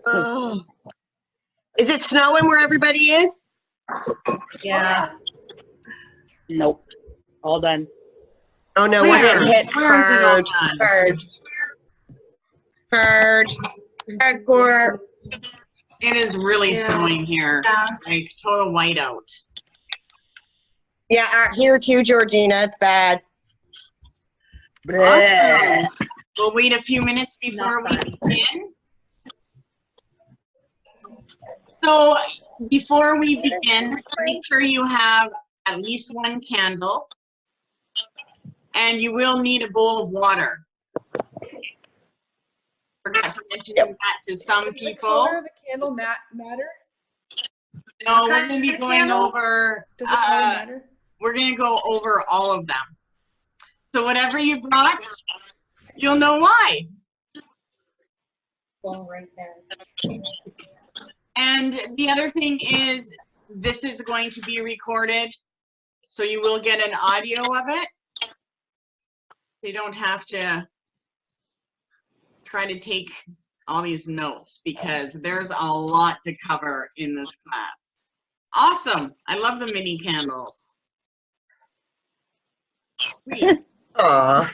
Oh. Is it snowing where everybody is? Yeah. Nope. All done. Oh no, we're getting hit Where is it all hard. done? Hard. Hardcore. It is really snowing here. Yeah. Like total whiteout. Yeah, here too, Georgina. It's bad. Awesome. We'll wait a few minutes before Not we begin. So before we begin, make sure you have at least one candle, and you will need a bowl of water. Forgot to mention that to some people. Does the color of the candle matter? No, we're going to be going over. Does the color matter? We're going to go over all of them. So whatever you brought, you'll know why. Well, right there. And the other thing is, this is going to be recorded, so you will get an audio of it. You don't have to try to take all these notes because there's a lot to cover in this class. Awesome. I love the mini candles. Sweet. Aw.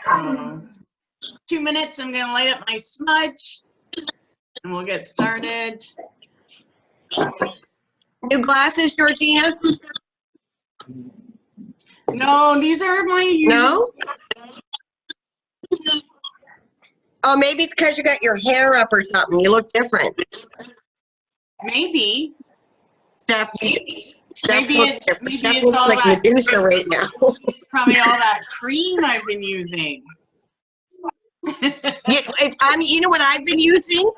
So, 2 minutes, I'm going to light up my smudge and we'll get started. New glasses, Georgina? No, these are my usual. No? Oh, maybe it's because you got your hair up or something. You look different. Maybe. Steph Maybe looks it's- different. maybe Steph it's looks all like that- Medusa right now. Probably all that cream I've been using. Yeah, you know what I've been using?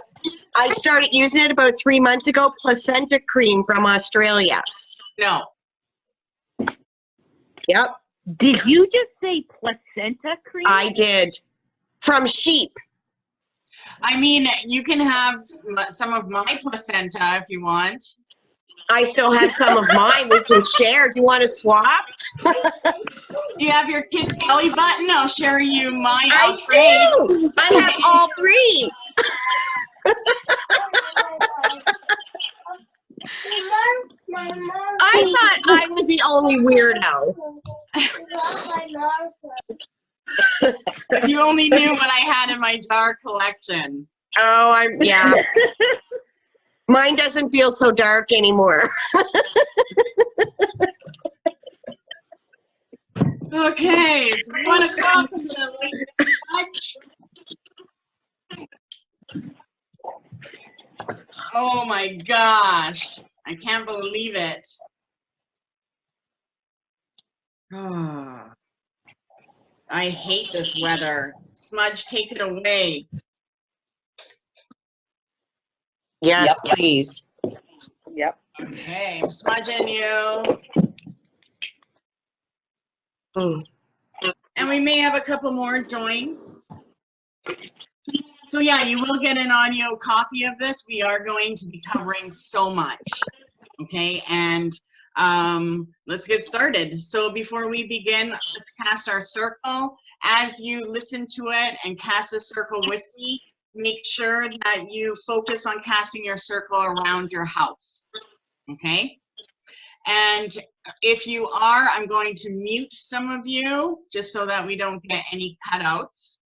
I started using it about 3 months ago, placenta cream from Australia. No. Yep, Did you just say placenta cream? I did. From sheep. I mean, you can have some of my placenta if you want. I still have some of mine. We can share. Do you want to swap? Do you have your kid's belly button? I'll share you mine. I I'll trade. do. I have all three. I thought I was the only weirdo. If you only knew what I had in my jar collection. Oh, yeah. Mine doesn't feel so dark anymore. Okay, it's 1 o'clock. I'm gonna light this smudge. Oh my gosh, I can't believe it. Oh, I hate this weather. Smudge, take it away. Yes, Yep. please. Yep. Okay, I'm smudging you. Mm. And we may have a couple more join. So yeah, you will get an audio copy of this. We are going to be covering so much. Okay, and let's get started. So before we begin, let's cast our circle. As you listen to it and cast a circle with me, make sure that you focus on casting your circle around your house. Okay? And if you are, I'm going to mute some of you just so that we don't get any cutouts.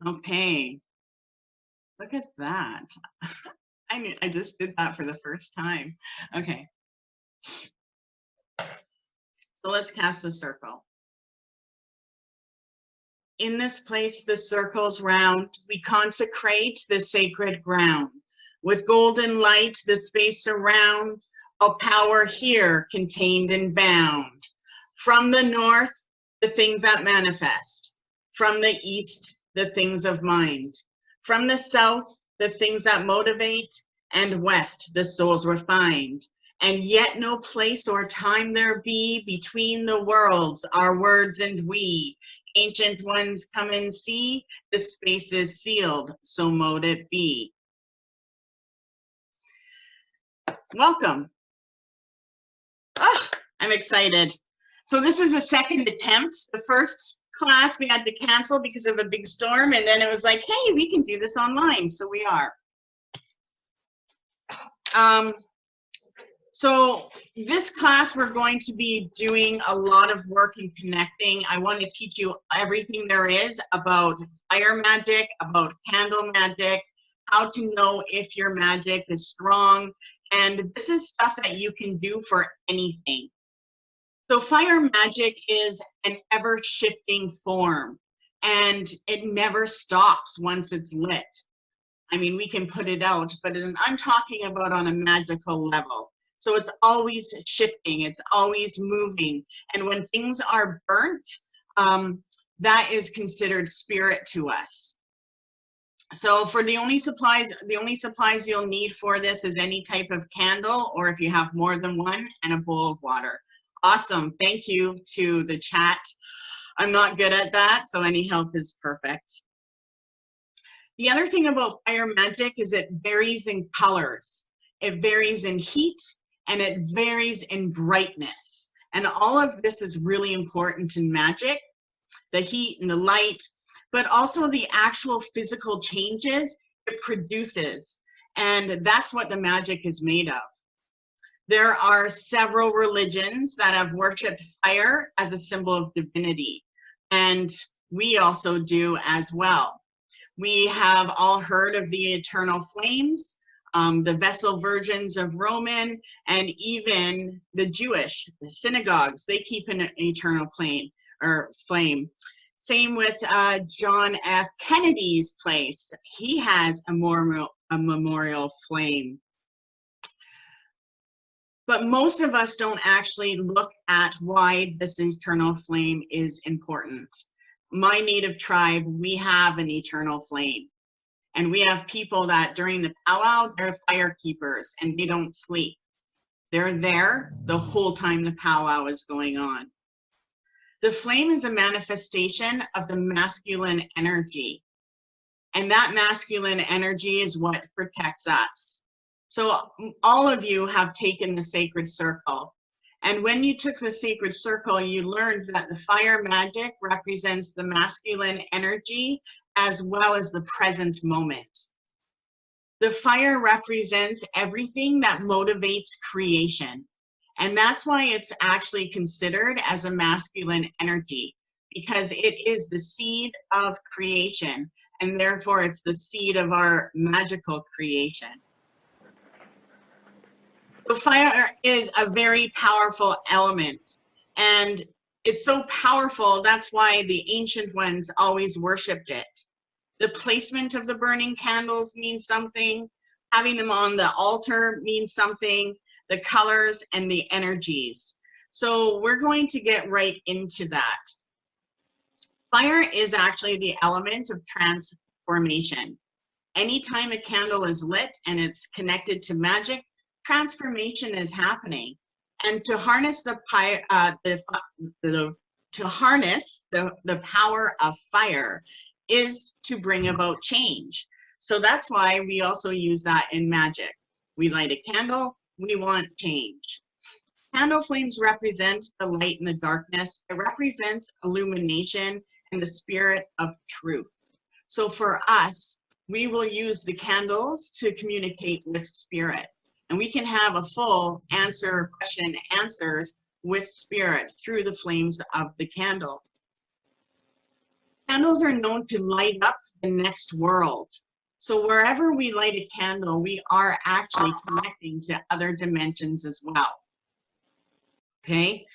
Okay. Look at that. I just did that for the first time. Okay. So let's cast a circle. In this place, the circle's round. We consecrate the sacred ground. With golden light, the space around, a power here contained and bound. From the north, the things that manifest. From the east, the things of mind. From the south, the things that motivate. And west, the souls refined. And yet no place or time there be between the worlds, our words and we. Ancient ones come and see, the space is sealed, so mote it be. Welcome. Oh, I'm excited. So this is a second attempt. The first class we had to cancel because of a big storm, and then it was like, hey, we can do this online, so we are. So this class, we're going to be doing a lot of work in connecting. I want to teach you everything there is about fire magic, about candle magic, how to know if your magic is strong. And this is stuff that you can do for anything. So fire magic is an ever-shifting form, and it never stops once it's lit. I mean, we can put it out, but I'm talking about on a magical level. So it's always shifting, it's always moving. And when things are burnt, that is considered spirit to us. So for the only supplies you'll need for this is any type of candle, or if you have more than one, and a bowl of water. Awesome, thank you to the chat. I'm not good at that, so any help is perfect. The other thing about fire magic is it varies in colors. It varies in heat, and it varies in brightness. And all of this is really important in magic, the heat and the light, but also the actual physical changes it produces. And that's what the magic is made of. There are several religions that have worshipped fire as a symbol of divinity, and we also do as well. We have all heard of the eternal flames, the Vessel Virgins of Roman, and even the Jewish the synagogues, they keep an eternal flame. Same with John F. Kennedy's place. He has a memorial flame. But most of us don't actually look at why this eternal flame is important. My native tribe, we have an eternal flame. And we have people that during the powwow, they're fire keepers and they don't sleep. They're there the whole time the powwow is going on. The flame is a manifestation of the masculine energy. And that masculine energy is what protects us. So all of you have taken the sacred circle. And when you took the sacred circle, you learned that the fire magic represents the masculine energy as well as the present moment. The fire represents everything that motivates creation. And that's why it's actually considered as a masculine energy, because it is the seed of creation, and therefore it's the seed of our magical creation. So fire is a very powerful element, and it's so powerful, that's why the ancient ones always worshipped it. The placement of the burning candles means something. Having them on the altar means something. The colors and the energies. So we're going to get right into that. Fire is actually the element of transformation. Anytime a candle is lit and it's connected to magic, transformation is happening. And to harness the power of fire is to bring about change. So that's why we also use that in magic. We light a candle, we want change. Candle flames represent the light and the darkness. It represents illumination and the spirit of truth. So for us, we will use the candles to communicate with spirit. And we can have a full question answers with spirit through the flames of the candle. Candles are known to light up the next world. So wherever we light a candle, we are actually connecting to other dimensions as well. Okay?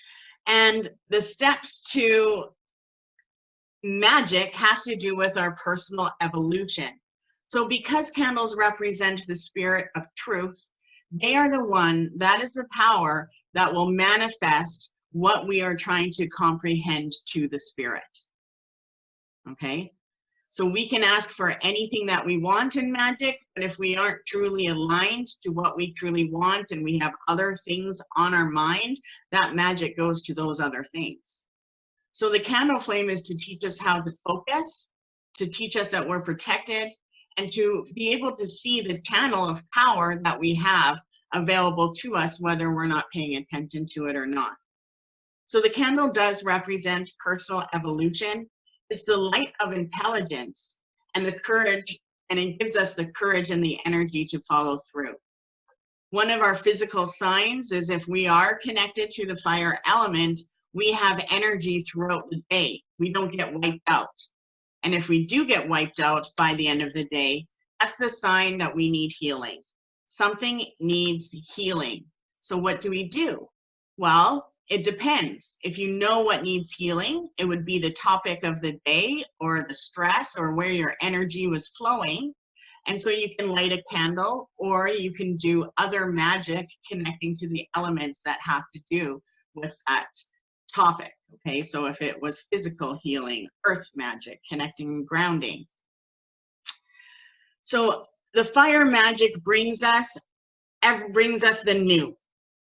And the steps to magic has to do with our personal evolution. So because candles represent the spirit of truth, they are the one, that is the power that will manifest what we are trying to comprehend to the spirit. Okay? So we can ask for anything that we want in magic, but if we aren't truly aligned to what we truly want and we have other things on our mind, that magic goes to those other things. So the candle flame is to teach us how to focus, to teach us that we're protected, and to be able to see the channel of power that we have available to us, whether we're not paying attention to it or not. So the candle does represent personal evolution. is the light of intelligence and the courage, and it gives us the courage and the energy to follow through. One of our physical signs is if we are connected to the fire element, we have energy throughout the day. We don't get wiped out. And if we do get wiped out by the end of the day, that's the sign that we need healing. Something needs healing. So what do we do? Well, it depends. If you know what needs healing, it would be the topic of the day or the stress or where your energy was flowing. And so you can light a candle, or you can do other magic connecting to the elements that have to do with that topic. Okay, so if it was physical healing, earth magic, connecting and grounding. So the fire magic brings us the new,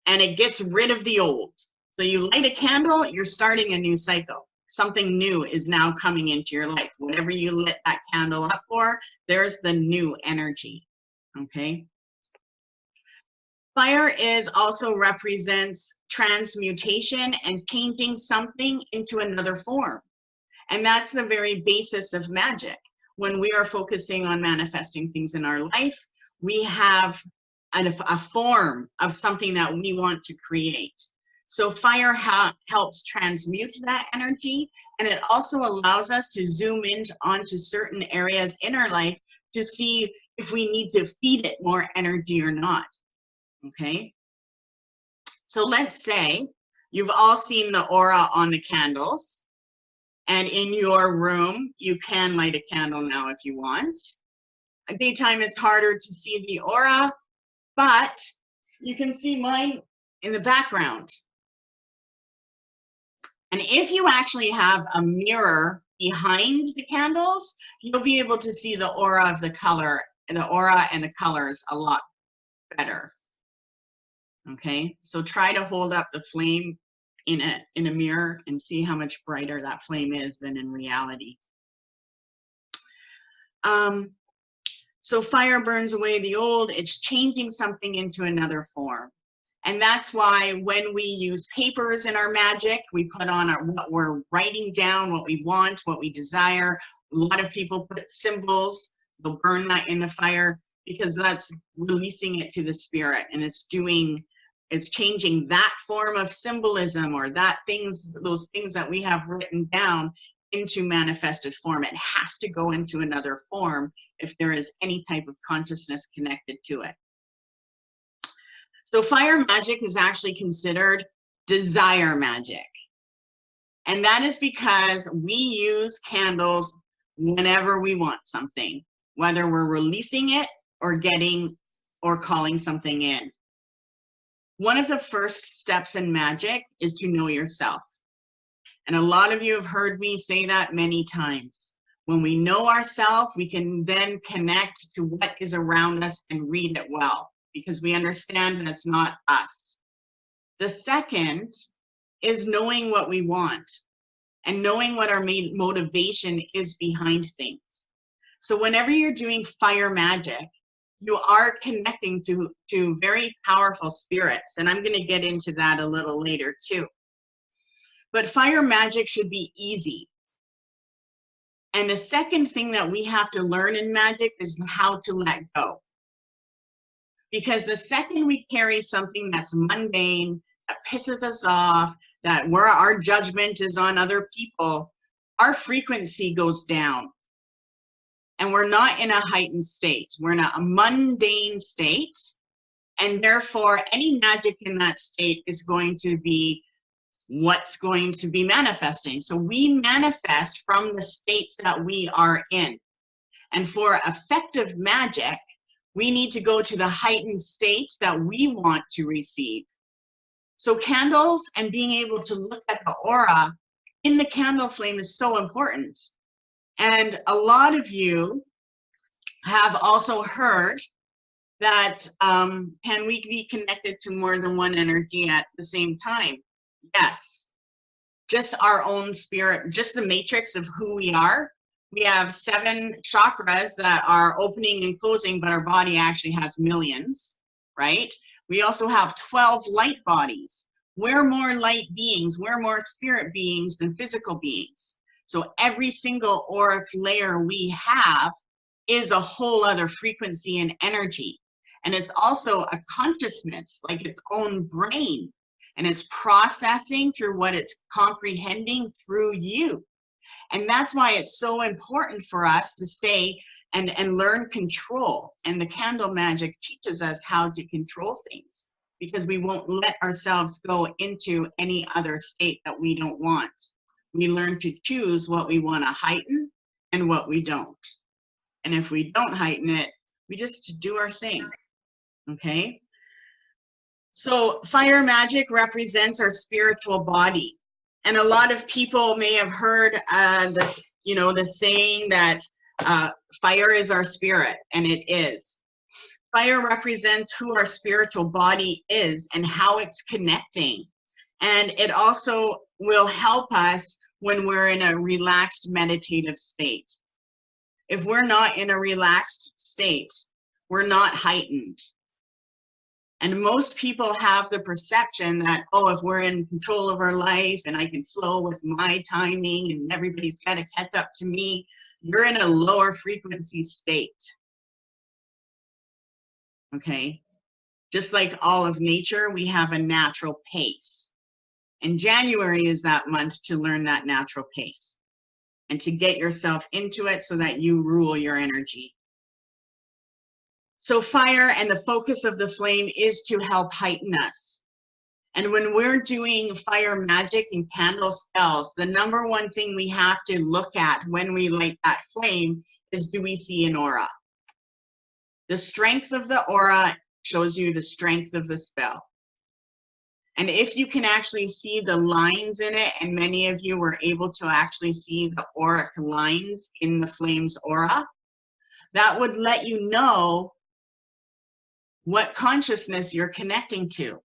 and it gets rid of the old. So you light a candle, you're starting a new cycle. Something new is now coming into your life. Whatever you lit that candle up for, there's the new energy, okay? Fire also represents transmutation and changing something into another form. And that's the very basis of magic. When we are focusing on manifesting things in our life, we have a form of something that we want to create. So fire helps transmute that energy, and it also allows us to zoom in onto certain areas in our life to see if we need to feed it more energy or not, okay? So let's say you've all seen the aura on the candles, and in your room, you can light a candle now if you want. At daytime, it's harder to see the aura, but you can see mine in the background. And if you actually have a mirror behind the candles, you'll be able to see the aura of the color, and the aura and the colors a lot better. Okay, so try to hold up the flame in a mirror and see how much brighter that flame is than in reality. So fire burns away the old, it's changing something into another form. And that's why when we use papers in our magic, we put on what we're writing down, what we want, what we desire. A lot of people put symbols, they'll burn that in the fire because that's releasing it to the spirit, and it's changing that form of symbolism or those things that we have written down into manifested form. It has to go into another form if there is any type of consciousness connected to it. So fire magic is actually considered desire magic. And that is because we use candles whenever we want something, whether we're releasing it or getting or calling something in. One of the first steps in magic is to know yourself. And a lot of you have heard me say that many times. When we know ourselves, we can then connect to what is around us and read it well, because we understand that it's not us. The second is knowing what we want and knowing what our main motivation is behind things. So whenever you're doing fire magic, you are connecting to very powerful spirits. And I'm going to get into that a little later too. But fire magic should be easy. And the second thing that we have to learn in magic is how to let go. Because the second we carry something that's mundane, that pisses us off, that where our judgment is on other people, our frequency goes down. And we're not in a heightened state. We're in a mundane state. And therefore, any magic in that state is going to be what's going to be manifesting. So we manifest from the state that we are in. And for effective magic, we need to go to the heightened state that we want to receive. So candles and being able to look at the aura in the candle flame is so important. And a lot of you have also heard that can we be connected to more than one energy at the same time? Yes. Just our own spirit, just the matrix of who we are. We have 7 chakras that are opening and closing, but our body actually has millions, right? We also have 12 light bodies. We're more light beings. We're more spirit beings than physical beings. So every single auric layer we have is a whole other frequency and energy. And it's also a consciousness, like its own brain. And it's processing through what it's comprehending through you. And that's why it's so important for us to stay and learn control. And the candle magic teaches us how to control things, because we won't let ourselves go into any other state that we don't want. We learn to choose what we want to heighten and what we don't. And if we don't heighten it, we just do our thing, okay? So fire magic represents our spiritual body. And a lot of people may have heard the saying that fire is our spirit, and it is. Fire represents who our spiritual body is and how it's connecting. And it also will help us when we're in a relaxed meditative state. If we're not in a relaxed state, we're not heightened. And most people have the perception that, oh, if we're in control of our life and I can flow with my timing and everybody's got to catch up to me, you're in a lower frequency state. Okay? Just like all of nature, we have a natural pace. And January is that month to learn that natural pace and to get yourself into it so that you rule your energy. So fire and the focus of the flame is to help heighten us. And when we're doing fire magic and candle spells, the number one thing we have to look at when we light that flame is, do we see an aura? The strength of the aura shows you the strength of the spell. And if you can actually see the lines in it, and many of you were able to actually see the auric lines in the flame's aura, that would let you know what consciousness you're connecting to.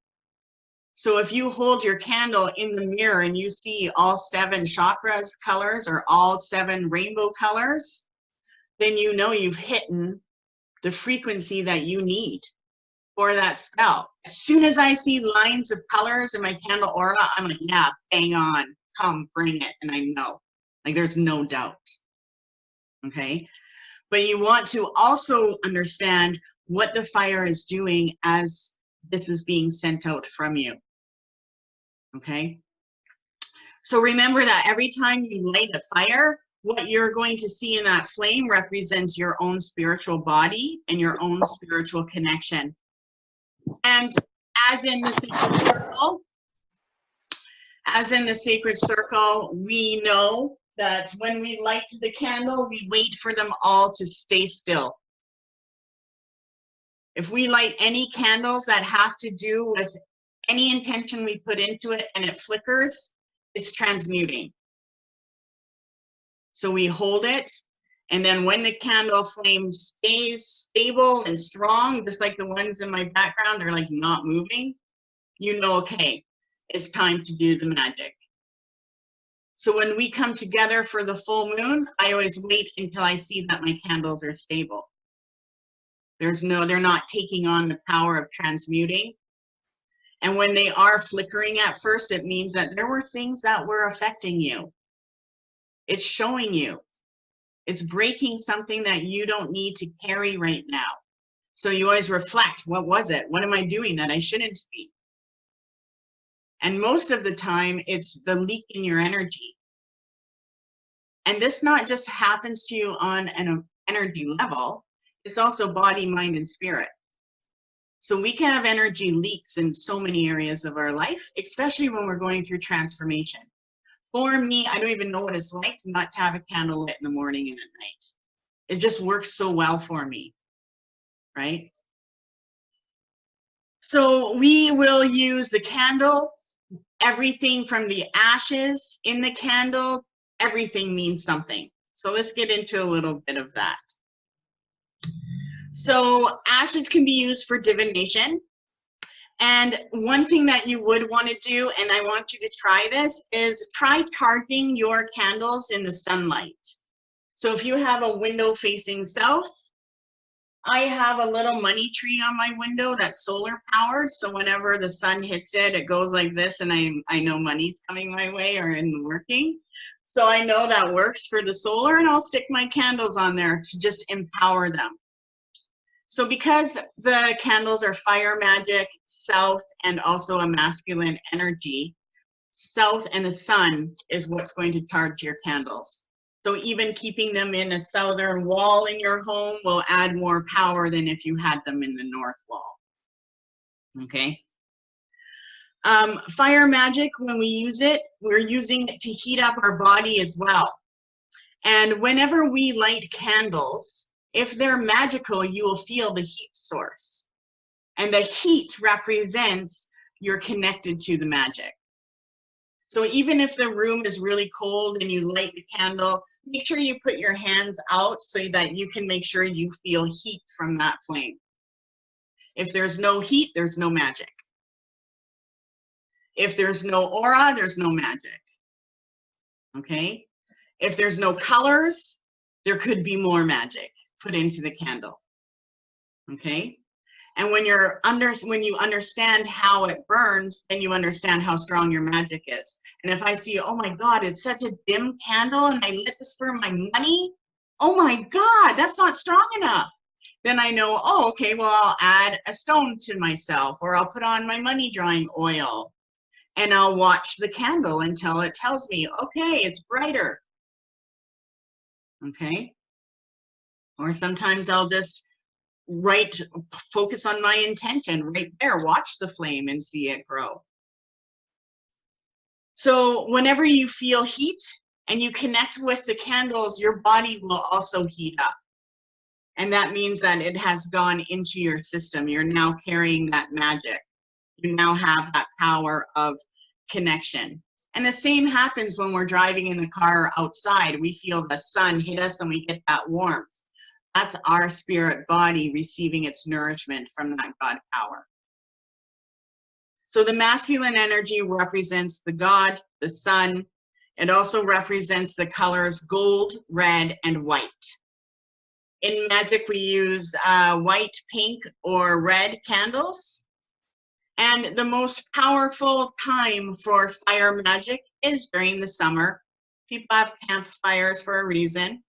So if you hold your candle in the mirror and you see all 7 chakras colors or all 7 rainbow colors, then you know you've hit the frequency that you need for that spell. As soon as I see lines of colors in my candle aura, I'm like, yeah, bang on, come, bring it. And I know, like, there's no doubt. Okay. But you want to also understand what the fire is doing as this is being sent out from you. Okay. So remember that every time you light a fire, what you're going to see in that flame represents your own spiritual body and your own spiritual connection. And as in the sacred circle, we know that when we light the candle, we wait for them all to stay still. If we light any candles that have to do with any intention we put into it and it flickers, it's transmuting. So we hold it, and then when the candle flame stays stable and strong, just like the ones in my background are like not moving, you know, okay, it's time to do the magic. So when we come together for the full moon, I always wait until I see that my candles are stable. They're not taking on the power of transmuting. And when they are flickering at first, it means that there were things that were affecting you. It's showing you. It's breaking something that you don't need to carry right now. So you always reflect, what was it? What am I doing that I shouldn't be? And most of the time, it's the leak in your energy. And this not just happens to you on an energy level, it's also body, mind, and spirit. So we can have energy leaks in so many areas of our life, especially when we're going through transformation. For me, I don't even know what it's like not to have a candle lit in the morning and at night. It just works so well for me, right? So we will use the candle, everything from the ashes in the candle, everything means something. So let's get into a little bit of that. So ashes can be used for divination. And one thing that you would want to do, and I want you to try this, is try charging your candles in the sunlight. So if you have a window facing south, I have a little money tree on my window that's solar powered. So whenever the sun hits it, it goes like this, and I know money's coming my way or in working. So I know that works for the solar, and I'll stick my candles on there to just empower them. So because the candles are fire magic, south, and also a masculine energy, south and the sun is what's going to charge your candles. So even keeping them in a southern wall in your home will add more power than if you had them in the north wall. Okay. Fire magic, when we use it, we're using it to heat up our body as well. And whenever we light candles, if they're magical, you will feel the heat source. And the heat represents you're connected to the magic. So even if the room is really cold and you light the candle, make sure you put your hands out so that you can make sure you feel heat from that flame. If there's no heat, there's no magic. If there's no aura, there's no magic. Okay? If there's no colors, there could be more magic put into the candle. Okay? And when you understand how it burns, then you understand how strong your magic is. And if I see, oh my God, it's such a dim candle and I lit this for my money, oh my God, that's not strong enough. Then I know, oh, okay, well, I'll add a stone to myself, or I'll put on my money drawing oil, and I'll watch the candle until it tells me, okay, it's brighter. Okay? Or sometimes I'll just focus on my intention right there, watch the flame and see it grow. So whenever you feel heat and you connect with the candles, your body will also heat up. And that means that it has gone into your system. You're now carrying that magic. You now have that power of connection. And the same happens when we're driving in the car outside. We feel the sun hit us and we get that warmth. That's our spirit body receiving its nourishment from that God power. So the masculine energy represents the God, the sun. It also represents the colors gold, red, and white. In magic, we use white, pink, or red candles. And the most powerful time for fire magic is during the summer. People have campfires for a reason.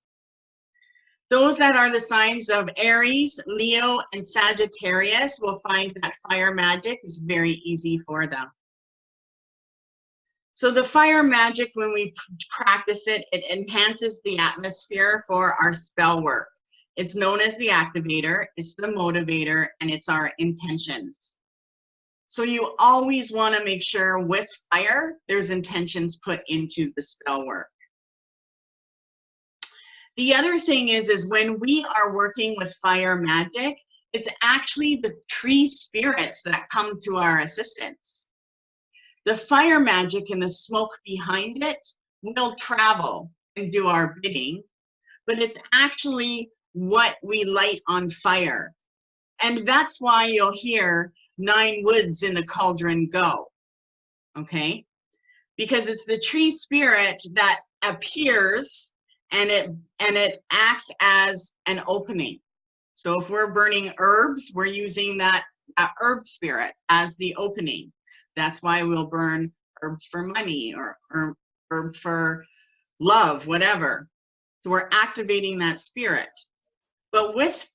Those that are the signs of Aries, Leo, and Sagittarius will find that fire magic is very easy for them. So the fire magic, when we practice it, it enhances the atmosphere for our spell work. It's known as the activator, it's the motivator, and it's our intentions. So you always want to make sure with fire, there's intentions put into the spell work. The other thing is when we are working with fire magic, it's actually the tree spirits that come to our assistance. The fire magic and the smoke behind it will travel and do our bidding, but it's actually what we light on fire. And that's why you'll hear 9 woods in the cauldron go, okay? Because it's the tree spirit that appears and it acts as an opening. So if we're burning herbs, we're using that herb spirit as the opening. That's why we'll burn herbs for money or herbs for love, whatever. So we're activating that spirit. But with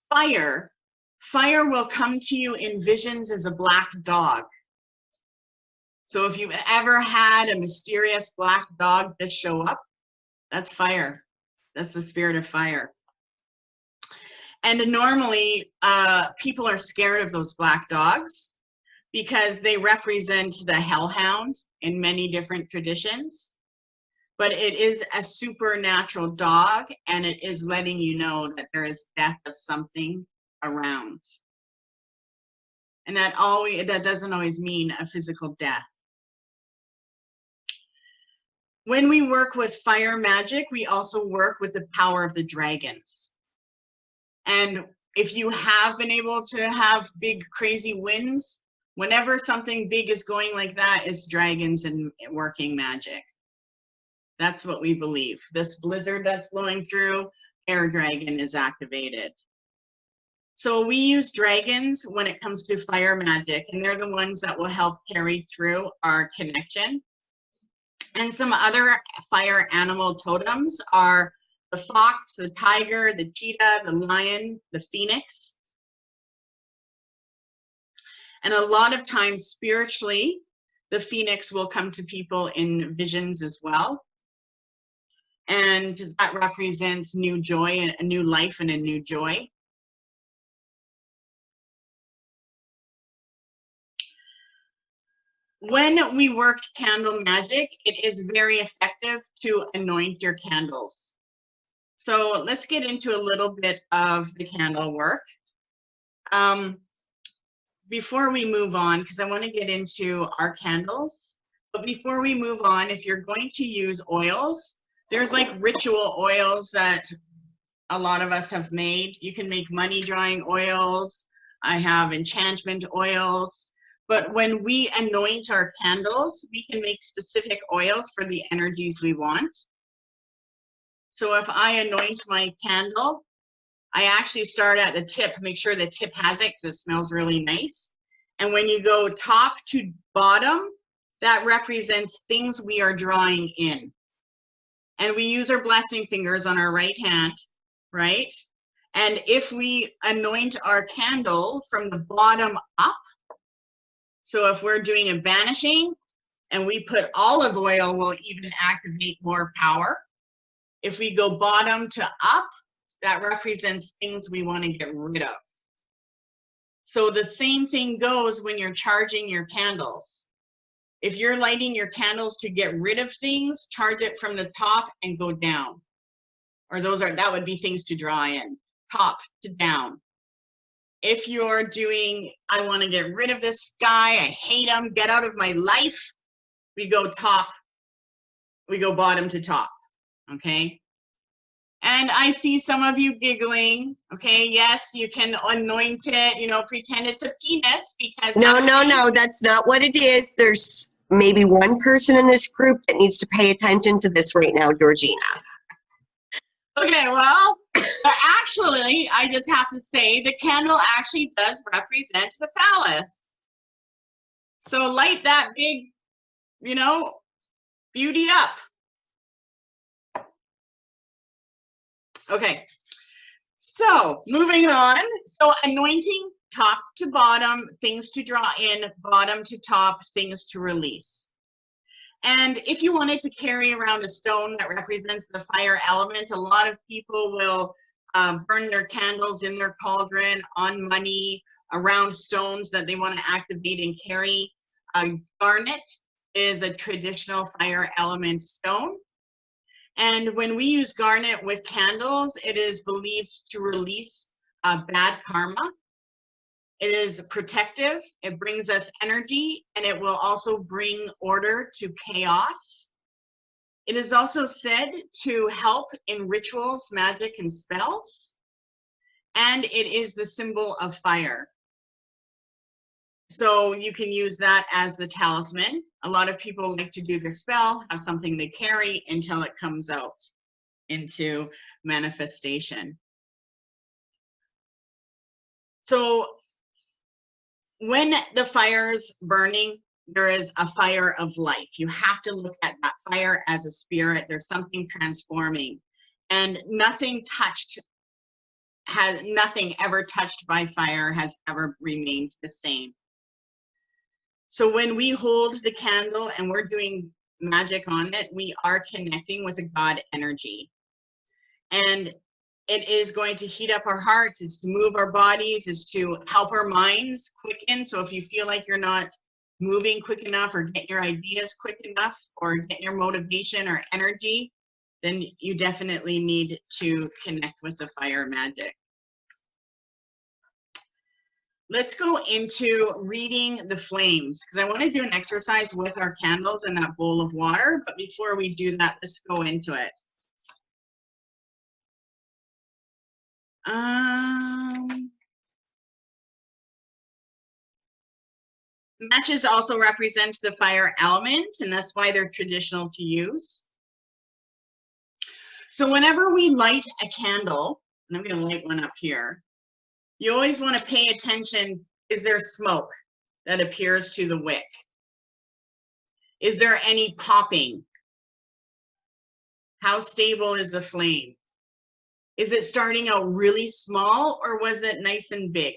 fire, fire will come to you in visions as a black dog. So if you've ever had a mysterious black dog just show up, that's fire. That's the spirit of fire. And normally, people are scared of those black dogs because they represent the hellhound in many different traditions. But it is a supernatural dog, and it is letting you know that there is death of something around. And that doesn't always mean a physical death. When we work with fire magic, we also work with the power of the dragons. And if you have been able to have big, crazy winds, whenever something big is going like that, it's dragons and working magic. That's what we believe. This blizzard that's blowing through, air dragon is activated. So we use dragons when it comes to fire magic, and they're the ones that will help carry through our connection. And some other fire animal totems are the fox, the tiger, the cheetah, the lion, the phoenix. And a lot of times spiritually, the phoenix will come to people in visions as well. And that represents new joy and a new life and a new joy. When we work candle magic, it is very effective to anoint your candles. So let's get into a little bit of the candle work. Before we move on, because I want to get into our candles, but before we move on, if you're going to use oils, there's like ritual oils that a lot of us have made. You can make money drawing oils. I have enchantment oils. But when we anoint our candles, we can make specific oils for the energies we want. So if I anoint my candle, I actually start at the tip, make sure the tip has it because it smells really nice. And when you go top to bottom, that represents things we are drawing in. And we use our blessing fingers on our right hand, right? And if we anoint our candle from the bottom up, so if we're doing a banishing and we put olive oil, we'll even activate more power. If we go bottom to up, that represents things we want to get rid of. So the same thing goes when you're charging your candles. If you're lighting your candles to get rid of things, charge it from the top and go down. Or that would be things to draw in, top to down. If you're doing, I want to get rid of this guy, I hate him, get out of my life, we go bottom to top, okay? And I see some of you giggling, okay? Yes, you can anoint it, you know, pretend it's a penis because— No, that's not what it is. There's maybe one person in this group that needs to pay attention to this right now, Georgina. Okay, well, actually, I just have to say the candle actually does represent the phallus. So light that big, you know, beauty up. Okay, so moving on. So anointing, top to bottom, things to draw in, bottom to top, things to release. And if you wanted to carry around a stone that represents the fire element, a lot of people will burn their candles in their cauldron, on money, around stones that they want to activate and carry. Garnet is a traditional fire element stone. And when we use garnet with candles, it is believed to release bad karma. It is protective, it brings us energy, and it will also bring order to chaos. It is also said to help in rituals, magic, and spells. And it is the symbol of fire. So you can use that as the talisman. A lot of people like to do their spell, have something they carry until it comes out into manifestation. So when the fire's burning, there is a fire of life. You have to look at that fire as a spirit. There's something transforming. And nothing ever touched by fire has ever remained the same. So when we hold the candle and we're doing magic on it, we are connecting with a God energy. And it is going to heat up our hearts, it's to move our bodies, it's to help our minds quicken. So if you feel like you're not moving quick enough or getting your ideas quick enough or getting your motivation or energy, then you definitely need to connect with the fire magic. Let's go into reading the flames, because I want to do an exercise with our candles in that bowl of water. But before we do that, let's go into it. Matches also represent the fire element, and that's why they're traditional to use. So whenever we light a candle, and I'm going to light one up here. You always want to pay attention. Is there smoke that appears to the wick? Is there any popping? How stable is the flame? Is it starting out really small or was it nice and big?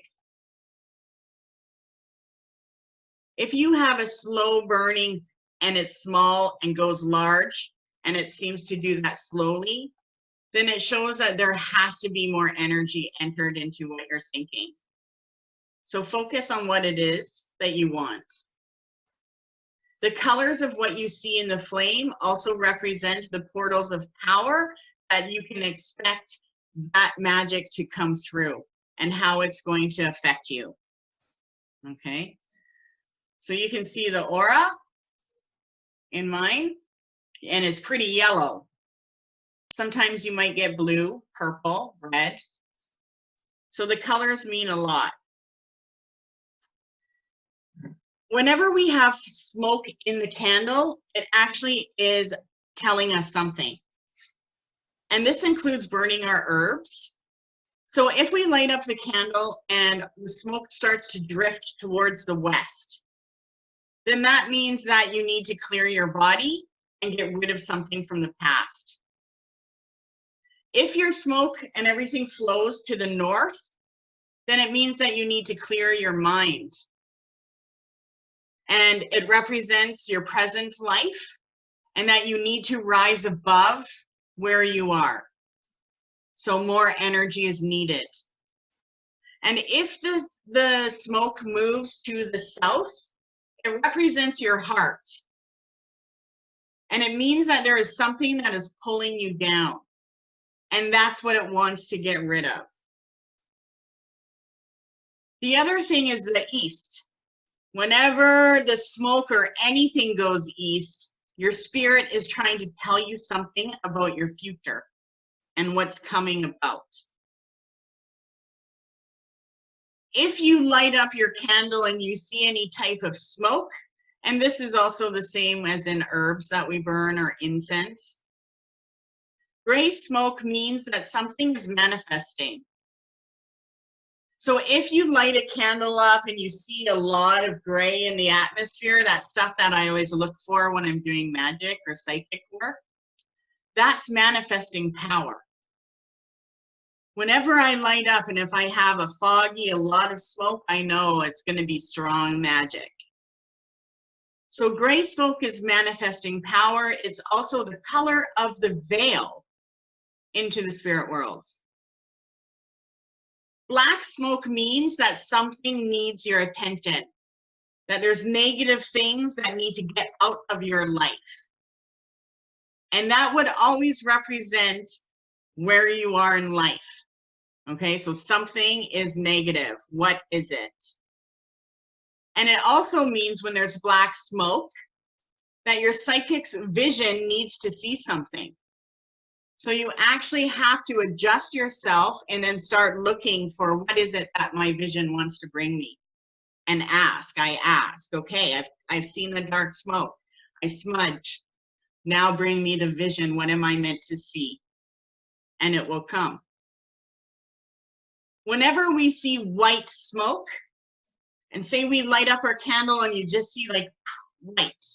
If you have a slow burning and it's small and goes large and it seems to do that slowly, then it shows that there has to be more energy entered into what you're thinking. So focus on what it is that you want. The colors of what you see in the flame also represent the portals of power that you can expect that magic to come through and how it's going to affect you. Okay, so you can see the aura in mine, and it's pretty yellow. Sometimes you might get blue, purple, red. So the colors mean a lot. Whenever we have smoke in the candle, it actually is telling us something. And this includes burning our herbs. So if we light up the candle and the smoke starts to drift towards the west, then that means that you need to clear your body and get rid of something from the past. If your smoke and everything flows to the north, then it means that you need to clear your mind. And it represents your present life and that you need to rise above where you are. So more energy is needed. And if the smoke moves to the south, it represents your heart. And it means that there is something that is pulling you down. And that's what it wants to get rid of. The other thing is the east. Whenever the smoke or anything goes east, your spirit is trying to tell you something about your future and what's coming about. If you light up your candle and you see any type of smoke, and this is also the same as in herbs that we burn or incense, gray smoke means that something is manifesting. So if you light a candle up and you see a lot of gray in the atmosphere, that stuff that I always look for when I'm doing magic or psychic work, that's manifesting power. Whenever I light up and if I have a foggy, a lot of smoke, I know it's going to be strong magic. So gray smoke is manifesting power. It's also the color of the veil into the spirit worlds. Black smoke means that something needs your attention, that there's negative things that need to get out of your life. And that would always represent where you are in life. Okay, so something is negative. What is it? And it also means when there's black smoke, that your psychic's vision needs to see something. So you actually have to adjust yourself and then start looking for what is it that my vision wants to bring me. And ask, I ask, okay, I've seen the dark smoke. I smudge. Now bring me the vision. What am I meant to see? And it will come. Whenever we see white smoke, and say we light up our candle and you just see like white,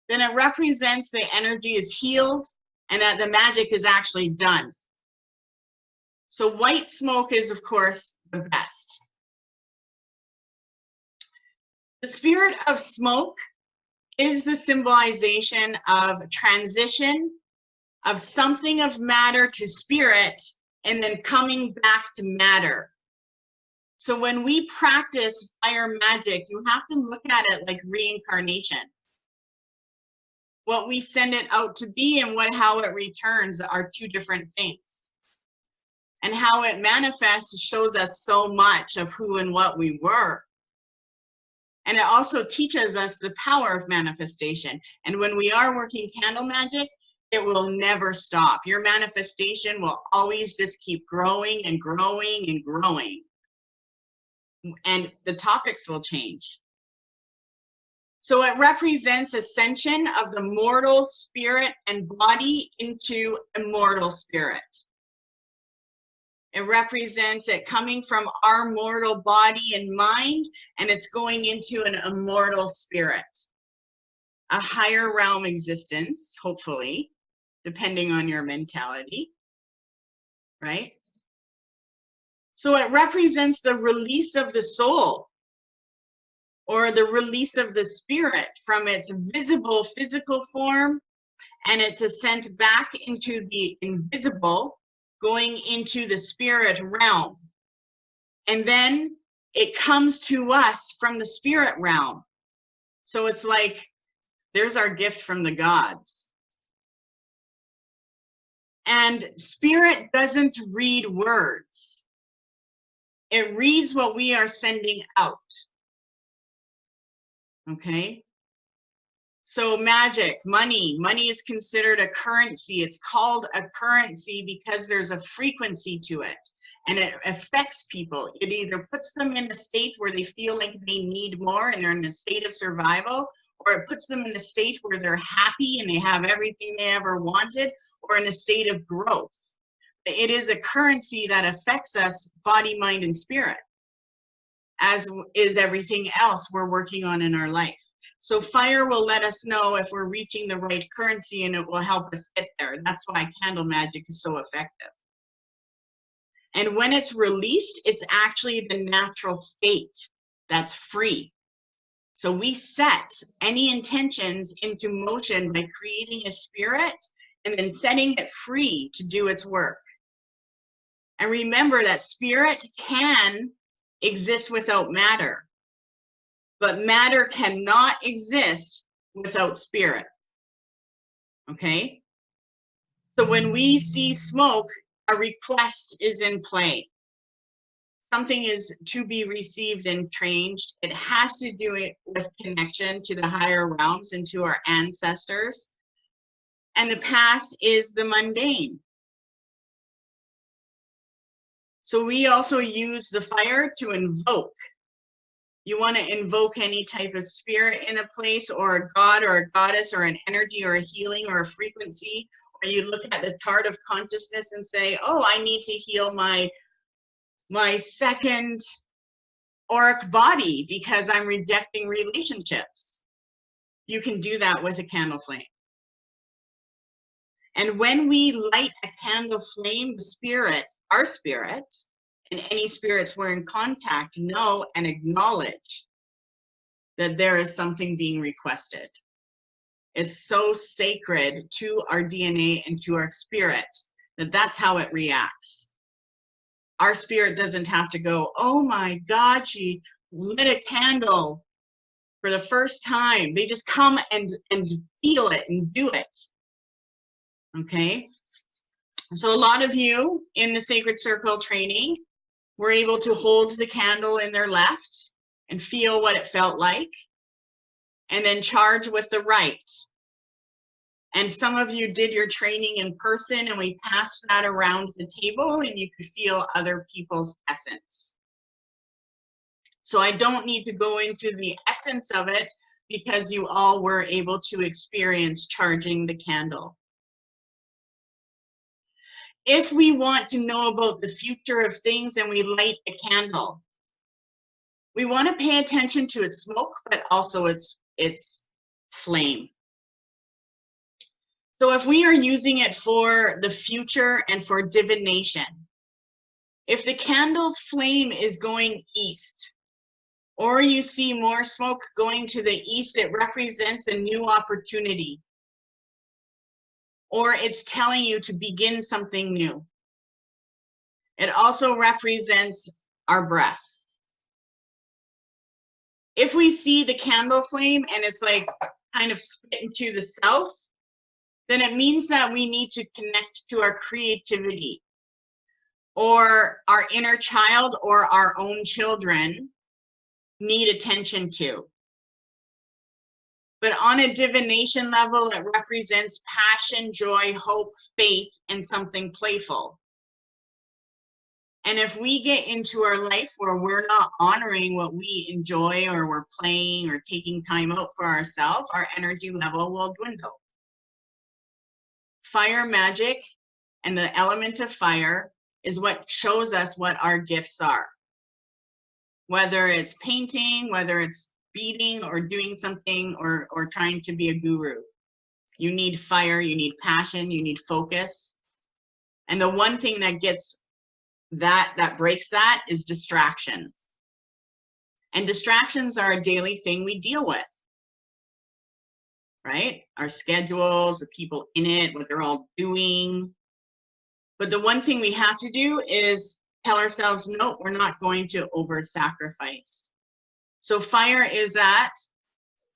then it represents the energy is healed and that the magic is actually done. So white smoke is, of course, the best. The spirit of smoke is the symbolization of transition of something of matter to spirit and then coming back to matter. So when we practice fire magic, you have to look at it like reincarnation. What we send it out to be and how it returns are two different things. And how it manifests shows us so much of who and what we were. And it also teaches us the power of manifestation. And when we are working candle magic, it will never stop. Your manifestation will always just keep growing and growing and growing. And the topics will change. So it represents ascension of the mortal spirit and body into immortal spirit. It represents it coming from our mortal body and mind, and it's going into an immortal spirit, a higher realm existence, hopefully, depending on your mentality, right? So it represents the release of the soul, or the release of the spirit from its visible physical form, and its ascent back into the invisible, going into the spirit realm. And then it comes to us from the spirit realm. So it's like, there's our gift from the gods. And spirit doesn't read words. It reads what we are sending out. Okay? So magic, money is considered a currency. It's called a currency because there's a frequency to it, and it affects people. It either puts them in a state where they feel like they need more and they're in a state of survival, or it puts them in a state where they're happy and they have everything they ever wanted, or in a state of growth. It is a currency that affects us, body, mind, and spirit, as is everything else we're working on in our life. So fire will let us know if we're reaching the right currency, and it will help us get there. That's why candle magic is so effective. And when it's released, it's actually the natural state that's free. So we set any intentions into motion by creating a spirit and then setting it free to do its work. And remember that spirit can exist without matter, but matter cannot exist without spirit. Okay? So when we see smoke, a request is in play. Something is to be received and changed. It has to do it with connection to the higher realms and to our ancestors. And the past is the mundane. So we also use the fire to invoke. You want to invoke any type of spirit in a place, or a god or a goddess or an energy or a healing or a frequency, or you look at the chart of consciousness and say, oh, I need to heal my second auric body because I'm rejecting relationships. You can do that with a candle flame. And when we light a candle flame, the spirit, our spirit, and any spirits we're in contact know and acknowledge that there is something being requested. It's so sacred to our DNA and to our spirit that that's how it reacts. Our spirit doesn't have to go, oh my God, she lit a candle for the first time. They just come and feel it and do it. Okay? So a lot of you in the Sacred Circle training were able to hold the candle in their left and feel what it felt like, and then charge with the right. And some of you did your training in person, and we passed that around the table, and you could feel other people's essence. So I don't need to go into the essence of it because you all were able to experience charging the candle. If we want to know about the future of things and we light a candle, we want to pay attention to its smoke, but also its flame. So if we are using it for the future and for divination, if the candle's flame is going east, or you see more smoke going to the east, it represents a new opportunity. Or it's telling you to begin something new. It also represents our breath. If we see the candle flame and it's like kind of spitting to the south, then it means that we need to connect to our creativity, or our inner child, or our own children need attention to. But on a divination level, it represents passion, joy, hope, faith, and something playful. And if we get into our life where we're not honoring what we enjoy, or we're playing or taking time out for ourselves, our energy level will dwindle. Fire magic and the element of fire is what shows us what our gifts are. Whether it's painting, whether it's beading or doing something or trying to be a guru. You need fire, you need passion, you need focus. And the one thing that gets that breaks that is distractions. And distractions are a daily thing we deal with, right? Our schedules, the people in it, what they're all doing. But the one thing we have to do is tell ourselves, no, we're not going to over-sacrifice. So fire is that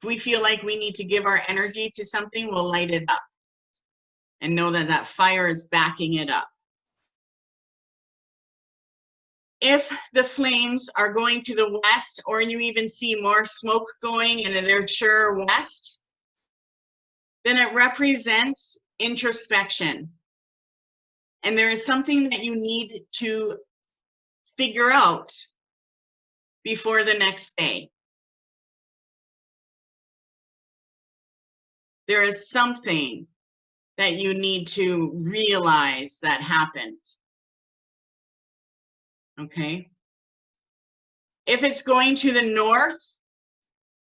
if we feel like we need to give our energy to something, we'll light it up and know that that fire is backing it up. If the flames are going to the west, or you even see more smoke going and they're sure west, then it represents introspection. And there is something that you need to figure out before the next day. There is something that you need to realize that happened. Okay? If it's going to the north,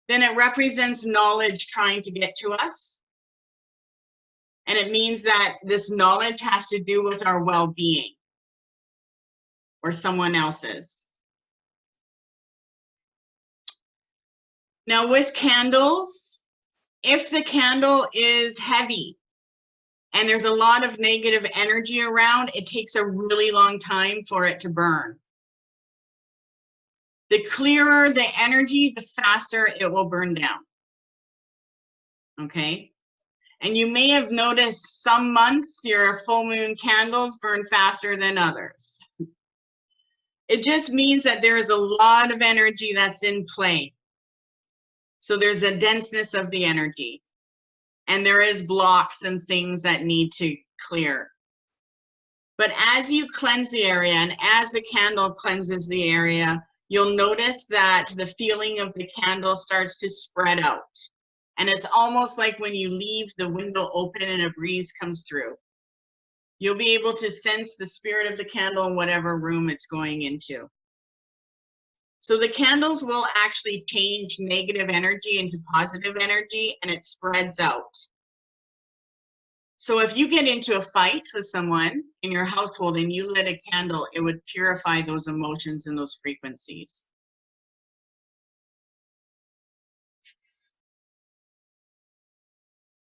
then it represents knowledge trying to get to us. And it means that this knowledge has to do with our well-being or someone else's. Now with candles, if the candle is heavy and there's a lot of negative energy around, it takes a really long time for it to burn. The clearer the energy, the faster it will burn down. Okay? And you may have noticed some months your full moon candles burn faster than others. It just means that there is a lot of energy that's in play. So there's a denseness of the energy. And there is blocks and things that need to clear. But as you cleanse the area and as the candle cleanses the area, you'll notice that the feeling of the candle starts to spread out. And it's almost like when you leave the window open and a breeze comes through. You'll be able to sense the spirit of the candle in whatever room it's going into. So the candles will actually change negative energy into positive energy, and it spreads out. So if you get into a fight with someone in your household and you lit a candle, it would purify those emotions and those frequencies.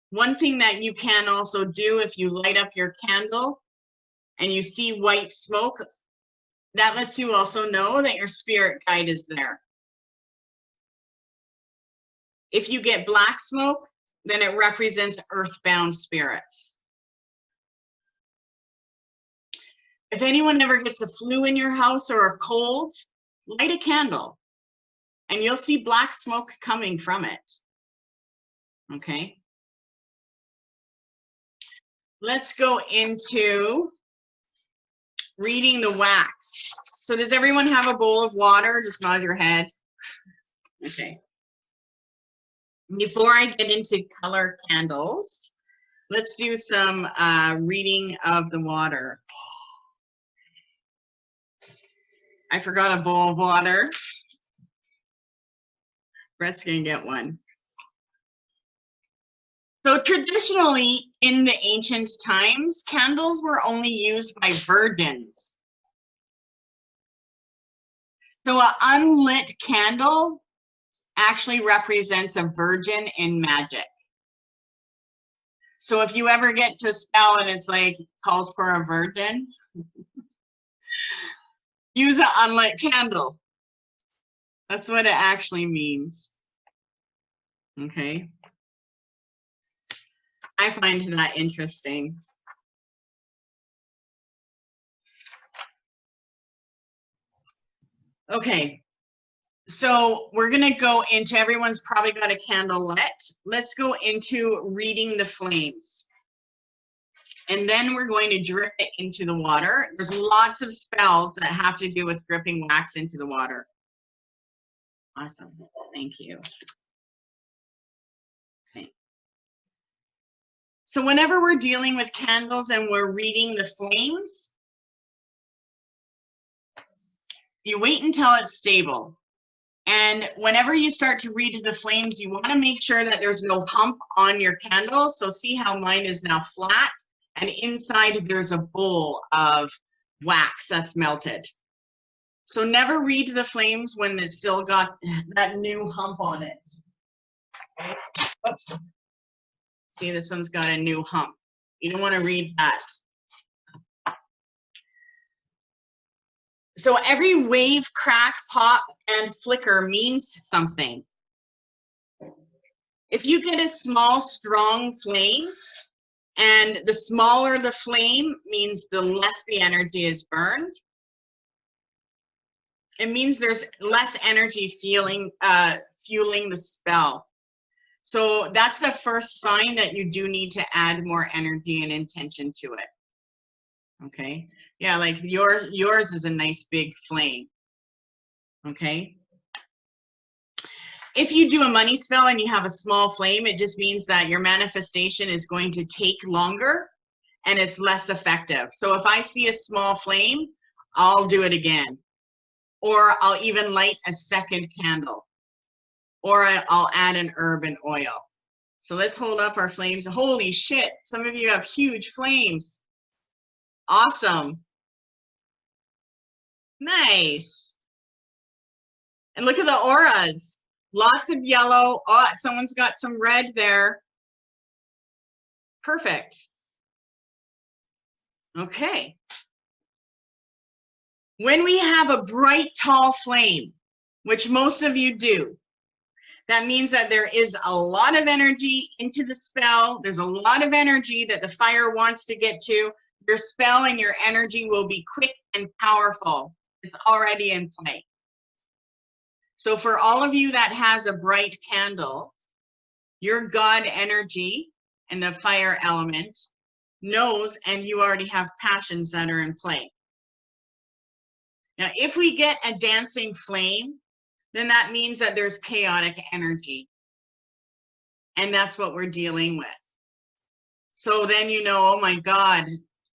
One thing that you can also do if you light up your candle and you see white smoke, that lets you also know that your spirit guide is there. If you get black smoke, then it represents earthbound spirits. If anyone ever gets a flu in your house or a cold, light a candle and you'll see black smoke coming from it. Okay. Let's go into reading the wax. So does everyone have a bowl of water? Just nod your head. Okay. Before I get into color candles, let's do some reading of the water. I forgot a bowl of water. Brett's gonna get one. So traditionally, in the ancient times, candles were only used by virgins. So an unlit candle actually represents a virgin in magic. So if you ever get to a spell and it's like, calls for a virgin, use an unlit candle. That's what it actually means. Okay. I find that interesting. Okay, so we're gonna go into, everyone's probably got a candle lit. Let's go into reading the flames. And then we're going to drip it into the water. There's lots of spells that have to do with dripping wax into the water. Awesome, thank you. Okay. So whenever we're dealing with candles and we're reading the flames, You wait until it's stable. And whenever you start to read the flames, you want to make sure that there's no hump on your candle. So see how mine is now flat, and inside there's a bowl of wax that's melted. So never read the flames when it's still got that new hump on it. Okay. Oops. See, this one's got a new hump. You don't want to read that. So every wave, crack, pop, and flicker means something. If you get a small, strong flame, and the smaller the flame means the less the energy is burned. It means there's less energy fueling the spell. So that's the first sign that you do need to add more energy and intention to it. Okay, yeah, like yours is a nice big flame. Okay, if you do a money spell and you have a small flame, it just means that your manifestation is going to take longer and it's less effective. So if I see a small flame, I'll do it again, or I'll even light a second candle, or I'll add an herb and oil. So let's hold up our flames. Holy shit, some of you have huge flames. Awesome. Nice. And look at the auras. Lots of yellow. Oh, someone's got some red there. Perfect. Okay. When we have a bright, tall flame, which most of you do, that means that there is a lot of energy into the spell. There's a lot of energy that the fire wants to get to. Your spell and your energy will be quick and powerful. It's already in play. So for all of you that has a bright candle, your God energy and the fire element knows, and you already have passions that are in play. Now, if we get a dancing flame, then that means that there's chaotic energy. And that's what we're dealing with. So then you know, oh my God,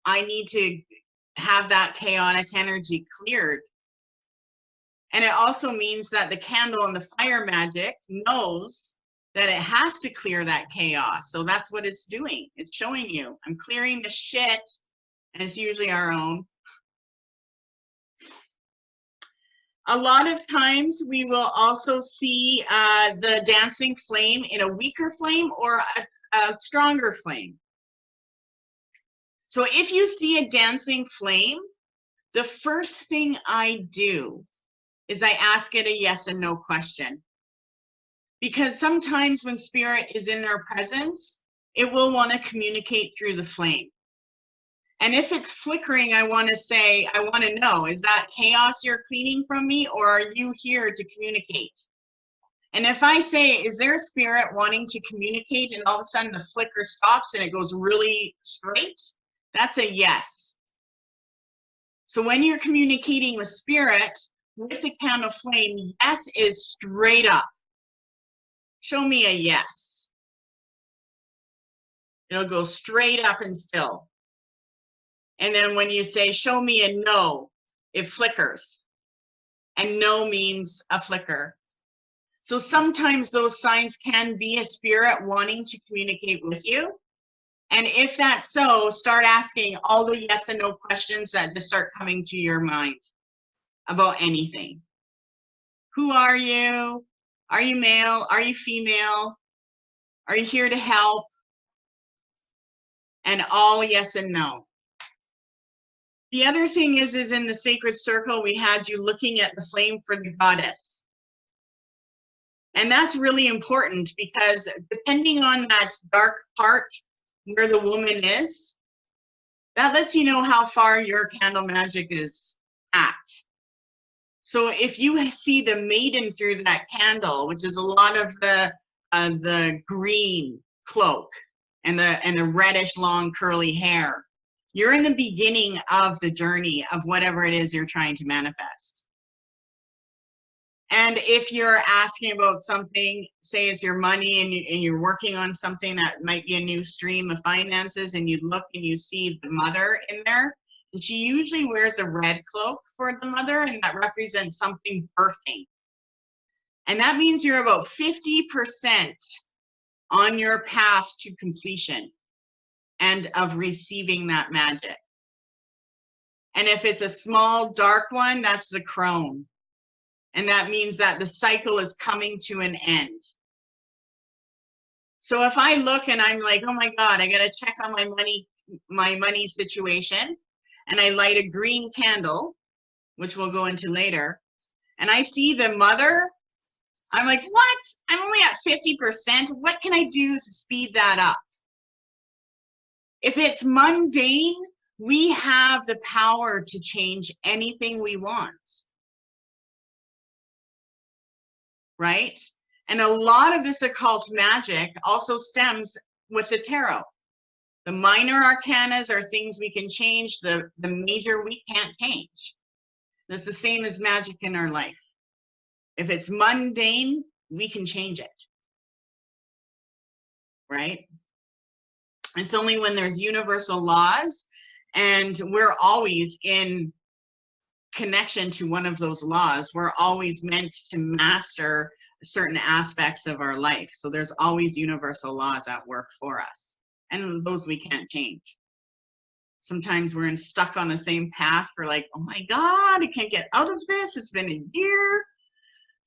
I need to have that chaotic energy cleared. And it also means that the candle and the fire magic knows that it has to clear that chaos. So that's what it's doing. It's showing you, I'm clearing the shit, and it's usually our own. A lot of times we will also see the dancing flame in a weaker flame or a stronger flame. So if you see a dancing flame, the first thing I do is I ask it a yes and no question. Because sometimes when spirit is in our presence, it will want to communicate through the flame. And if it's flickering, I want to say, I want to know, is that chaos you're cleaning from me, or are you here to communicate? And if I say, is there a spirit wanting to communicate, and all of a sudden the flicker stops and it goes really straight, that's a yes. So when you're communicating with spirit, with the candle flame, yes is straight up. Show me a yes. It'll go straight up and still. And then when you say, show me a no, it flickers. And no means a flicker. So sometimes those signs can be a spirit wanting to communicate with you. And if that's so, start asking all the yes and no questions that just start coming to your mind about anything. Who are you? Are you male? Are you female? Are you here to help? And all yes and no. The other thing is in the sacred circle, we had you looking at the flame for the goddess. And that's really important because depending on that dark part where the woman is, that lets you know how far your candle magic is at. So if you see the maiden through that candle, which is a lot of the green cloak and the reddish long curly hair, you're in the beginning of the journey of whatever it is you're trying to manifest. And if you're asking about something, say it's your money, and you're working on something that might be a new stream of finances, and you look and you see the mother in there, And she usually wears a red cloak for the mother, and that represents something birthing. And that means you're about 50% on your path to completion and of receiving that magic. And if it's a small dark one, that's the crone. And that means that the cycle is coming to an end. So if I look and I'm like, oh my God, I gotta check on my money situation, and I light a green candle, which we'll go into later, and I see the mother, I'm like, what? I'm only at 50%. What can I do to speed that up? If it's mundane, we have the power to change anything we want. Right? And a lot of this occult magic also stems with the tarot. The minor arcanas are things we can change, the major we can't change. It's the same as magic in our life. If it's mundane, we can change it. Right? It's only when there's universal laws and we're always in connection to one of those laws. We're always meant to master certain aspects of our life. So there's always universal laws at work for us. And those we can't change. Sometimes we're stuck on the same path for like, oh my God, I can't get out of this. It's been a year,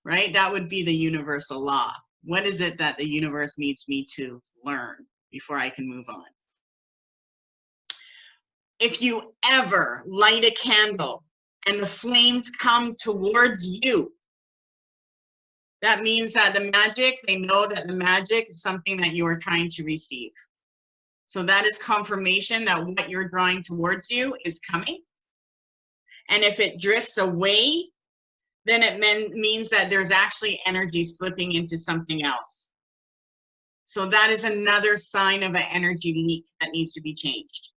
right? That would be the universal law. What is it that the universe needs me to learn before I can move on? If you ever light a candle and the flames come towards you, that means that the magic, they know that the magic is something that you are trying to receive. So that is confirmation that what you're drawing towards you is coming. And if it drifts away, then it means that there's actually energy slipping into something else. So that is another sign of an energy leak that needs to be changed.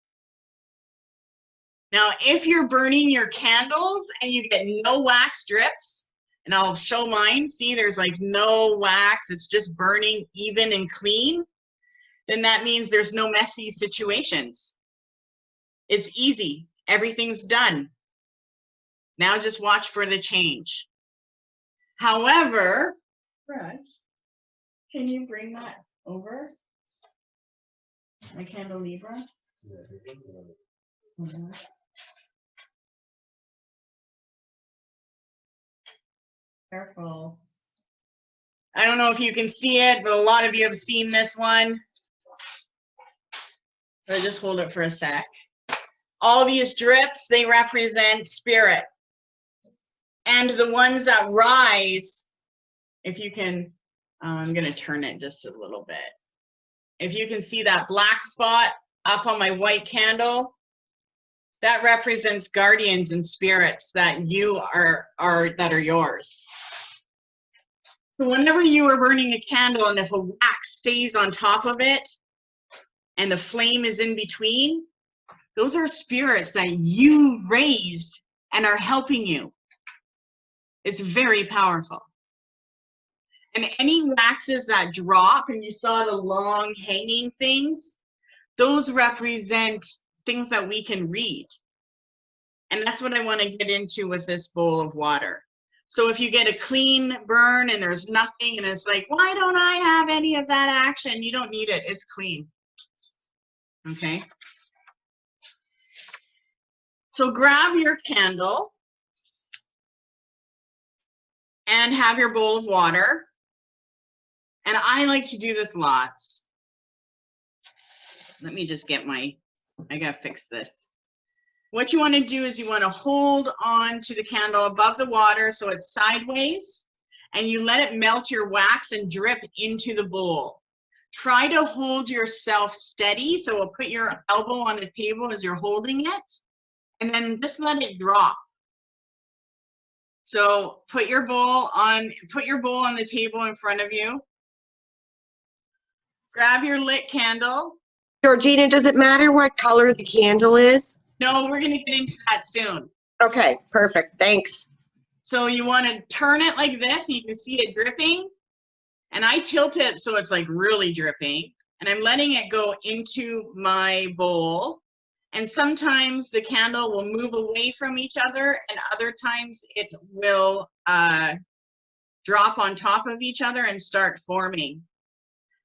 Now, if you're burning your candles and you get no wax drips, and I'll show mine, see there's like no wax, it's just burning even and clean, then that means there's no messy situations. It's easy, everything's done. Now just watch for the change. However, Brett, can you bring that over? My candelabra? Careful. I don't know if you can see it, but a lot of you have seen this one. So just hold it for a sec. All these drips, they represent spirit. And the ones that rise, if you can, I'm going to turn it just a little bit. If you can see that black spot up on my white candle, that represents guardians and spirits that you are that are yours. So whenever you are burning a candle and if a wax stays on top of it and the flame is in between, those are spirits that you raised and are helping you. It's very powerful. And any waxes that drop, and you saw the long hanging things, those represent things that we can read. And that's what I want to get into with this bowl of water. So if you get a clean burn and there's nothing and it's like, why don't I have any of that action? You don't need it, it's clean. Okay. So grab your candle and have your bowl of water. And I like to do this lots. Let me just get I gotta fix this. What you want to do is you want to hold on to the candle above the water so it's sideways, and you let it melt your wax and drip into the bowl. Try to hold yourself steady, so put your elbow on the table as you're holding it, and then just let it drop. So put your bowl on the table in front of you. Grab your lit candle. Georgina, does it matter what color the candle is? No, we're going to get into that soon. Okay, perfect. Thanks. So you want to turn it like this, and you can see it dripping. And I tilt it so it's like really dripping. And I'm letting it go into my bowl. And sometimes the candle will move away from each other, and other times it will drop on top of each other and start forming.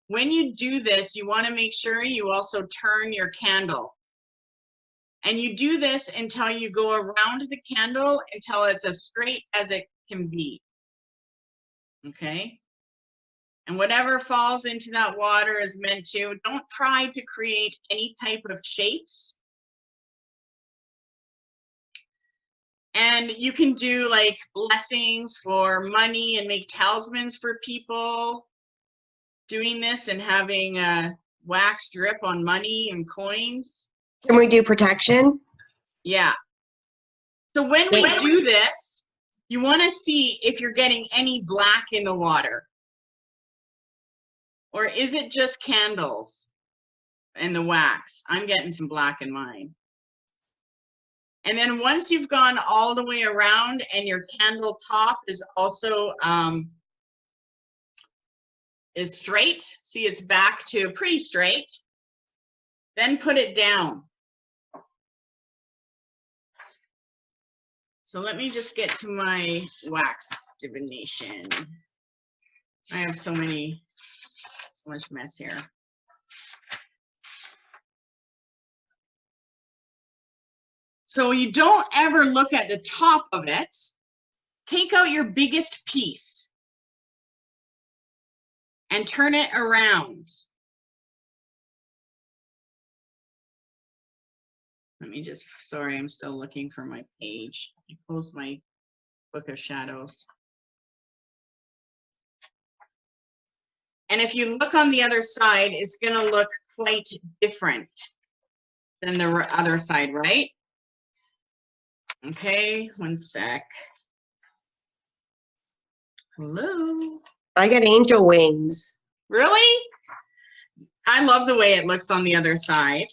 When you do this, you want to make sure you also turn your candle. And you do this until you go around the candle until it's as straight as it can be. Okay? And whatever falls into that water is meant to. Don't try to create any type of shapes. And you can do like blessings for money and make talismans for people doing this and having wax drip on money and coins. Can we do protection? Yeah. So when we do this, you want to see if you're getting any black in the water. Or is it just candles and the wax? I'm getting some black in mine. And then once you've gone all the way around and your candle top is also is straight, see it's back to pretty straight, then put it down. So let me just get to my wax divination. I have so much mess here. So you don't ever look at the top of it. Take out your biggest piece and turn it around. Let me just, sorry, I'm still looking for my page. I closed my book of shadows. And if you look on the other side, it's going to look quite different than the other side, right? Okay, one sec. Hello? I got angel wings. Really? I love the way it looks on the other side.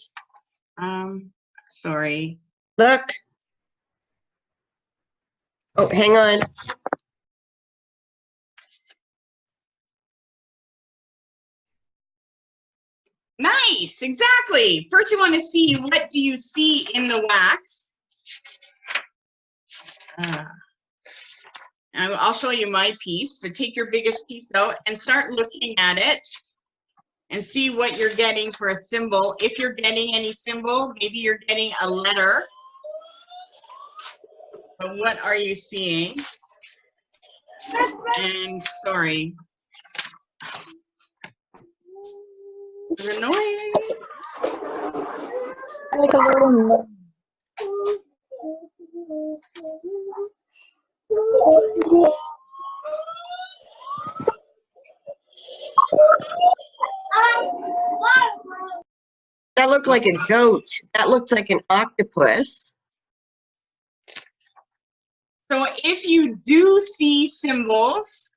Sorry. Look. Oh, hang on. Nice, exactly. First you want to see what do you see in the wax. I'll show you my piece, but take your biggest piece out and start looking at it and see what you're getting for a symbol. If you're getting any symbol, maybe you're getting a letter. But what are you seeing? And sorry. It's annoying. Like a little. That looked like a goat. That looks like an octopus. So if you do see symbols,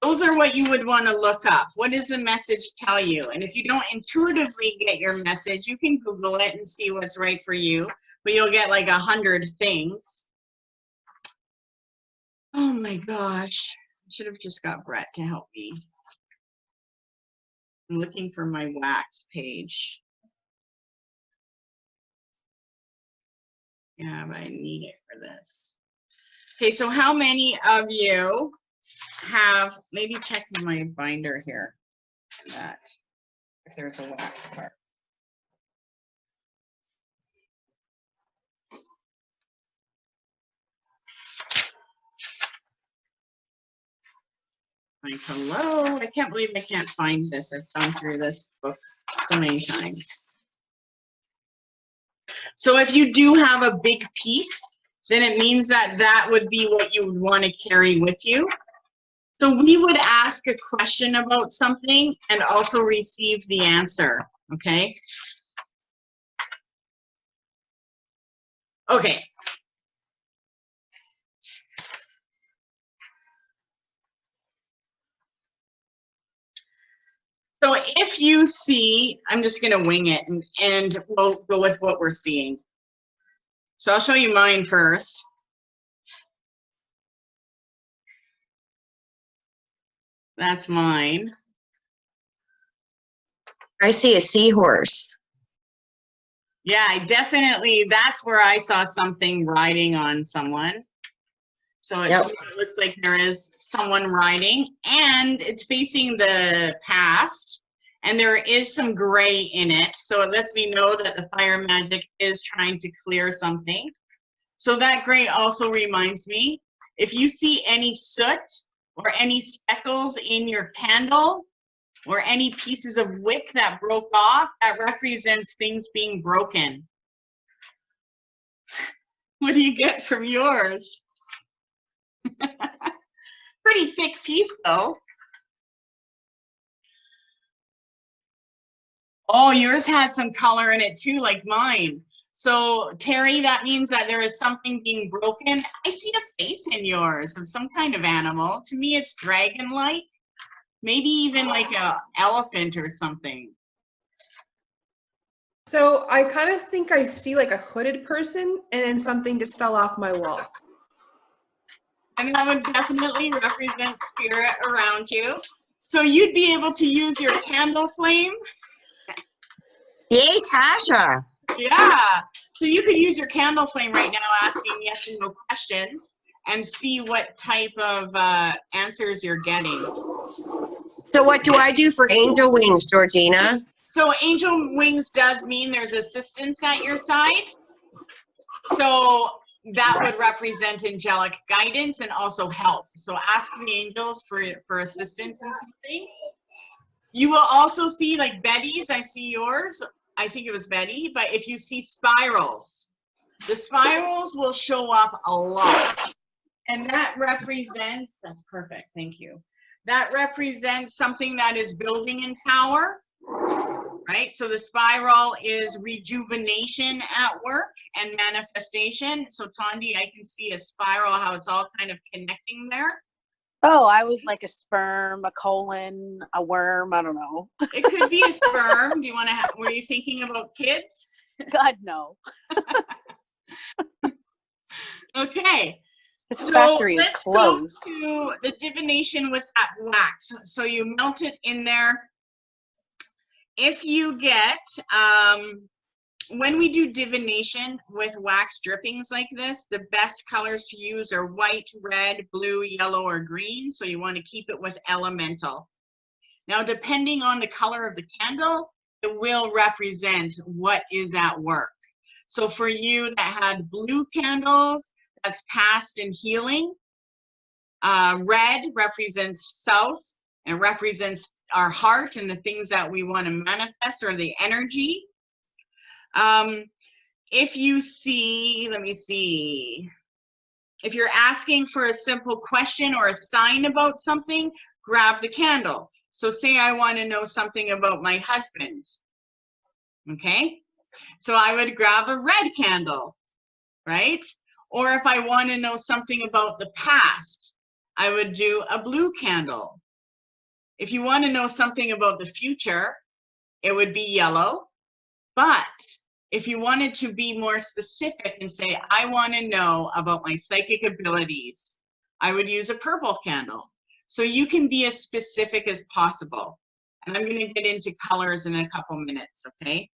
those are what you would want to look up. What does the message tell you? And if you don't intuitively get your message, you can Google it and see what's right for you, but you'll get like 100 things. Oh my gosh. I should have just got Brett to help me. I'm looking for my wax page. Yeah, but I need it for this. Okay, so how many of you have, maybe check my binder here, that if there's a wax part. Like, hello, I can't believe I can't find this. I've gone through this book so many times. So if you do have a big piece, then it means that that would be what you would want to carry with you. So we would ask a question about something and also receive the answer, okay? Okay. So if you see, I'm just going to wing it and we'll go with what we're seeing. So I'll show you mine first. That's mine. I see a seahorse. Yeah, that's where I saw something riding on someone. So Yep. to me, it looks like there is someone riding, and it's facing the past, and there is some gray in it. So it lets me know that the fire magic is trying to clear something. So that gray also reminds me, if you see any soot or any speckles in your candle or any pieces of wick that broke off, that represents things being broken. What do you get from yours? Pretty thick piece though. Oh, yours has some color in it too, like mine. So Terry, that means that there is something being broken. I see a face in yours of some kind of animal. To me, it's dragon-like. Maybe even like a elephant or something. So I kind of think I see like a hooded person and then something just fell off my wall. And that would definitely represent spirit around you. So you'd be able to use your candle flame. Yay, Tasha. Yeah. So you could use your candle flame right now asking yes and no questions and see what type of answers you're getting. So what do I do for angel wings, Georgina? So angel wings does mean there's assistance at your side. So that would represent angelic guidance and also help. So ask the angels for assistance in something. You will also see like Betty's, I see yours. I think it was Betty, but if you see spirals, the spirals will show up a lot. And that represents, that's perfect, thank you. That represents something that is building in power, right? So the spiral is rejuvenation at work and manifestation. So Tondi, I can see a spiral, how it's all kind of connecting there. Oh, I was like a sperm, a colon, a worm. I don't know. It could be a sperm. Do you want to have, were you thinking about kids? God, no. Okay. This So factory is let's closed. go to the divination with that wax. So you melt it in there. If you get, when we do divination with wax drippings like this, the best colors to use are white, red, blue, yellow, or green. So you want to keep it with elemental. Now, depending on the color of the candle, it will represent what is at work. So for you that had blue candles, that's past and healing. Red represents south and represents our heart and the things that we want to manifest or the energy. If you see, let me see, if you're asking for a simple question or a sign about something, grab the candle. So say I want to know something about my husband. Okay, so I would grab a red candle, right? Or if I want to know something about the past, I would do a blue candle. If you want to know something about the future, it would be yellow. But if you wanted to be more specific and say, I want to know about my psychic abilities, I would use a purple candle. So you can be as specific as possible. And I'm going to get into colors in a couple minutes, okay?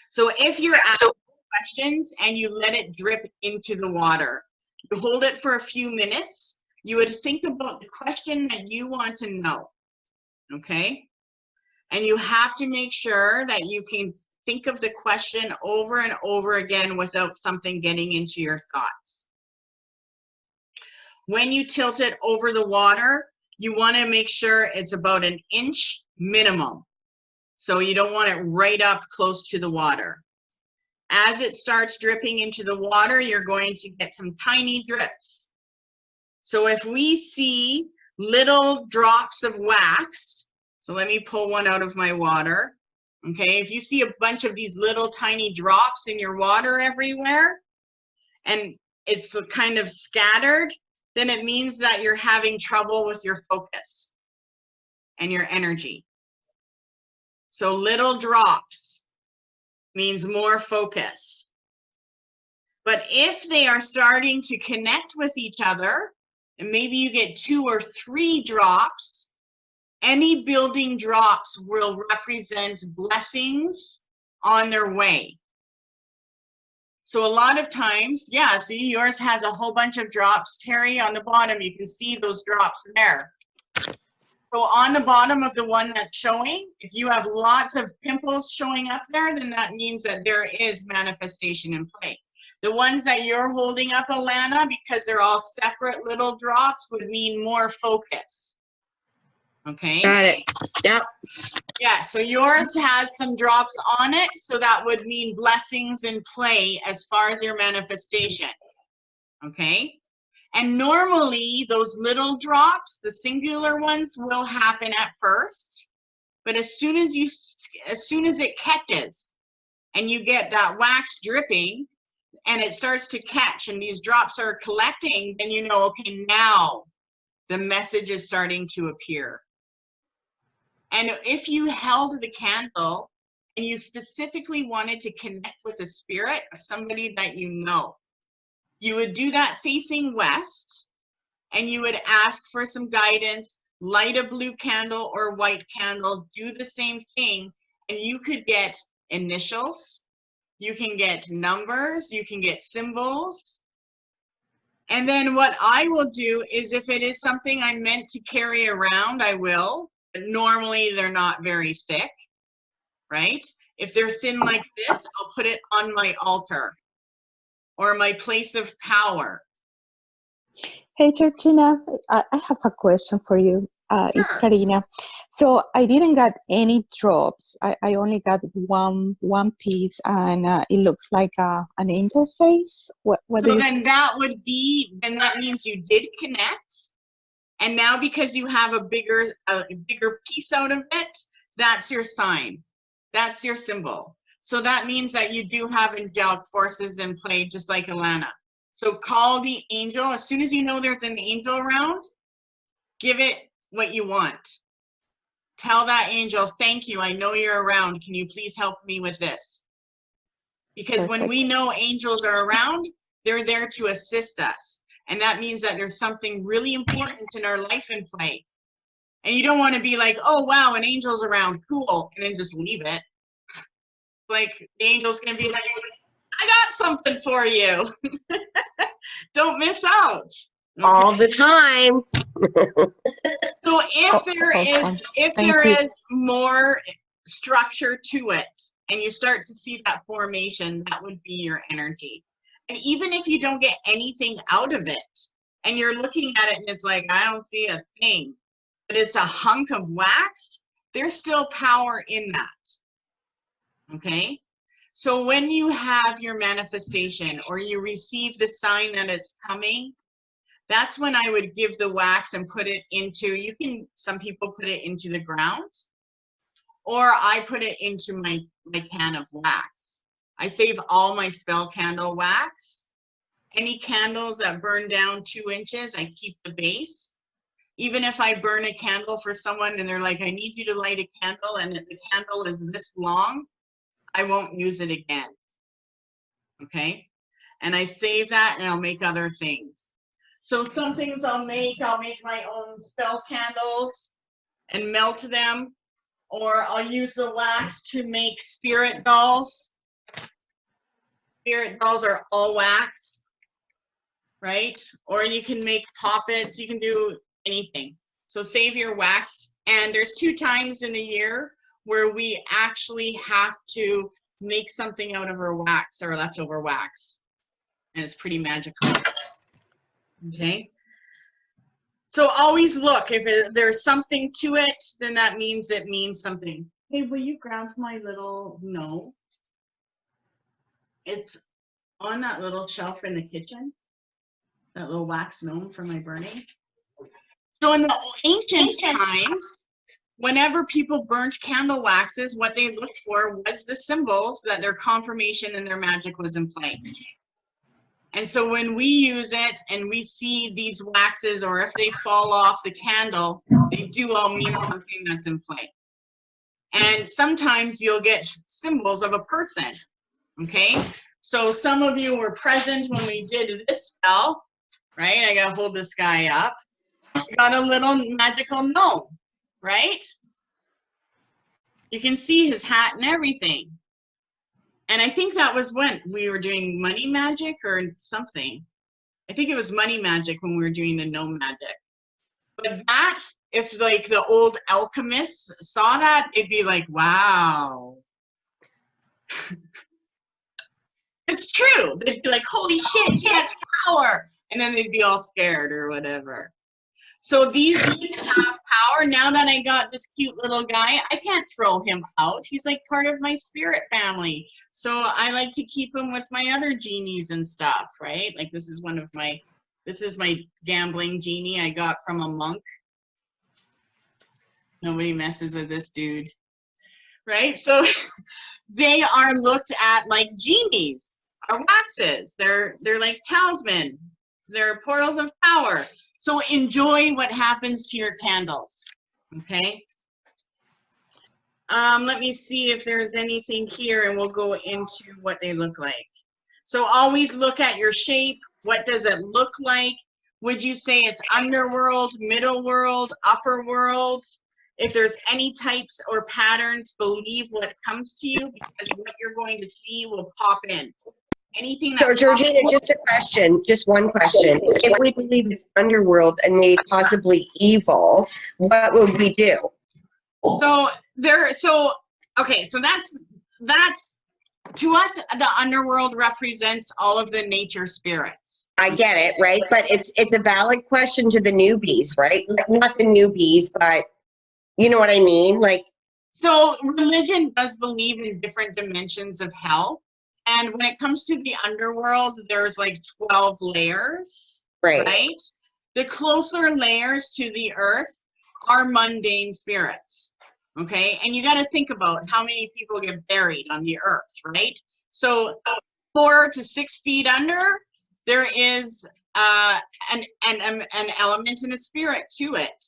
So if you're asking questions and you let it drip into the water, you hold it for a few minutes, you would think about the question that you want to know, okay? And you have to make sure that you can think of the question over and over again without something getting into your thoughts. When you tilt it over the water, you want to make sure it's about an inch minimum. So you don't want it right up close to the water. As it starts dripping into the water, you're going to get some tiny drips. So if we see little drops of wax, so let me pull one out of my water. Okay, if you see a bunch of these little tiny drops in your water everywhere, and it's kind of scattered, then it means that you're having trouble with your focus and your energy. So little drops means more focus. But if they are starting to connect with each other, and maybe you get 2 or 3 drops, any building drops will represent blessings on their way. So a lot of times, yeah, see, yours has a whole bunch of drops. Terry, on the bottom, you can see those drops there. So on the bottom of the one that's showing, if you have lots of pimples showing up there, then that means that there is manifestation in play. The ones that you're holding up, Alana, because they're all separate little drops, would mean more focus. Okay? Got it. Yep. Yeah, so yours has some drops on it, so that would mean blessings in play as far as your manifestation. Okay? And normally those little drops, the singular ones, will happen at first, but as soon as it catches and you get that wax dripping and it starts to catch and these drops are collecting, then you know, okay, now the message is starting to appear. And if you held the candle and you specifically wanted to connect with a spirit of somebody that you know, you would do that facing west, and you would ask for some guidance, light a blue candle or white candle, do the same thing, and you could get initials, you can get numbers, you can get symbols. And then what I will do is, if it is something I'm meant to carry around, I will. But normally they're not very thick, right? If they're thin like this, I'll put it on my altar or my place of power. Hey, Georgina, I have a question for you. It's Sure. Karina. So I didn't get any drops. I only got one piece, and it looks like an angel face. What So do you then that would be, then that means you did connect. And now because you have a bigger piece out of it, that's your sign. That's your symbol. So that means that you do have angelic forces in play, just like Alana. So call the angel. As soon as you know there's an angel around, give it what you want. Tell that angel, thank you, I know you're around. Can you please help me with this? Because when Perfect. we know angels are around, they're there to assist us. And that means that there's something really important in our life in play. And you don't want to be like, oh, wow, an angel's around, cool, and then just leave it. Like, the angel's going to be like, I got something for you. Don't miss out. All the time. So if there Awesome. is Thank you. more structure to it, and you start to see that formation, that would be your energy. And even if you don't get anything out of it, and you're looking at it and it's like, I don't see a thing, but it's a hunk of wax, there's still power in that. Okay? So when you have your manifestation or you receive the sign that it's coming, that's when I would give the wax and put it into, some people put it into the ground, or I put it into my can of wax. I save all my spell candle wax. Any candles that burn down 2 inches, I keep the base. Even if I burn a candle for someone and they're like, I need you to light a candle, and the candle is this long, I won't use it again. Okay? And I save that and I'll make other things. So some things I'll make my own spell candles and melt them, or I'll use the wax to make spirit dolls. Spirit dolls are all wax, right? Or you can make poppets, you can do anything. So save your wax. And there's 2 times in a year where we actually have to make something out of our wax, our leftover wax. And it's pretty magical. Okay? So always look, if there's something to it, then that means it means something. Hey, will you grab my little, no. It's on that little shelf in the kitchen, that little wax gnome for my burning. So in the ancient times, whenever people burnt candle waxes, what they looked for was the symbols that their confirmation and their magic was in play. And so when we use it and we see these waxes, or if they fall off the candle, they do all mean something that's in play. And sometimes you'll get symbols of a person, okay? So some of you were present when we did this spell, right? I gotta hold this guy up. Got a little magical gnome, right? You can see his hat and everything. And I think that was when we were doing money magic or something. I think it was money magic when we were doing the no magic. But that, if like the old alchemists saw that, it'd be like, wow. It's true. They'd be like, holy shit, he has power. And then they'd be all scared or whatever. So these have power. Now that I got this cute little guy, I can't throw him out. He's like part of my spirit family. So I like to keep him with my other genies and stuff, right? Like this is my gambling genie I got from a monk. Nobody messes with this dude, right? So they are looked at like genies, or waxes. They're like talisman. They're portals of power. So enjoy what happens to your candles, okay? Let me see if there's anything here, and we'll go into what they look like. So always look at your shape. What does it look like? Would you say it's underworld, middle world, upper world? If there's any types or patterns, believe what comes to you, because what you're going to see will pop in. Anything So that Georgina, just a question, just one question. If we believe it's underworld and made possibly evil, what would we do? Okay, so that's to us, the underworld represents all of the nature spirits. I get it, right? But it's a valid question to the newbies, right? Not the newbies, but you know what I mean? Like, so religion does believe in different dimensions of hell. And when it comes to the underworld, there's like 12 layers, right? The closer layers to the earth are mundane spirits, okay? And you got to think about how many people get buried on the earth, right? So 4 to 6 feet under, there is an element and a spirit to it.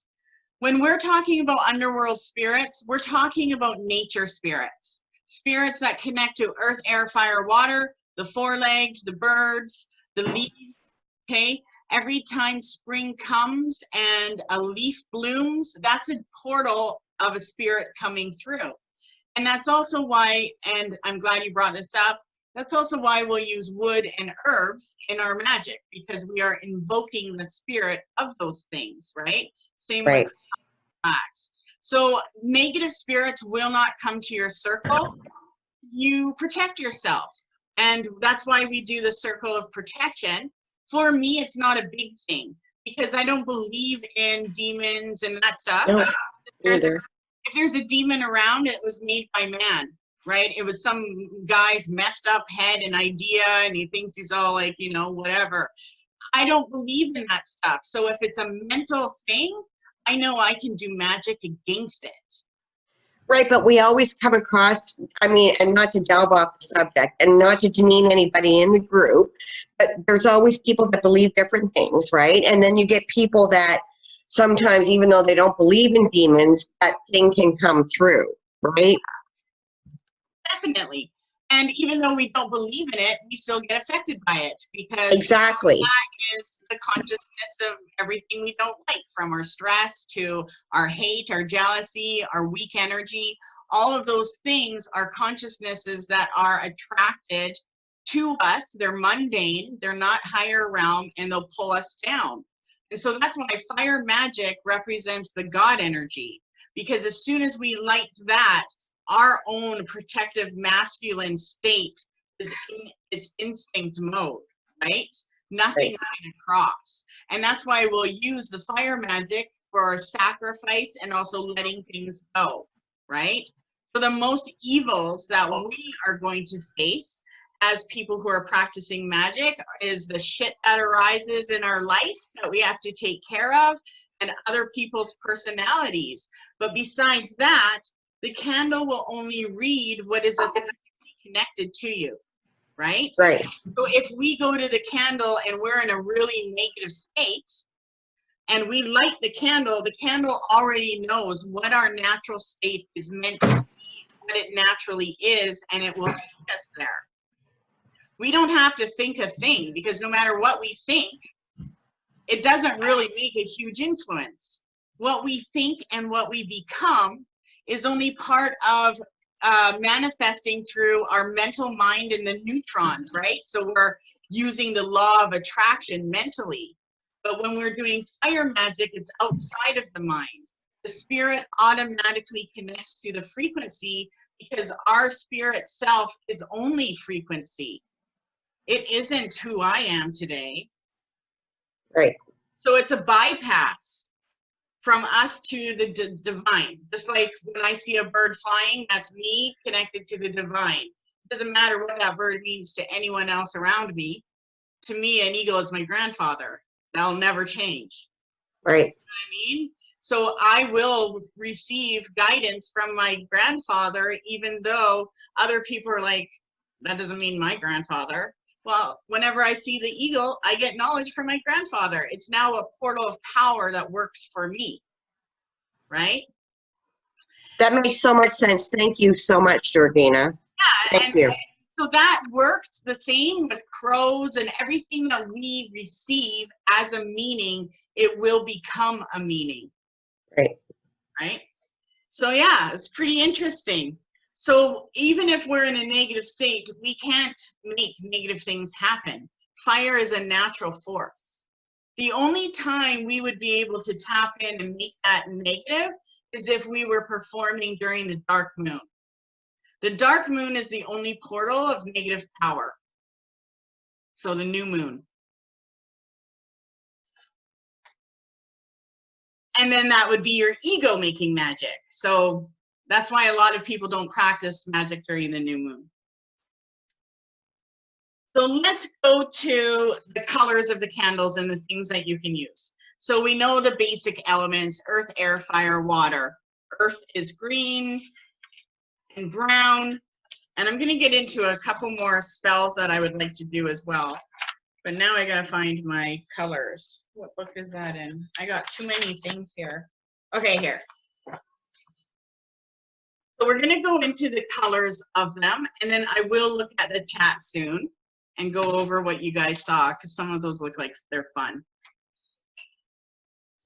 When we're talking about underworld spirits, we're talking about nature spirits. Spirits that connect to earth, air, fire, water, the four-legged, the birds, the leaves, okay? Every time spring comes and a leaf blooms, that's a portal of a spirit coming through. And that's also why, and I'm glad you brought this up, that's also why we'll use wood and herbs in our magic, because we are invoking the spirit of those things, right? Same with wax. So negative spirits will not come to your circle. You protect yourself. And that's why we do the circle of protection. For me, it's not a big thing because I don't believe in demons and that stuff. No, if there's a demon around, it was made by man, right? It was some guy's messed up head and idea, and he thinks he's all like, you know, whatever. I don't believe in that stuff. So if it's a mental thing, I know I can do magic against it. Right, but we always come across, I mean, and not to delve off the subject and not to demean anybody in the group, but there's always people that believe different things, right? And then you get people that sometimes, even though they don't believe in demons, that thing can come through, right? Definitely. And even though we don't believe in it, we still get affected by it because Exactly. that is the consciousness of everything we don't like, from our stress to our hate, our jealousy, our weak energy. All of those things are consciousnesses that are attracted to us. They're mundane, they're not higher realm, and they'll pull us down. And so that's why fire magic represents the God energy, because as soon as we light that, our own protective masculine state is in its instinct mode, right? Nothing going across. And that's why we'll use the fire magic for sacrifice and also letting things go, right? So the most evils that we are going to face as people who are practicing magic is the shit that arises in our life that we have to take care of, and other people's personalities. But besides that, the candle will only read what is connected to you, right? Right. So if we go to the candle and we're in a really negative state and we light the candle already knows what our natural state is meant to be, what it naturally is, and it will take us there. We don't have to think a thing, because no matter what we think, it doesn't really make a huge influence. What we think and what we become is only part of manifesting through our mental mind and the neutrons, right? So we're using the law of attraction mentally. But when we're doing fire magic, it's outside of the mind. The spirit automatically connects to the frequency because our spirit self is only frequency. It isn't who I am today. Right. So it's a bypass from us to the divine. Just like when I see a bird flying, that's me connected to the divine. It doesn't matter what that bird means to anyone else around me. To me, an eagle is my grandfather. That'll never change. Right. You know what I mean? So I will receive guidance from my grandfather, even though other people are like, that doesn't mean my grandfather. Well, whenever I see the eagle, I get knowledge from my grandfather. It's now a portal of power that works for me, right? That makes so much sense. Thank you so much, Georgina. Yeah, Thank you. so that works the same with crows and everything that we receive as a meaning, it will become a meaning. Right. Right? So yeah, it's pretty interesting. So even if we're in a negative state, we can't make negative things happen. Fire is a natural force. The only time we would be able to tap in and make that negative is if we were performing during the dark moon. The dark moon is the only portal of negative power. So the new moon. And then that would be your ego making magic. So that's why a lot of people don't practice magic during the new moon. So let's go to the colors of the candles and the things that you can use. So we know the basic elements: earth, air, fire, water. Earth is green and brown. And I'm going to get into a couple more spells that I would like to do as well. But now I got to find my colors. What book is that in? I got too many things here. Okay, here. So we're going to go into the colors of them, and then I will look at the chat soon and go over what you guys saw, because some of those look like they're fun.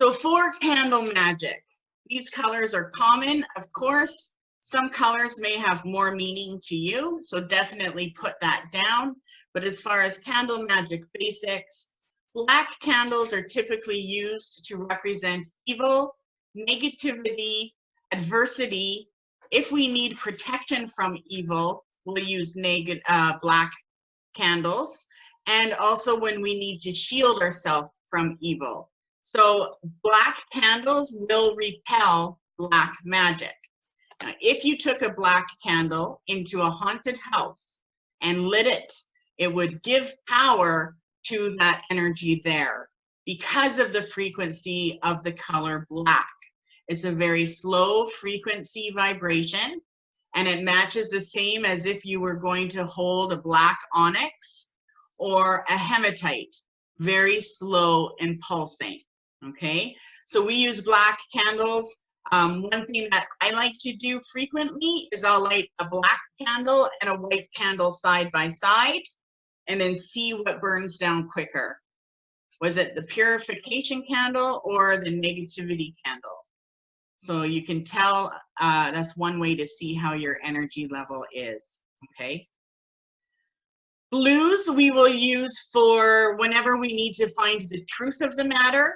So for candle magic, these colors are common, of course. Some colors may have more meaning to you, so definitely put that down. But as far as candle magic basics, black candles are typically used to represent evil, negativity, adversity. If we need protection from evil, we'll use black candles. And also when we need to shield ourselves from evil. So black candles will repel black magic. Now, if you took a black candle into a haunted house and lit it, it would give power to that energy there because of the frequency of the color black. It's a very slow frequency vibration, and it matches the same as if you were going to hold a black onyx or a hematite, very slow and pulsing, okay? So we use black candles. One thing that I like to do frequently is I'll light a black candle and a white candle side by side and then see what burns down quicker. Was it the purification candle or the negativity candle? So you can tell, that's one way to see how your energy level is, okay? Blues we will use for whenever we need to find the truth of the matter.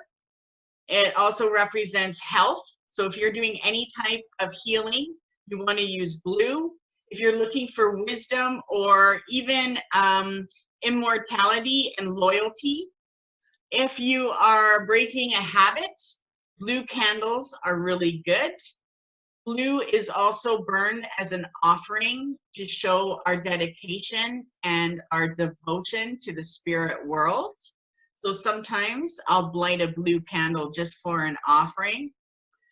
It also represents health. So if you're doing any type of healing, you want to use blue. If you're looking for wisdom or even immortality and loyalty. If you are breaking a habit, blue candles are really good. Blue is also burned as an offering to show our dedication and our devotion to the spirit world. So sometimes I'll light a blue candle just for an offering.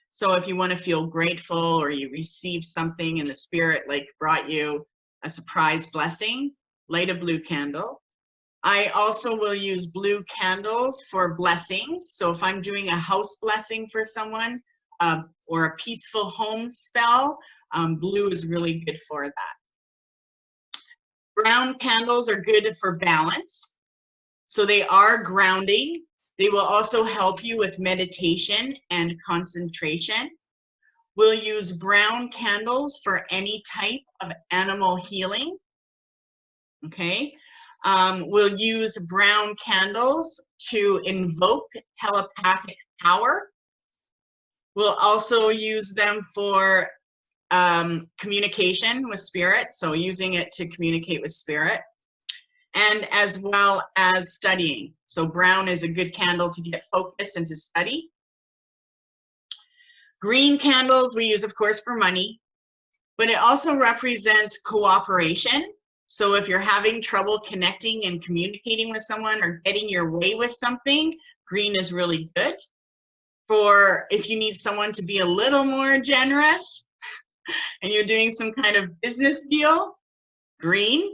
So if you want to feel grateful or you received something and the spirit like brought you a surprise blessing, light a blue candle. I also will use blue candles for blessings. So if I'm doing a house blessing for someone or a peaceful home spell, blue is really good for that. Brown candles are good for balance. So they are grounding. They will also help you with meditation and concentration. We'll use brown candles for any type of animal healing. Okay. We'll use brown candles to invoke telepathic power. We'll also use them for communication with spirit, so using it to communicate with spirit, and as well as studying. So brown is a good candle to get focused and to study. Green candles we use, of course, for money, but it also represents cooperation. So if you're having trouble connecting and communicating with someone or getting your way with something, green is really good. For if you need someone to be a little more generous and you're doing some kind of business deal, green.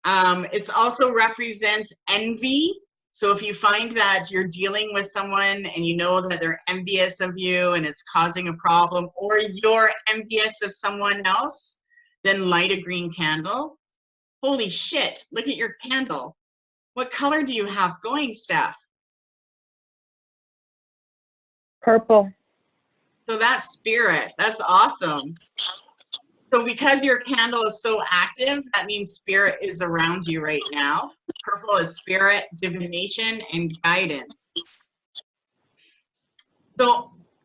It also represents envy. So if you find that you're dealing with someone and you know that they're envious of you and it's causing a problem, or you're envious of someone else, then light a green candle. Holy shit, look at your candle. What color do you have going, Steph? Purple. So that's spirit. That's awesome. So because your candle is so active, that means spirit is around you right now. Purple is spirit, divination, and guidance.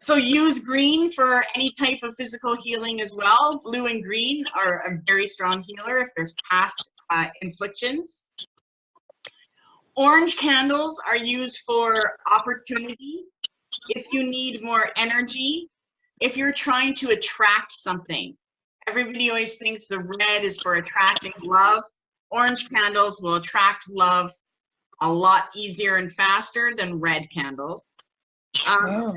So use green for any type of physical healing as well. Blue and green are a very strong healer if there's past inflictions. Orange candles are used for opportunity. If you need more energy, if you're trying to attract something. Everybody always thinks the red is for attracting love. Orange candles will attract love a lot easier and faster than red candles. Red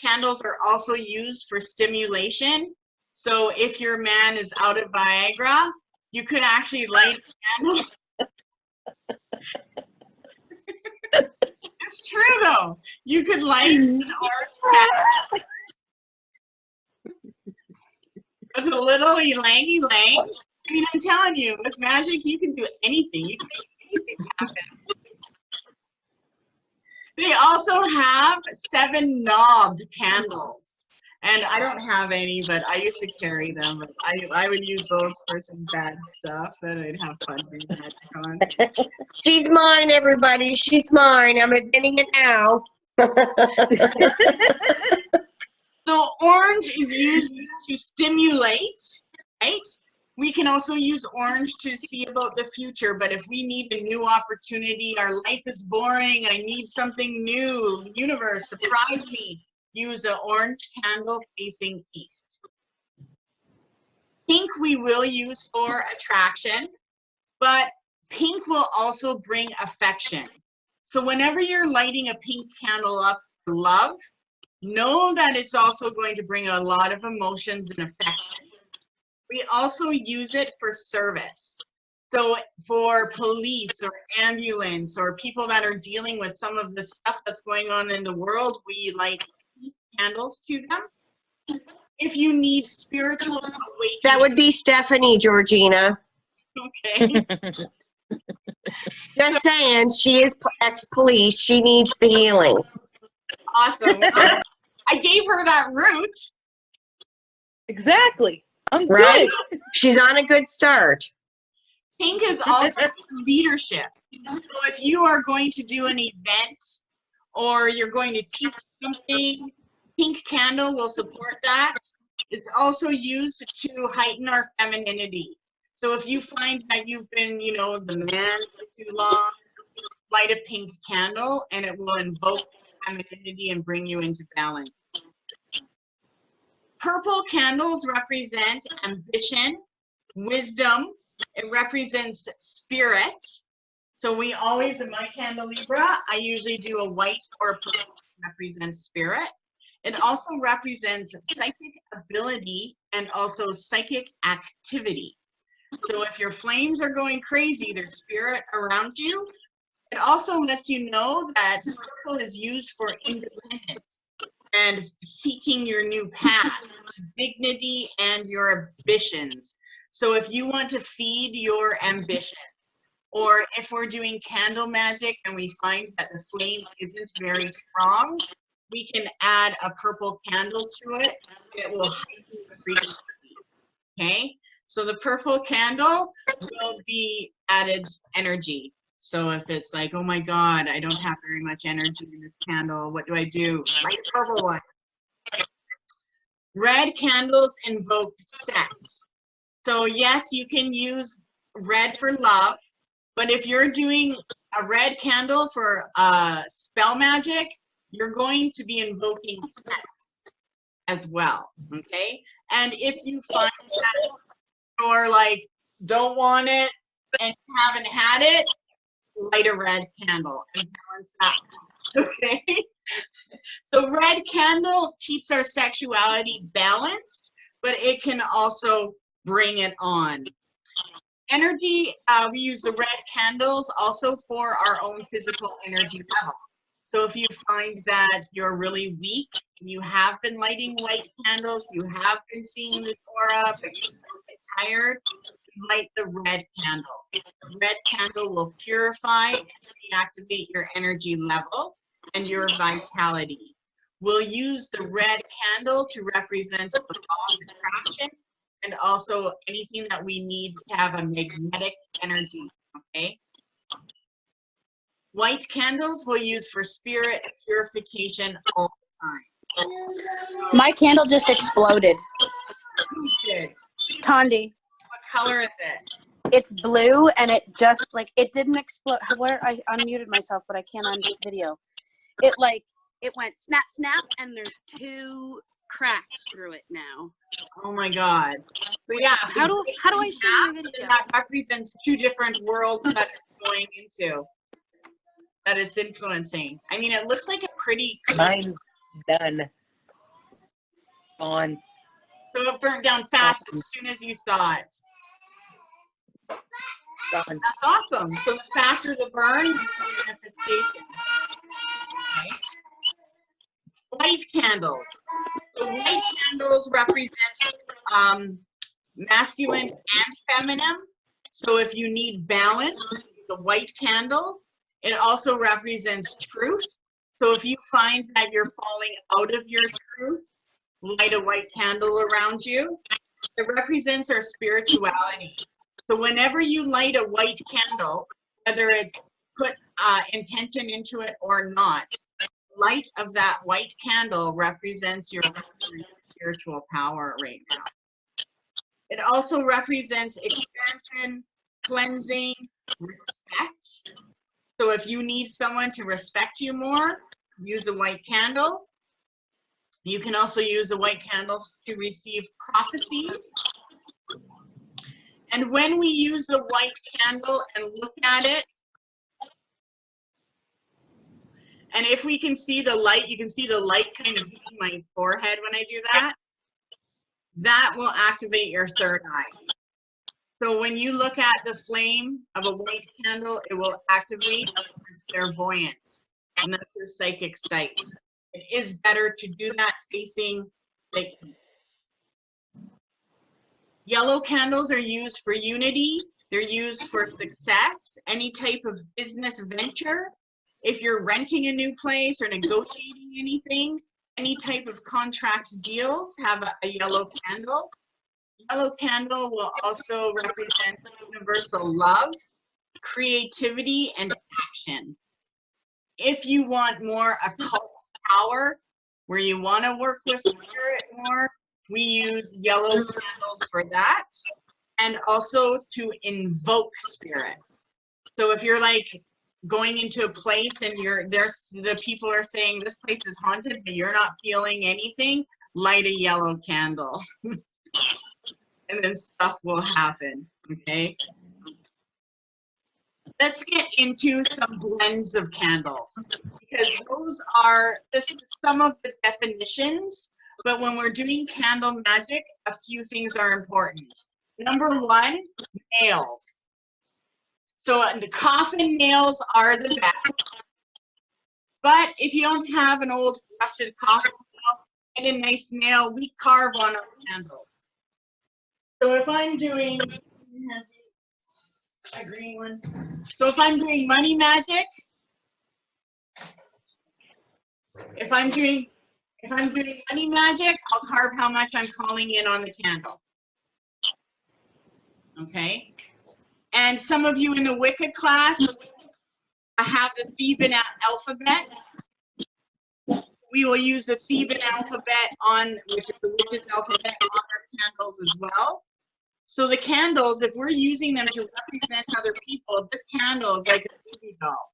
candles are also used for stimulation. So if your man is out of Viagra, you could actually light a candle. It's true though. You could light an orange candle with a little ylang ylang. I mean, I'm telling you, with magic, you can do anything. You can make anything happen. They also have 7 knobbed candles. And I don't have any, but I used to carry them. But I would use those for some bad stuff that I'd have fun doing magic on. She's mine, everybody. She's mine. I'm admitting it now. So orange is used to stimulate, right? We can also use orange to see about the future, but if we need a new opportunity, our life is boring, I need something new, universe, surprise me, use an orange candle facing east. Pink we will use for attraction, but pink will also bring affection. So whenever you're lighting a pink candle up for love, know that it's also going to bring a lot of emotions and affection. We also use it for service. So for police or ambulance or people that are dealing with some of the stuff that's going on in the world, we light candles to them. If you need spiritual awakening. That would be Stephanie, Georgina. Okay. Just saying, she is ex-police. She needs the healing. Awesome. I gave her that route. Exactly. I'm Right? good. She's on a good start. Pink is also leadership. So if you are going to do an event or you're going to teach something, pink candle will support that. It's also used to heighten our femininity. So if you find that you've been, you know, the man for too long, light a pink candle and it will invoke femininity and bring you into balance. Purple candles represent ambition, wisdom. It represents spirit. So we always, in my candelabra, I usually do a white or a purple that represents spirit. It also represents psychic ability and also psychic activity. So if your flames are going crazy, there's spirit around you. It also lets you know that purple is used for independence and seeking your new path to dignity and your ambitions. So if you want to feed your ambitions, or if we're doing candle magic and we find that the flame isn't very strong, we can add a purple candle to it. It will heighten the frequency. Okay, so the purple candle will be added energy. So if it's like, oh my God, I don't have very much energy in this candle, what do I do? Light a purple one. Red candles invoke sex. So yes, you can use red for love, but if you're doing a red candle for spell magic, you're going to be invoking sex as well, okay? And if you find that you're like, don't want it and you haven't had it, light a red candle and balance that out, okay? So red candle keeps our sexuality balanced, but it can also bring it on. Energy, we use the red candles also for our own physical energy level. So if you find that you're really weak and you have been lighting white candles, you have been seeing the aura, but you still get tired, light the red candle. The red candle will purify and reactivate your energy level and your vitality. We'll use the red candle to represent the law of attraction and also anything that we need to have a magnetic energy, okay? White candles we'll use for spirit purification all the time. My candle just exploded. Who did? Tondi, What color is it? it's blue and it just like, it didn't explode. Where I unmuted myself, but I can't on video. It went snap, snap, and there's 2 cracks through it now. Oh my God. So yeah. How do I show you a video? That represents 2 different worlds that it's going into, that it's influencing. I mean, it looks like a pretty clean. Mine's done. On. So it burnt down fast as soon as you saw it. Done. That's awesome. So the faster the burn, the more manifestation. Okay. White candles. So white candles represent masculine and feminine. So if you need balance, use a white candle. It also represents truth. So if you find that you're falling out of your truth, light a white candle around you. It represents our spirituality. So whenever you light a white candle, whether it's put intention into it or not, light of that white candle represents your spiritual power right now. It also represents expansion, cleansing, respect. So if you need someone to respect you more, use a white candle. You can also use a white candle to receive prophecies. And when we use the white candle and look at it, and if we can see the light, you can see the light kind of hitting my forehead when I do that. That will activate your third eye. So when you look at the flame of a white candle, it will activate your clairvoyance, and that's your psychic sight. It is better to do that facing the east. Yellow candles are used for unity. They're used for success, any type of business venture. If you're renting a new place or negotiating anything, any type of contract deals, have a yellow candle. Yellow candle will also represent universal love, creativity, and action. If you want more occult power, where you want to work with spirit more, we use yellow candles for that, and also to invoke spirits. So if you're like going into a place and the people are saying this place is haunted, but you're not feeling anything, light a yellow candle. And then stuff will happen, okay? Let's get into some blends of candles, because this is some of the definitions, but when we're doing candle magic, a few things are important. Number 1, nails. So the coffin nails are the best, but if you don't have an old rusted coffin nail, get a nice nail, we carve on our candles. So if I'm doing a green one, so if I'm doing money magic, If I'm doing money magic, I'll carve how much I'm calling in on the candle. Okay? And some of you in the Wicca class have the Theban alphabet. We will use the Theban alphabet which is the witch's alphabet, on our candles as well. So the candles, if we're using them to represent other people, this candle is like a baby doll.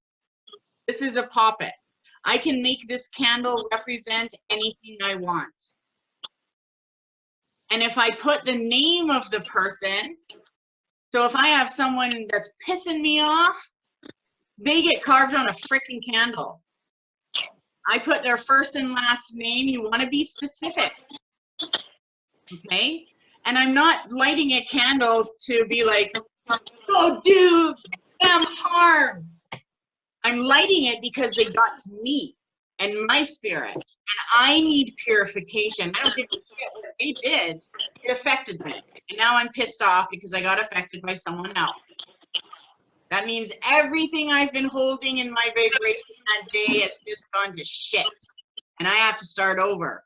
This is a puppet. I can make this candle represent anything I want. And if I put the name of the person, so if I have someone that's pissing me off, they get carved on a freaking candle. I put their first and last name. You want to be specific. Okay? And I'm not lighting a candle to be like, oh, dude, them harm. I'm lighting it because they got to me and my spirit. And I need purification. I don't give a shit what they did. It affected me. And now I'm pissed off because I got affected by someone else. That means everything I've been holding in my vibration that day has just gone to shit. And I have to start over.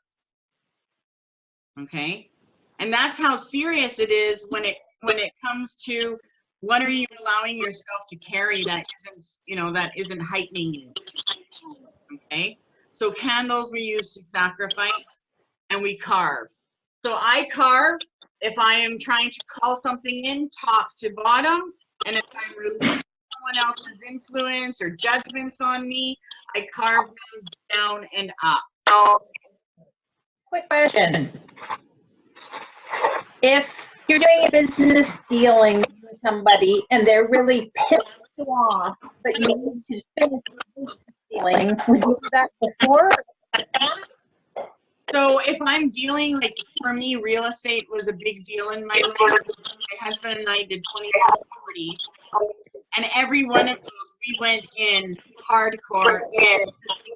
Okay? And that's how serious it is when it comes to what are you allowing yourself to carry that isn't, that isn't heightening you. Okay? So candles we use to sacrifice, and we carve. So I carve if I am trying to call something in, top to bottom, and if I'm releasing someone else's influence or judgments on me, I carve them down and up. Quick question. If you're doing a business dealing with somebody and they're really pissed you off, but you need to finish the business dealing, would you do that before? So if I'm dealing, like for me, real estate was a big deal in my life. My husband and I did 20 properties, and every one of those we went in hardcore and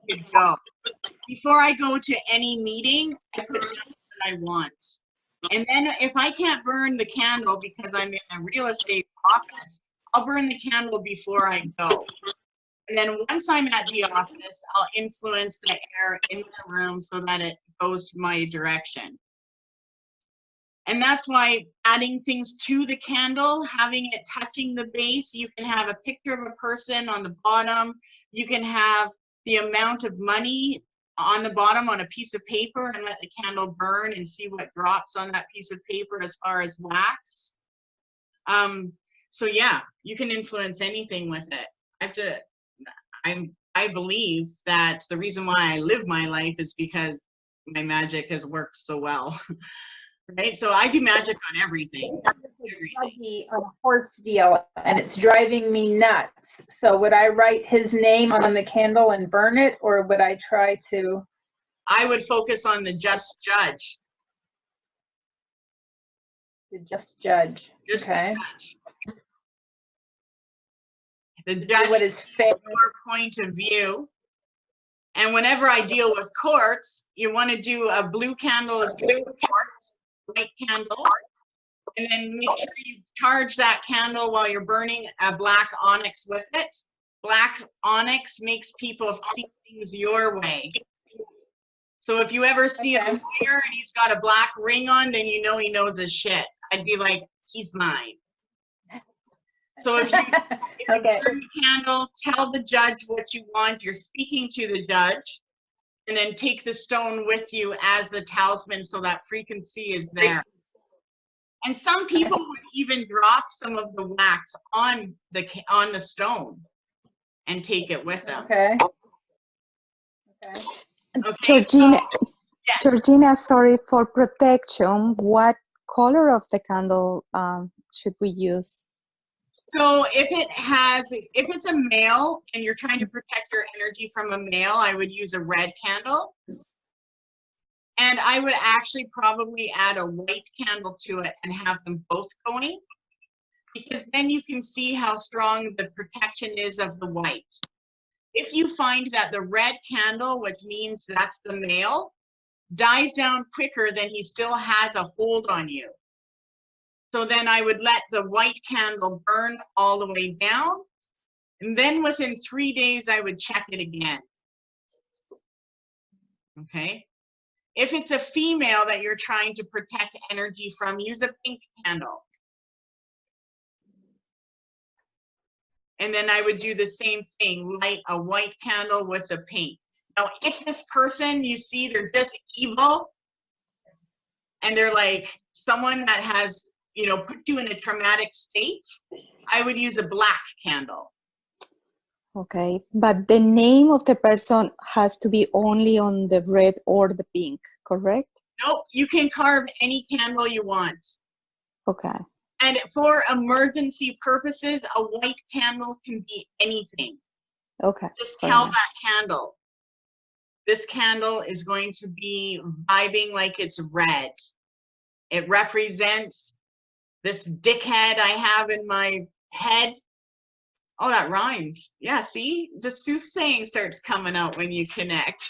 we could go. Before I go to any meeting, I put down what I want. And then if I can't burn the candle because I'm in a real estate office, I'll burn the candle before I go. And then once I'm at the office, I'll influence the air in the room so that it goes my direction. And that's why adding things to the candle, having it touching the base, you can have a picture of a person on the bottom. You can have the amount of money on the bottom on a piece of paper and let the candle burn and see what drops on that piece of paper as far as wax. So yeah, you can influence anything with it. I believe that the reason why I live my life is because my magic has worked so well. Right? So I do magic on everything. Buggy on a horse deal, and it's driving me nuts. So would I write his name on the candle and burn it, or would I try to? I would focus on the just judge. The just judge. Just Okay. the judge. The judge What is fair? your point of view. And whenever I deal with courts, you want to do a blue candle as good court, white candle, and then make sure you charge that candle while you're burning a black onyx with it. Black onyx makes people see things your way. So if you ever see a lawyer and he's got a black ring on, then you know he knows his shit. I'd be like, he's mine. So if you burn the candle, tell the judge what you want. You're speaking to the judge, and then take the stone with you as the talisman so that frequency is there. And some people would even drop some of the wax on the stone and take it with them. Okay. Georgina, so, yes. Georgina, sorry, for protection, what color of the candle should we use? So if it's a male and you're trying to protect your energy from a male, I would use a red candle. And I would actually probably add a white candle to it and have them both going, because then you can see how strong the protection is of the white. If you find that the red candle, which means that's the male, dies down quicker, then he still has a hold on you. So then I would let the white candle burn all the way down. And then within 3 days, I would check it again. Okay. If it's a female that you're trying to protect energy from, use a pink candle. And then I would do the same thing, light a white candle with the pink. Now, if this person you see, they're just evil, and they're like someone that has, you know, put you in a traumatic state, I would use a black candle. Okay, but the name of the person has to be only on the red or the pink, correct? Nope, you can carve any candle you want. Okay. And for emergency purposes, a white candle can be anything. Okay. Just fair tell enough. that candle, this candle is going to be vibing like it's red. It represents this dickhead I have in my head. Oh, that rhymed. Yeah, see? The soothsaying starts coming out when you connect.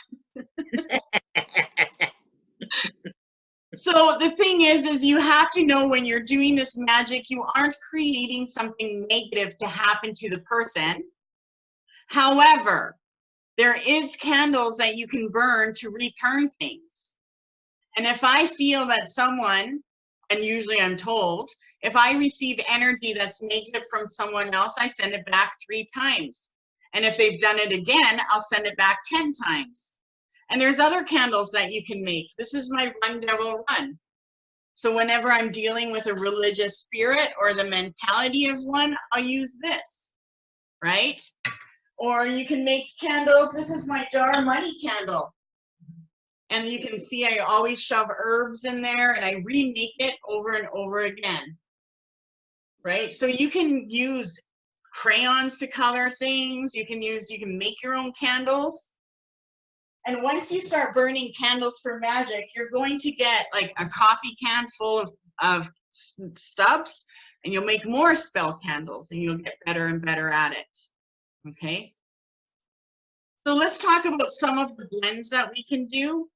So the thing is you have to know when you're doing this magic, you aren't creating something negative to happen to the person. However, there is candles that you can burn to return things. And if I feel that someone, and usually I'm told, if I receive energy that's negative from someone else, I send it back 3 times. And if they've done it again, I'll send it back 10 times. And there's other candles that you can make. This is my Run Devil Run. So whenever I'm dealing with a religious spirit or the mentality of one, I'll use this, right? Or you can make candles. This is my jar money candle. And you can see I always shove herbs in there and I remake it over and over again, right? So you can use crayons to color things. You can make your own candles. And once you start burning candles for magic, you're going to get like a coffee can full of stubs, and you'll make more spell candles and you'll get better and better at it, okay? So let's talk about some of the blends that we can do.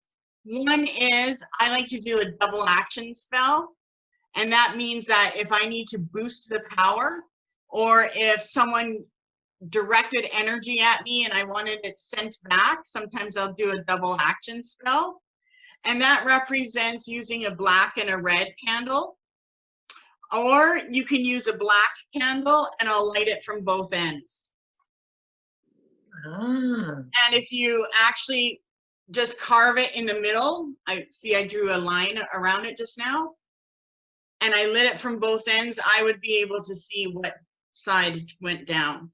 One is, I like to do a double action spell. And that means that if I need to boost the power, or if someone directed energy at me and I wanted it sent back, sometimes I'll do a double action spell. And that represents using a black and a red candle. Or you can use a black candle and I'll light it from both ends. And if you actually just carve it in the middle, I drew a line around it just now, and I lit it from both ends, I would be able to see what side went down.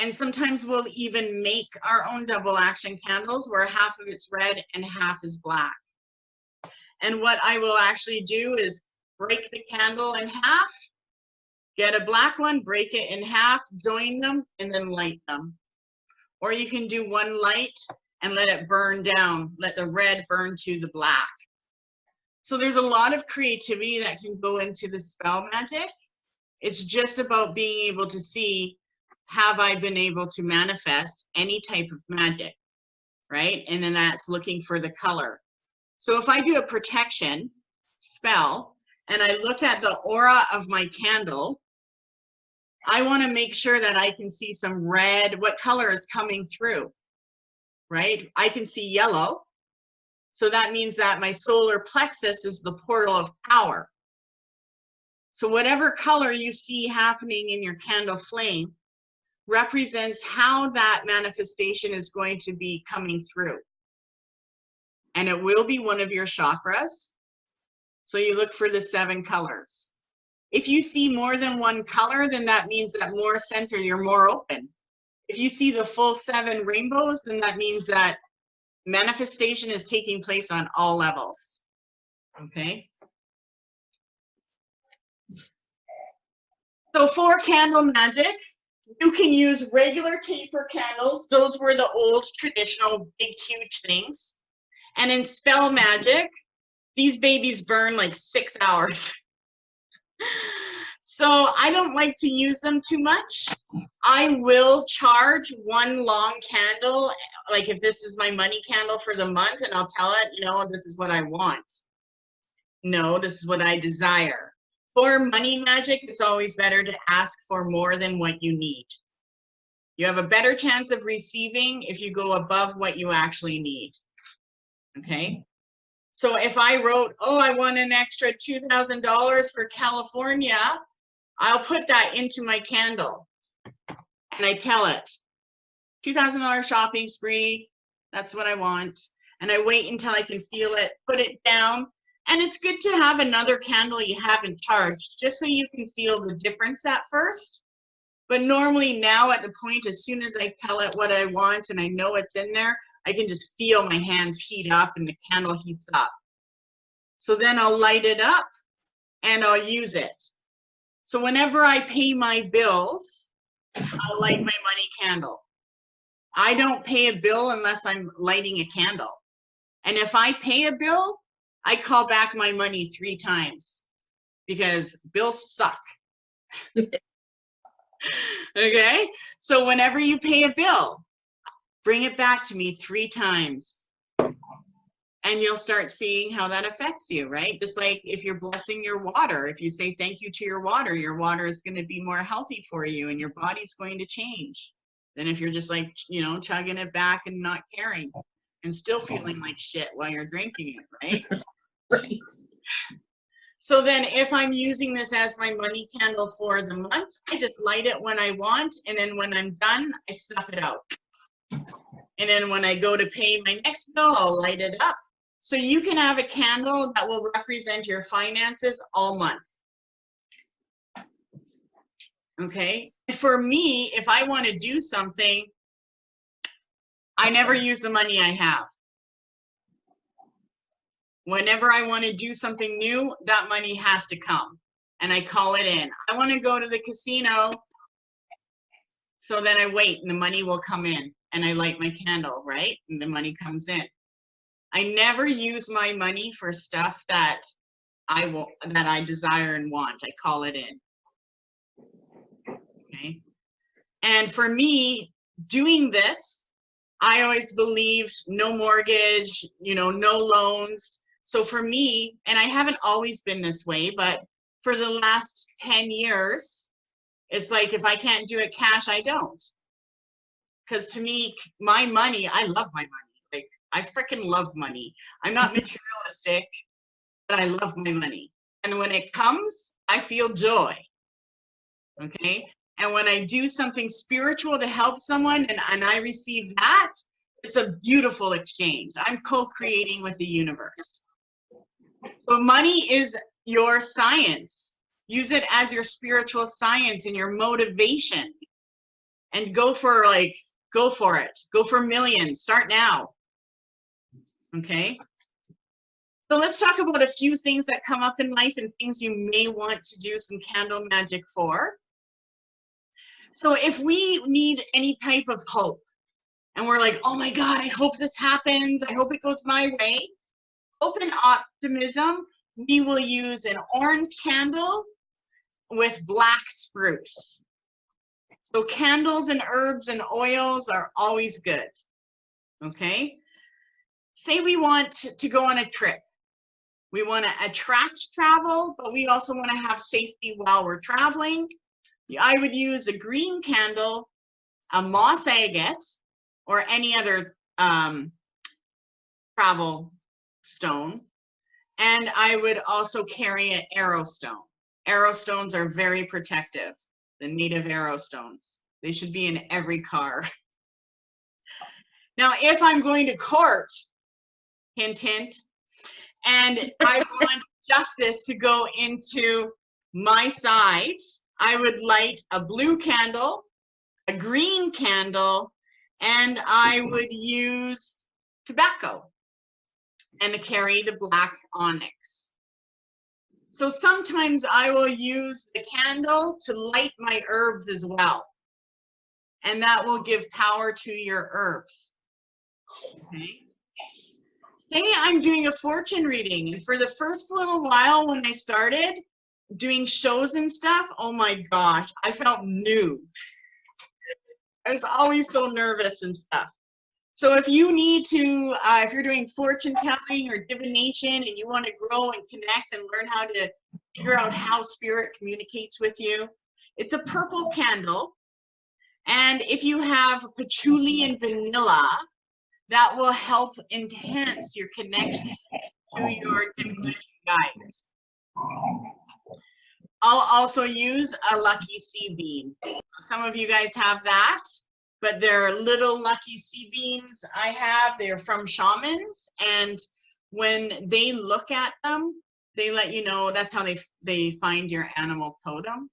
And sometimes we'll even make our own double action candles where half of it's red and half is black. And what I will actually do is break the candle in half, get a black one, break it in half, join them, and then light them. Or you can do one light and let it burn down, let the red burn to the black. So there's a lot of creativity that can go into the spell magic. It's just about being able to see, have I been able to manifest any type of magic, right? And then that's looking for the color. So if I do a protection spell and I look at the aura of my candle, I want to make sure that I can see some red, what color is coming through, right? I can see yellow. So that means that my solar plexus is the portal of power. So whatever color you see happening in your candle flame represents how that manifestation is going to be coming through. And it will be one of your chakras. So you look for the 7 colors. If you see more than one color, then that means that more center, you're more open. If you see the full 7 rainbows, then that means that manifestation is taking place on all levels, okay? So for candle magic, you can use regular taper candles. Those were the old traditional big, huge things. And in spell magic, these babies burn like 6 hours. So I don't like to use them too much. I will charge one long candle, like if this is my money candle for the month, and I'll tell it, you know, this is what I want. No, this is what I desire. For money magic, it's always better to ask for more than what you need. You have a better chance of receiving if you go above what you actually need. Okay. So if I wrote, oh, I want an extra $2,000 for California, I'll put that into my candle. And I tell it, $2,000 shopping spree, that's what I want. And I wait until I can feel it, put it down. And it's good to have another candle you haven't charged, just so you can feel the difference at first. But normally now at the point, as soon as I tell it what I want and I know it's in there, I can just feel my hands heat up and the candle heats up. So then I'll light it up and I'll use it. So whenever I pay my bills, I'll light my money candle. I don't pay a bill unless I'm lighting a candle. And if I pay a bill, I call back my money 3 times because bills suck. Okay? So whenever you pay a bill, bring it back to me 3 times. And you'll start seeing how that affects you, right? Just like if you're blessing your water, if you say thank you to your water is going to be more healthy for you and your body's going to change than if you're just like, you know, chugging it back and not caring and still feeling like shit while you're drinking it, right? Right. So then if I'm using this as my money candle for the month, I just light it when I want. And then when I'm done, I stuff it out. And then when I go to pay my next bill, I'll light it up. So you can have a candle that will represent your finances all month. Okay. And for me, if I want to do something, I never use the money I have. Whenever I want to do something new, that money has to come. And I call it in. I want to go to the casino. So then I wait and the money will come in. And I light my candle, right? And the money comes in. I never use my money for stuff that I desire and want. I call it in. Okay. And for me, doing this, I always believed no mortgage, you know, no loans. So for me, and I haven't always been this way, but for the last 10 years, it's like if I can't do it cash, I don't. Because to me, my money, I love my money. Like, I freaking love money. I'm not materialistic, but I love my money. And when it comes, I feel joy. Okay? And when I do something spiritual to help someone and I receive that, it's a beautiful exchange. I'm co-creating with the universe. So money is your science. Use it as your spiritual science and your motivation. And go for it. Go for millions. Start now. Okay? So let's talk about a few things that come up in life and things you may want to do some candle magic for. So if we need any type of hope, and we're like, oh my God, I hope this happens. I hope it goes my way. Hope and optimism, we will use an orange candle with black spruce. So candles and herbs and oils are always good. Okay? Say we want to go on a trip. We want to attract travel, but we also want to have safety while we're traveling. I would use a green candle, a moss agate, or any other travel stone. And I would also carry an arrow stone. Arrow stones are very protective, the native arrow stones. They should be in every car. Now, if I'm going to court, hint, hint, and I want justice to go into my side, I would light a blue candle, a green candle, and I would use tobacco and carry the black onyx. So sometimes I will use the candle to light my herbs as well. And that will give power to your herbs. Okay. Say I'm doing a fortune reading, and for the first little while when I started doing shows and stuff, oh my gosh, I felt new. I was always so nervous and stuff. So if you need to, if you're doing fortune telling or divination and you want to grow and connect and learn how to figure out how spirit communicates with you, it's a purple candle. And if you have patchouli and vanilla, that will help enhance your connection to your dim legend guides. I'll also use a lucky sea bean. Some of you guys have that, but they're little lucky sea beans I have. They're from shamans, and when they look at them, they let you know that's how they find your animal totem.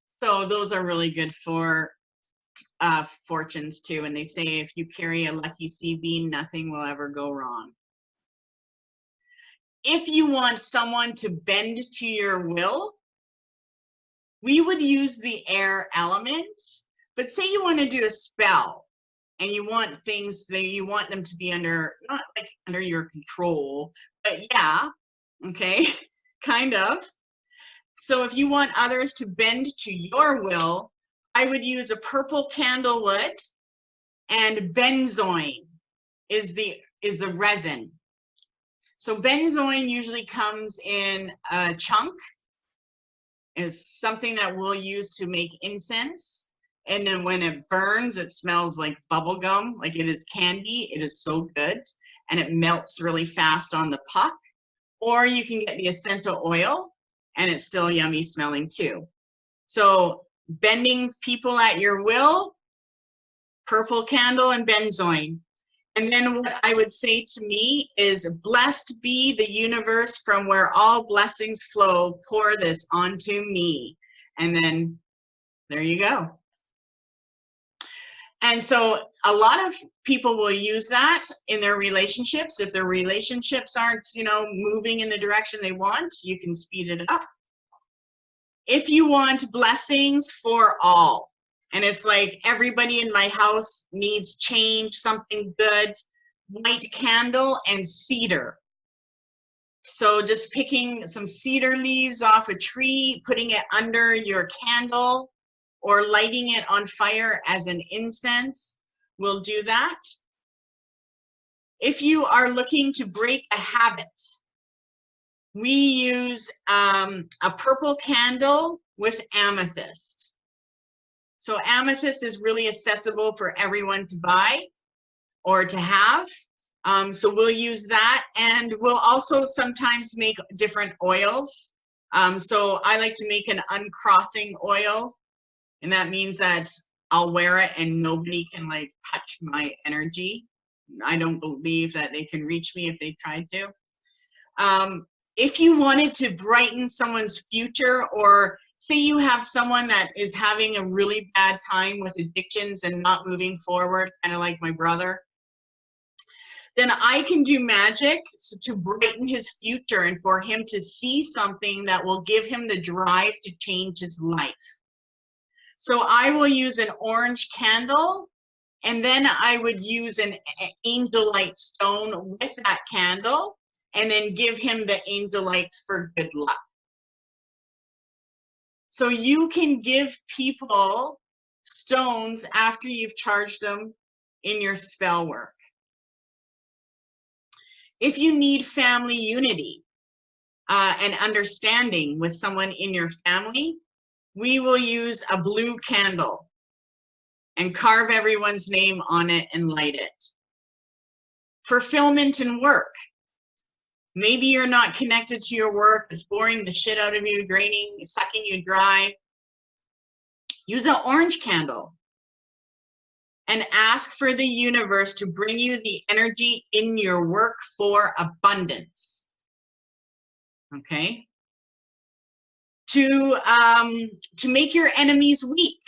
So those are really good for fortunes too. And they say if you carry a lucky sea bean, nothing will ever go wrong. If you want someone to bend to your will, we would use the air element. But say you want to do a spell and you want things that you want them to be under, not like under your control, but yeah, okay, kind of. So if you want others to bend to your will, I would use a purple candlewood, and benzoin is the resin. So benzoin usually comes in a chunk. It's something that we'll use to make incense. And then when it burns, it smells like bubble gum, like it is candy. It is so good. And it melts really fast on the puck. Or you can get the essential oil, and it's still yummy smelling too. So bending people at your will, purple candle and benzoin. And then what I would say to me is, blessed be the universe from where all blessings flow, pour this onto me. And then there you go. And so a lot of people will use that in their relationships. If their relationships aren't, you know, moving in the direction they want, you can speed it up. If you want blessings for all, and it's like everybody in my house needs change, something good, white candle and cedar. So just picking some cedar leaves off a tree, putting it under your candle, or lighting it on fire as an incense will do that. If you are looking to break a habit, we use a purple candle with amethyst. So amethyst is really accessible for everyone to buy or to have. So we'll use that, and we'll also sometimes make different oils. So I like to make an uncrossing oil, and that means that I'll wear it and nobody can like touch my energy. I don't believe that they can reach me if they tried to. If you wanted to brighten someone's future, or say you have someone that is having a really bad time with addictions and not moving forward, kind of like my brother, then I can do magic to brighten his future and for him to see something that will give him the drive to change his life. So I will use an orange candle, and then I would use an angelite stone with that candle, and then give him the angelite for good luck. So you can give people stones after you've charged them in your spell work. If you need family unity and understanding with someone in your family, we will use a blue candle and carve everyone's name on it and light it. Fulfillment in work. Maybe you're not connected to your work, it's boring the shit out of you, draining, sucking you dry. Use an orange candle and ask for the universe to bring you the energy in your work for abundance. Okay? To make your enemies weak,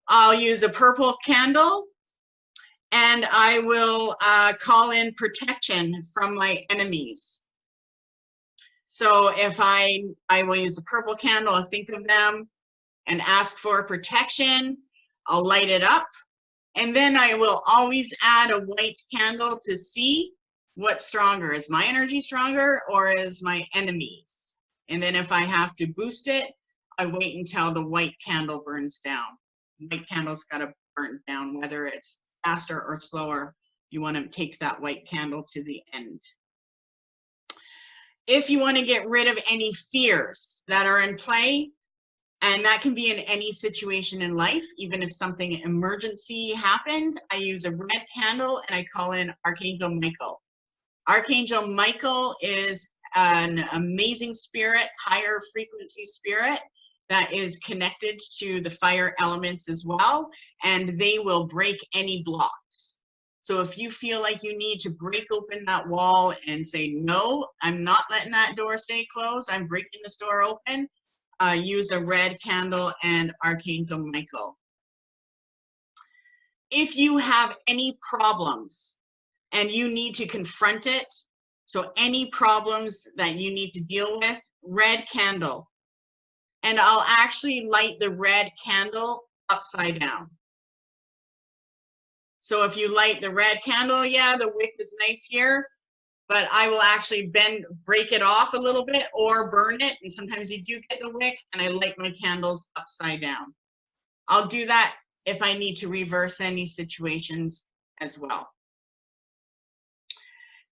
I'll use a purple candle, and I will call in protection from my enemies. So if I will use a purple candle, I'll think of them and ask for protection. I'll light it up, and then I will always add a white candle to see what's stronger. Is my energy stronger, or is my enemies? And then if I have to boost it, I wait until the white candle burns down. White candle's got to burn down, whether it's faster or slower. You want to take that white candle to the end. If you want to get rid of any fears that are in play, And that can be in any situation in life. Even if something emergency happened, I use a red candle and I call in Archangel Michael. Archangel Michael is an amazing spirit, higher frequency spirit that is connected to the fire elements as well, and they will break any blocks. So if you feel like you need to break open that wall and say, no, I'm not letting that door stay closed, I'm breaking this door open, use a red candle and Archangel Michael. If you have any problems and you need to confront it, so any problems that you need to deal with, red candle. And I'll actually light the red candle upside down. So if you light the red candle, yeah, the wick is nice here, but I will actually break it off a little bit or burn it. And sometimes you do get the wick, and I light my candles upside down. I'll do that if I need to reverse any situations as well.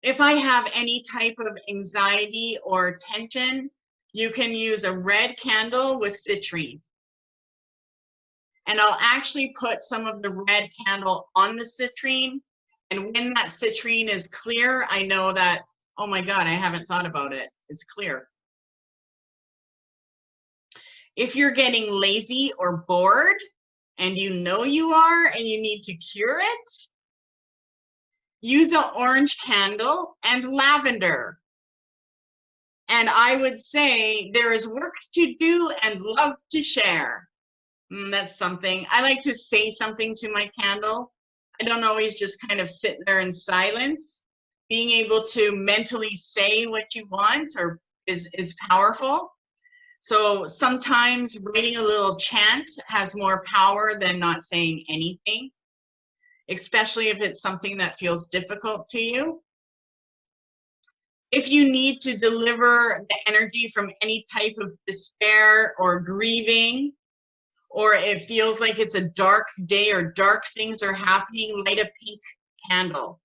If I have any type of anxiety or tension, you can use a red candle with citrine. And I'll actually put some of the red candle on the citrine. And when that citrine is clear, I know that, oh my God, I haven't thought about it. It's clear. If you're getting lazy or bored, and you know you are, and you need to cure it, use an orange candle and lavender. And I would say there is work to do and love to share. That's something. I like to say something to my candle. I don't always just kind of sit there in silence. Being able to mentally say what you want is powerful. So sometimes writing a little chant has more power than not saying anything, especially if it's something that feels difficult to you. If you need to deliver the energy from any type of despair or grieving, or it feels like it's a dark day or dark things are happening, light a pink candle.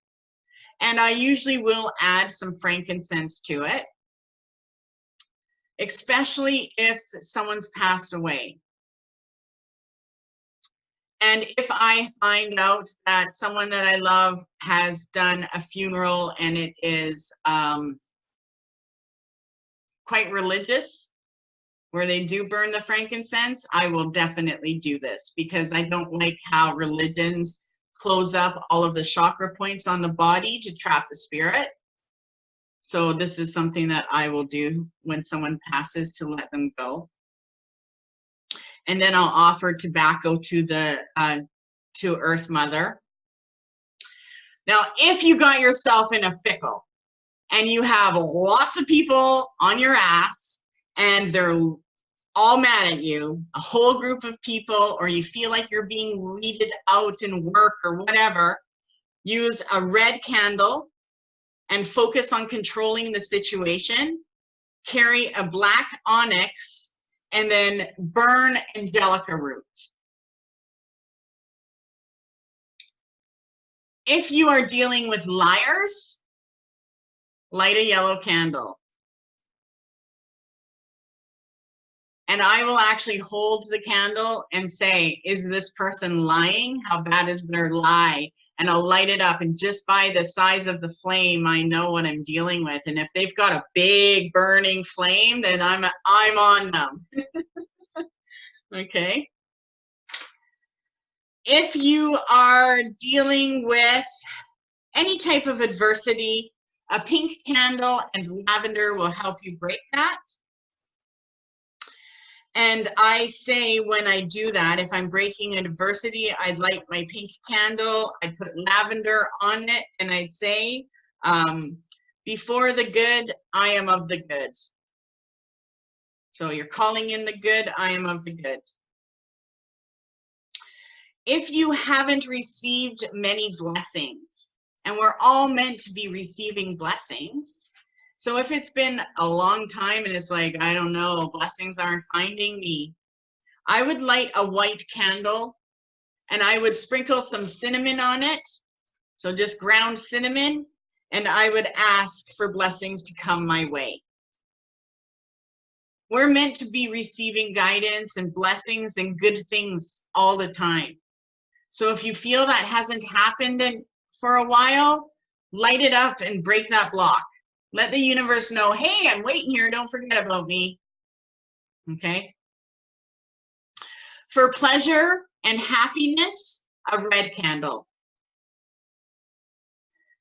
And I usually will add some frankincense to it, especially if someone's passed away. And if I find out that someone that I love has done a funeral and it is quite religious, where they do burn the frankincense, I will definitely do this, because I don't like how religions close up all of the chakra points on the body to trap the spirit. So this is something that I will do when someone passes, to let them go. And then I'll offer tobacco to to Earth Mother. Now, if you got yourself in a pickle and you have lots of people on your ass and they're all mad at you, a whole group of people, or you feel like you're being weeded out in work or whatever, use a red candle and focus on controlling the situation. Carry a black onyx and then burn angelica root. If you are dealing with liars, light a yellow candle. And I will actually hold the candle and say, is this person lying? How bad is their lie? And I'll light it up, and just by the size of the flame, I know what I'm dealing with. And if they've got a big burning flame, then I'm on them. Okay. If you are dealing with any type of adversity, a pink candle and lavender will help you break that. And I say, when I do that, if I'm breaking adversity, I'd light my pink candle, I'd put lavender on it, and I'd say, before the good, I am of the good. So you're calling in the good, I am of the good. If you haven't received many blessings, and we're all meant to be receiving blessings, so if it's been a long time and it's like, I don't know, blessings aren't finding me, I would light a white candle and I would sprinkle some cinnamon on it. So just ground cinnamon, and I would ask for blessings to come my way. We're meant to be receiving guidance and blessings and good things all the time. So if you feel that hasn't happened for a while, light it up and break that block. Let the universe know, hey, I'm waiting here, don't forget about me. Okay? For pleasure and happiness, a red candle.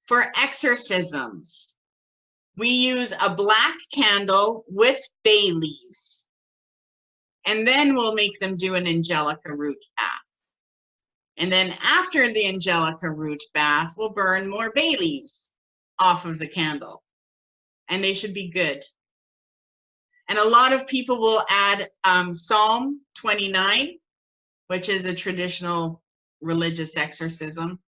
For exorcisms, we use a black candle with bay leaves. And then we'll make them do an Angelica root bath. And then after the Angelica root bath, we'll burn more bay leaves off of the candle. And they should be good. And a lot of people will add Psalm 29, which is a traditional religious exorcism.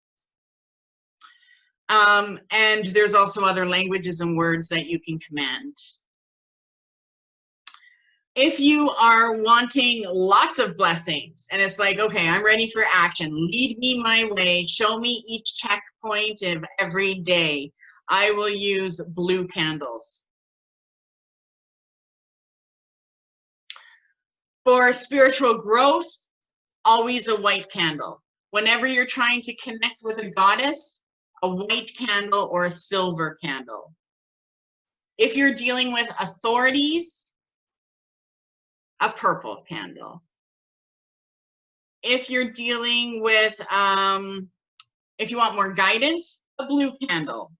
And there's also other languages and words that you can command. If you are wanting lots of blessings and it's like, okay, I'm ready for action, lead me my way, show me each checkpoint of every day, I will use blue candles. For spiritual growth, always a white candle. Whenever you're trying to connect with a goddess, a white candle or a silver candle. If you're dealing with authorities, a purple candle. If you're dealing with, if you want more guidance, a blue candle.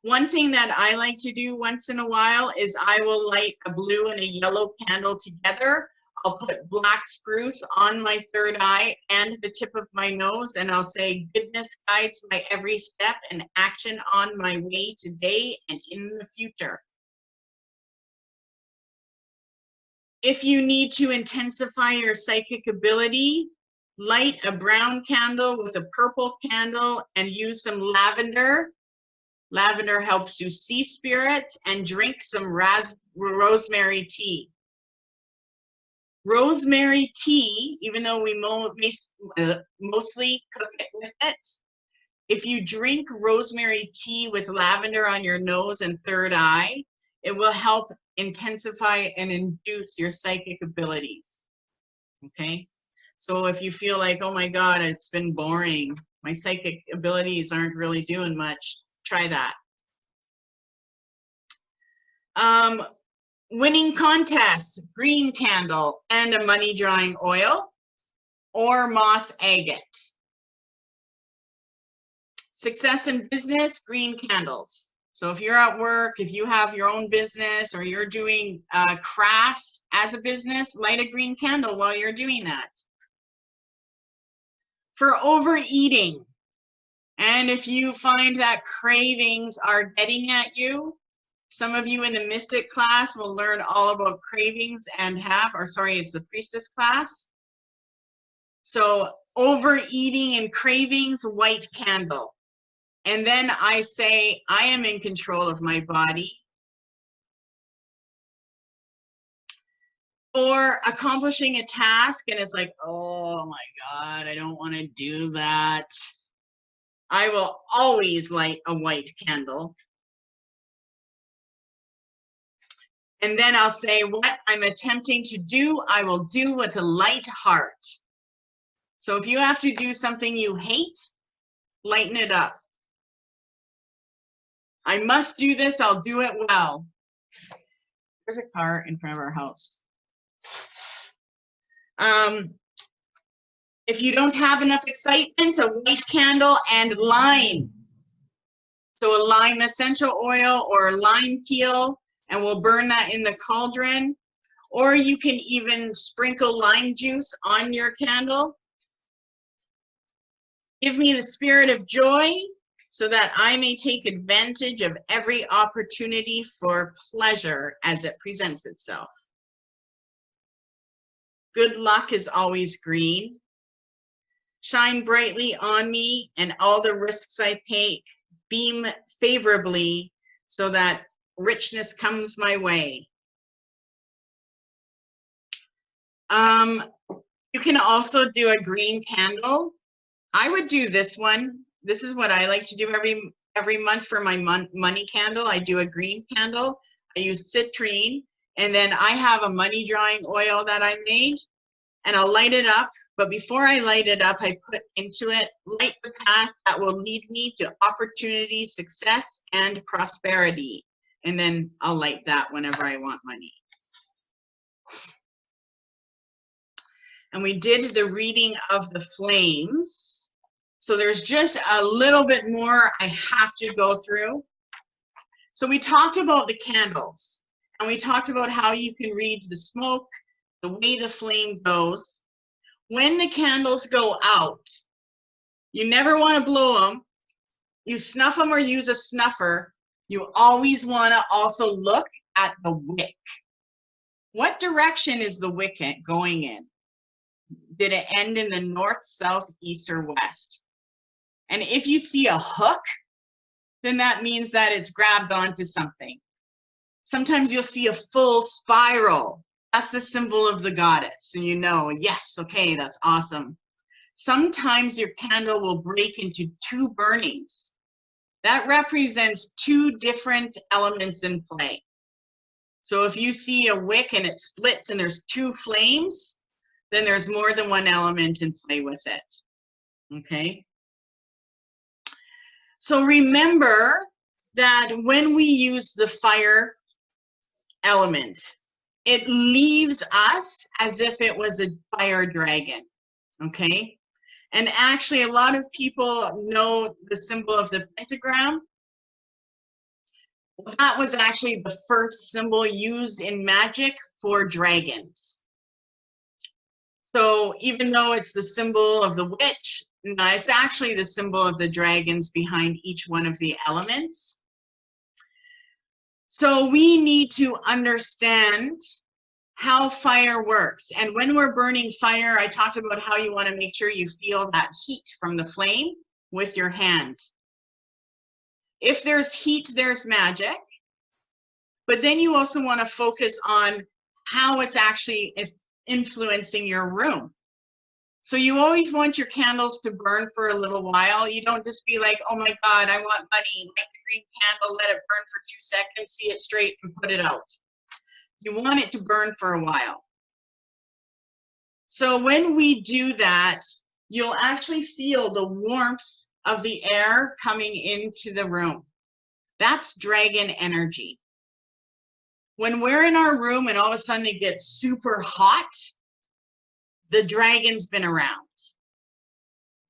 One thing that I like to do once in a while is I will light a blue and a yellow candle together. I'll put black spruce on my third eye and the tip of my nose, and I'll say, goodness guides my every step and action on my way today and in the future. If you need to intensify your psychic ability, light a brown candle with a purple candle and use some lavender. Lavender helps you see spirits, and drink some rosemary tea. Rosemary tea, even though we mostly cook it with it, if you drink rosemary tea with lavender on your nose and third eye, it will help intensify and induce your psychic abilities. Okay? So if you feel like, oh my God, it's been boring, my psychic abilities aren't really doing much, try that. Winning contests, green candle and a money drawing oil or moss agate. Success in business, green candles. So if you're at work, if you have your own business or you're doing crafts as a business, light a green candle while you're doing that. For overeating, and if you find that cravings are getting at you, some of you in the Mystic class will learn all about cravings and it's the Priestess class. So overeating and cravings, white candle. And then I say, I am in control of my body. Or accomplishing a task and it's like, oh my God, I don't want to do that. I will always light a white candle. And then I'll say, what I'm attempting to do, I will do with a light heart. So if you have to do something you hate, lighten it up. I must do this, I'll do it well. There's a car in front of our house. If you don't have enough excitement, a white candle and lime. So a lime essential oil or a lime peel, and we'll burn that in the cauldron. Or you can even sprinkle lime juice on your candle. Give me the spirit of joy so that I may take advantage of every opportunity for pleasure as it presents itself. Good luck is always green. Shine brightly on me and all the risks I take. Beam favorably so that richness comes my way. You can also do a green candle. I would do this one. This is what I like to do every month for my money candle. I do a green candle. I use citrine, and then I have a money drawing oil that I made, and I'll light it up. But before I light it up, I put into it, light the path that will lead me to opportunity, success, and prosperity. And then I'll light that whenever I want money. And we did the reading of the flames. So there's just a little bit more I have to go through. So we talked about the candles, and we talked about how you can read the smoke, the way the flame goes. When the candles go out, you never want to blow them. You snuff them or use a snuffer. You always want to also look at the wick. What direction is the wick going in? Did it end in the north, south, east, or west? And if you see a hook, then that means that it's grabbed onto something. Sometimes you'll see a full spiral. That's the symbol of the goddess. And you know, yes, okay, that's awesome. Sometimes your candle will break into 2 burnings. That represents 2 different elements in play. So if you see a wick and it splits and there's 2 flames, then there's more than 1 element in play with it. Okay? So remember that when we use the fire element, it leaves us as if it was a fire dragon, okay? And actually, a lot of people know the symbol of the pentagram. That was actually the first symbol used in magic for dragons. So even though it's the symbol of the witch, no, it's actually the symbol of the dragons behind each one of the elements. So we need to understand how fire works. And when we're burning fire, I talked about how you want to make sure you feel that heat from the flame with your hand. If there's heat, there's magic. But then you also want to focus on how it's actually influencing your room. So you always want your candles to burn for a little while. You don't just be like, oh my God, I want money. Light the green candle, let it burn for 2 seconds, see it straight, and put it out. You want it to burn for a while. So when we do that, you'll actually feel the warmth of the air coming into the room. That's dragon energy. When we're in our room and all of a sudden it gets super hot, the dragon's been around.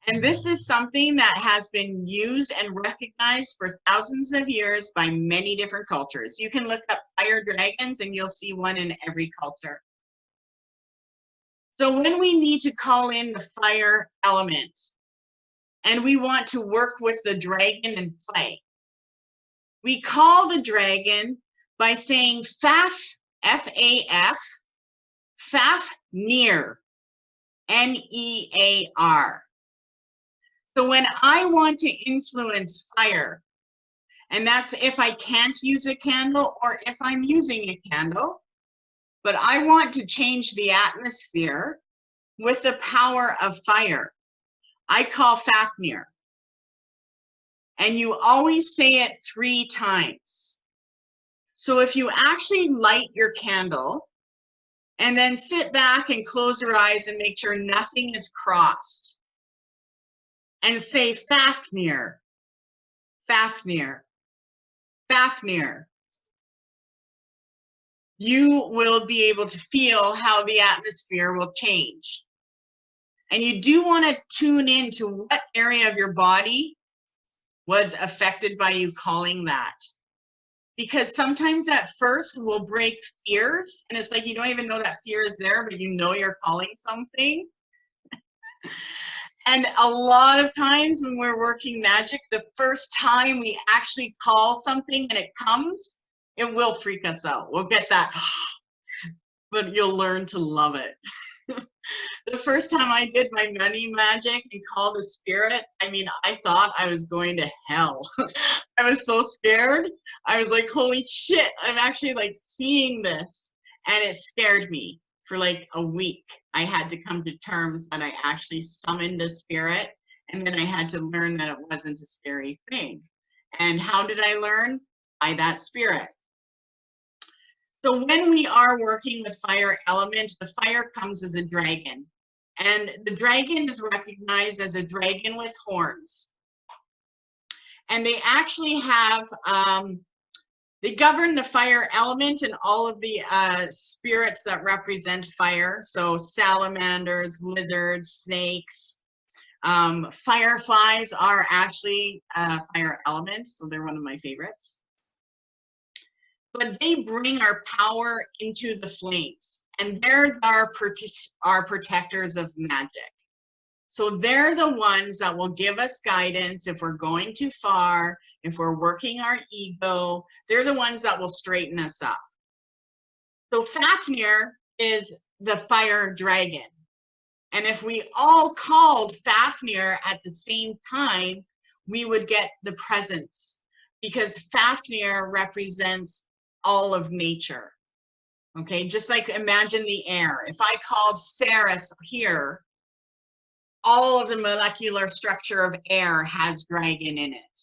And this is something that has been used and recognized for thousands of years by many different cultures. You can look up fire dragons and you'll see one in every culture. So when we need to call in the fire element and we want to work with the dragon in play, we call the dragon by saying Faf, F-A-F, Fafnir, N-E-A-R. So when I want to influence fire, and that's if I can't use a candle or if I'm using a candle, but I want to change the atmosphere with the power of fire, I call Fafnir. And you always say it 3 times. So if you actually light your candle and then sit back and close your eyes and make sure nothing is crossed and say Fafnir, Fafnir, Fafnir, you will be able to feel how the atmosphere will change. And you do want to tune into what area of your body was affected by you calling that. Because sometimes at first will break fears, and it's like you don't even know that fear is there, but you know you're calling something. And a lot of times when we're working magic, the first time we actually call something and it comes, it will freak us out. We'll get that, but you'll learn to love it. The first time I did my money magic and called a spirit, I mean, I thought I was going to hell. I was so scared. I was like, holy shit, I'm actually like seeing this. And it scared me for like a week. I had to come to terms that I actually summoned a spirit. And then I had to learn that it wasn't a scary thing. And how did I learn? By that spirit. So when we are working with fire element, the fire comes as a dragon. And the dragon is recognized as a dragon with horns. And they actually have, they govern the fire element and all of the spirits that represent fire. So salamanders, lizards, snakes, fireflies are actually fire elements. So they're one of my favorites. But they bring our power into the flames, and they're our protectors of magic. So they're the ones that will give us guidance if we're going too far, if we're working our ego. They're the ones that will straighten us up. So Fafnir is the fire dragon. And if we all called Fafnir at the same time, we would get the presence, because Fafnir represents all of nature. Okay, just like imagine the air. If I called Saris here, all of the molecular structure of air has dragon in it.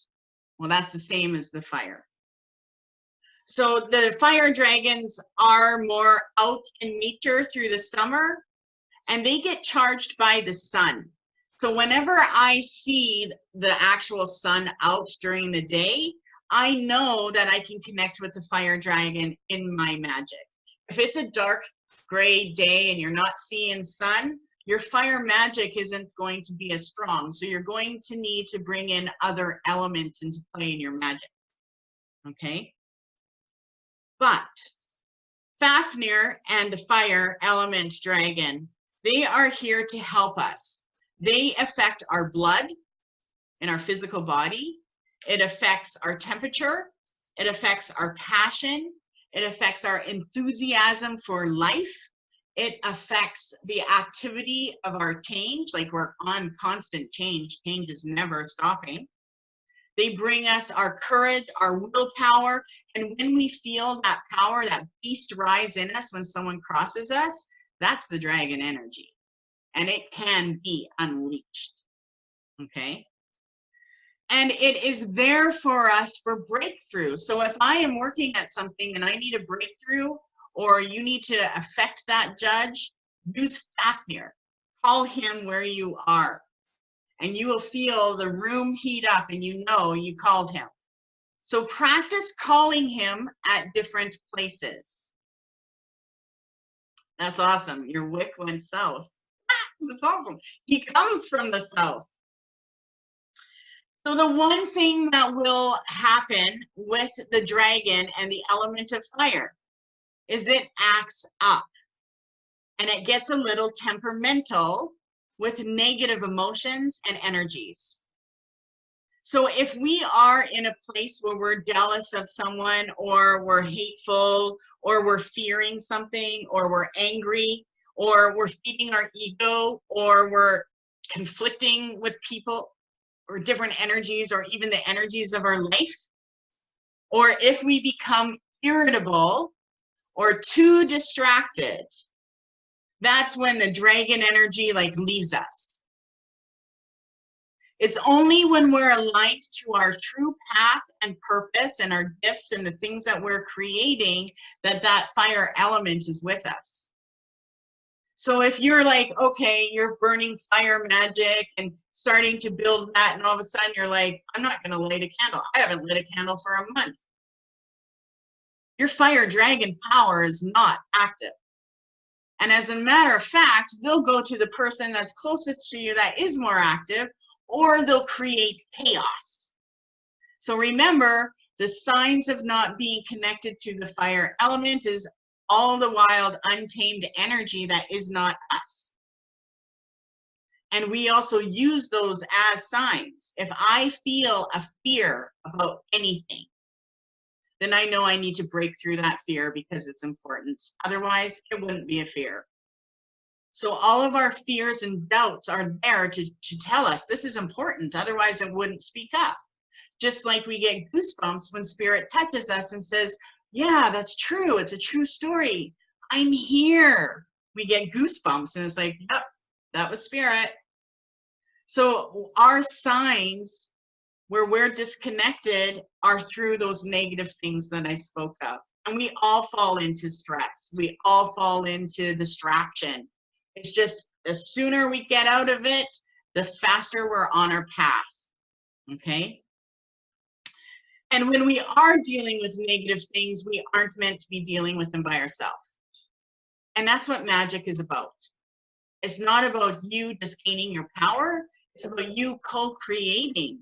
Well, that's the same as the fire. So the fire dragons are more out in nature through the summer, and they get charged by the sun. So whenever I see the actual sun out during the day, I know that I can connect with the fire dragon in my magic. If it's a dark gray day and you're not seeing sun, your fire magic isn't going to be as strong. So you're going to need to bring in other elements into play in your magic. Okay? But Fafnir and the fire element dragon, they are here to help us. They affect our blood in our physical body. It affects our temperature. It affects our passion. It affects our enthusiasm for life. It affects the activity of our change, like we're on constant change. Change is never stopping. They bring us our courage, our willpower, and when we feel that power, that beast rise in us when someone crosses us, that's the dragon energy. And it can be unleashed, okay? And it is there for us for breakthrough. So if I am working at something and I need a breakthrough, or you need to affect that judge, use Fafnir. Call him where you are. And you will feel the room heat up and you know you called him. So practice calling him at different places. That's awesome. Your wick went south. That's awesome. He comes from the south. So the one thing that will happen with the dragon and the element of fire is it acts up and it gets a little temperamental with negative emotions and energies. So if we are in a place where we're jealous of someone, or we're hateful, or we're fearing something, or we're angry, or we're feeding our ego, or we're conflicting with people, or different energies, or even the energies of our life, or if we become irritable or too distracted, that's when the dragon energy like leaves us. It's only when we're aligned to our true path and purpose and our gifts and the things that we're creating that that fire element is with us. So if you're like, okay, you're burning fire magic and starting to build that, and all of a sudden you're like, I'm not going to light a candle. I haven't lit a candle for a month. Your fire dragon power is not active. And as a matter of fact, they'll go to the person that's closest to you that is more active, or they'll create chaos. So remember, the signs of not being connected to the fire element is all the wild, untamed energy that is not us. And we also use those as signs. If I feel a fear about anything, then I know I need to break through that fear because it's important. Otherwise, it wouldn't be a fear. So all of our fears and doubts are there to tell us this is important. Otherwise, it wouldn't speak up. Just like we get goosebumps when spirit touches us and says, yeah, that's true. It's a true story. I'm here. We get goosebumps and it's like, yep, that was spirit. So our signs where we're disconnected are through those negative things that I spoke of. And we all fall into stress. We all fall into distraction. It's just the sooner we get out of it, the faster we're on our path. Okay? And when we are dealing with negative things, we aren't meant to be dealing with them by ourselves. And that's what magic is about. It's not about you just gaining your power. It's about you co-creating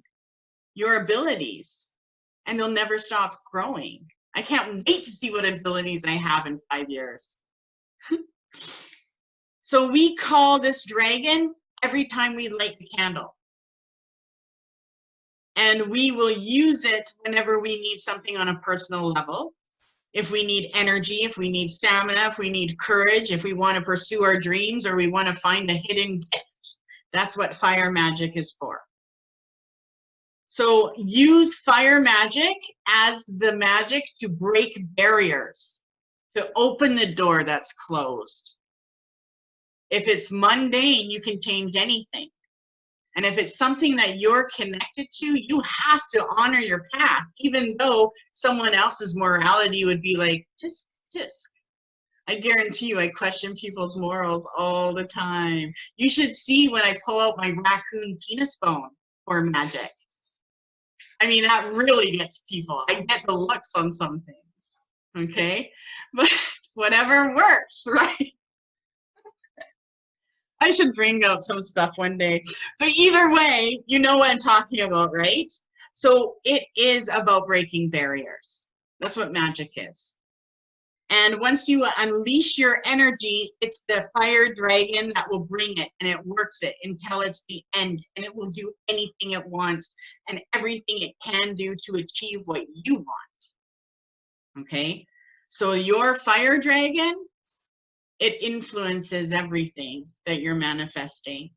your abilities. And they'll never stop growing. I can't wait to see what abilities I have in 5 years. So we call this dragon every time we light the candle. And we will use it whenever we need something on a personal level. If we need energy, if we need stamina, if we need courage, if we want to pursue our dreams, or we want to find a hidden gift. That's what fire magic is for. So use fire magic as the magic to break barriers, to open the door that's closed. If it's mundane, you can change anything. And if it's something that you're connected to, you have to honor your path, even though someone else's morality would be like, tisk, tisk. I guarantee you, I question people's morals all the time. You should see when I pull out my raccoon penis bone for magic. I mean, that really gets people. I get the looks on some things, okay? But whatever works, right? I should bring out some stuff one day. But either way, you know what I'm talking about, right? So it is about breaking barriers. That's what magic is. And once you unleash your energy, it's the fire dragon that will bring it, and it works it until it's the end, and it will do anything it wants and everything it can do to achieve what you want. Okay? So your fire dragon, it influences everything that you're manifesting.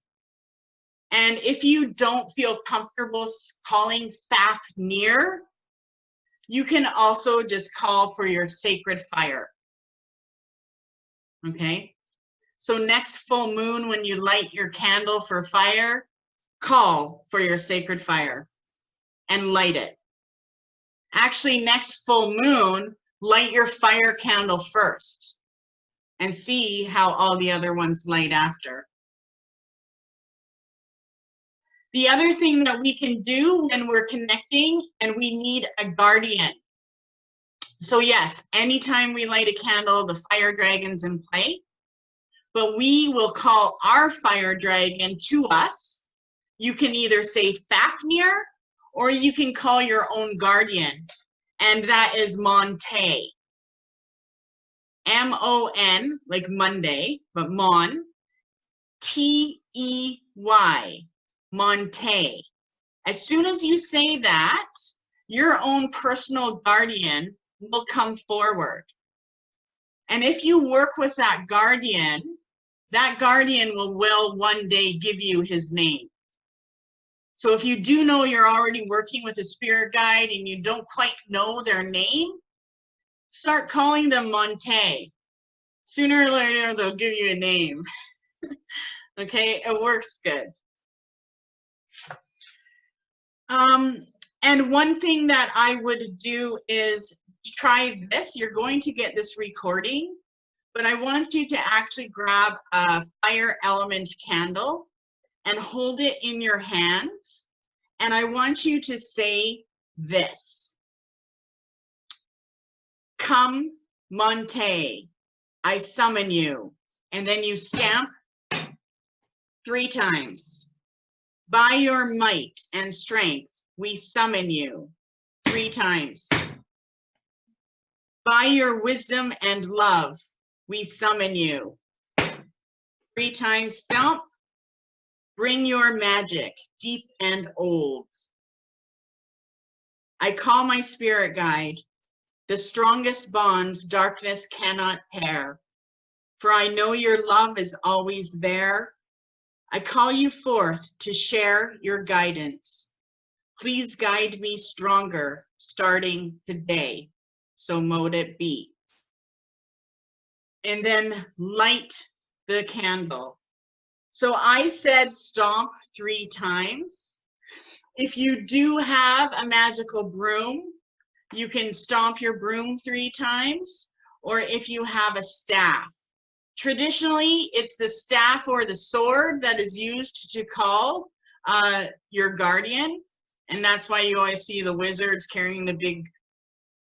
And if you don't feel comfortable calling Fafnir, you can also just call for your sacred fire. Okay? So next full moon, when you light your candle for fire, call for your sacred fire and light it. Actually, next full moon, light your fire candle first and see how all the other ones light after. The other thing that we can do when we're connecting, and we need a guardian. So yes, anytime we light a candle, the fire dragon's in play, but we will call our fire dragon to us. You can either say Fafnir, or you can call your own guardian, and that is Monte. M-O-N, like Monday, but Mon, T-E-Y, Monte. As soon as you say that, your own personal guardian will come forward. And if you work with that guardian will one day give you his name. So if you do know you're already working with a spirit guide and you don't quite know their name, start calling them Monte. Sooner or later, they'll give you a name. Okay, it works good. And one thing that I would do is try this. You're going to get this recording, but I want you to actually grab a fire element candle and hold it in your hand. And I want you to say this. Come, Monte, I summon you. And then you stamp 3 times. By your might and strength, we summon you 3 times. By your wisdom and love, we summon you 3 times. Stomp. Bring your magic, deep and old. I call my spirit guide, the strongest bonds darkness cannot pair. For I know your love is always there. I call you forth to share your guidance. Please guide me stronger starting today. So mote it be. And then light the candle. So I said stomp 3 times. If you do have a magical broom, you can stomp your broom 3 times, or if you have a staff. Traditionally, it's the staff or the sword that is used to call your guardian. And that's why you always see the wizards carrying the big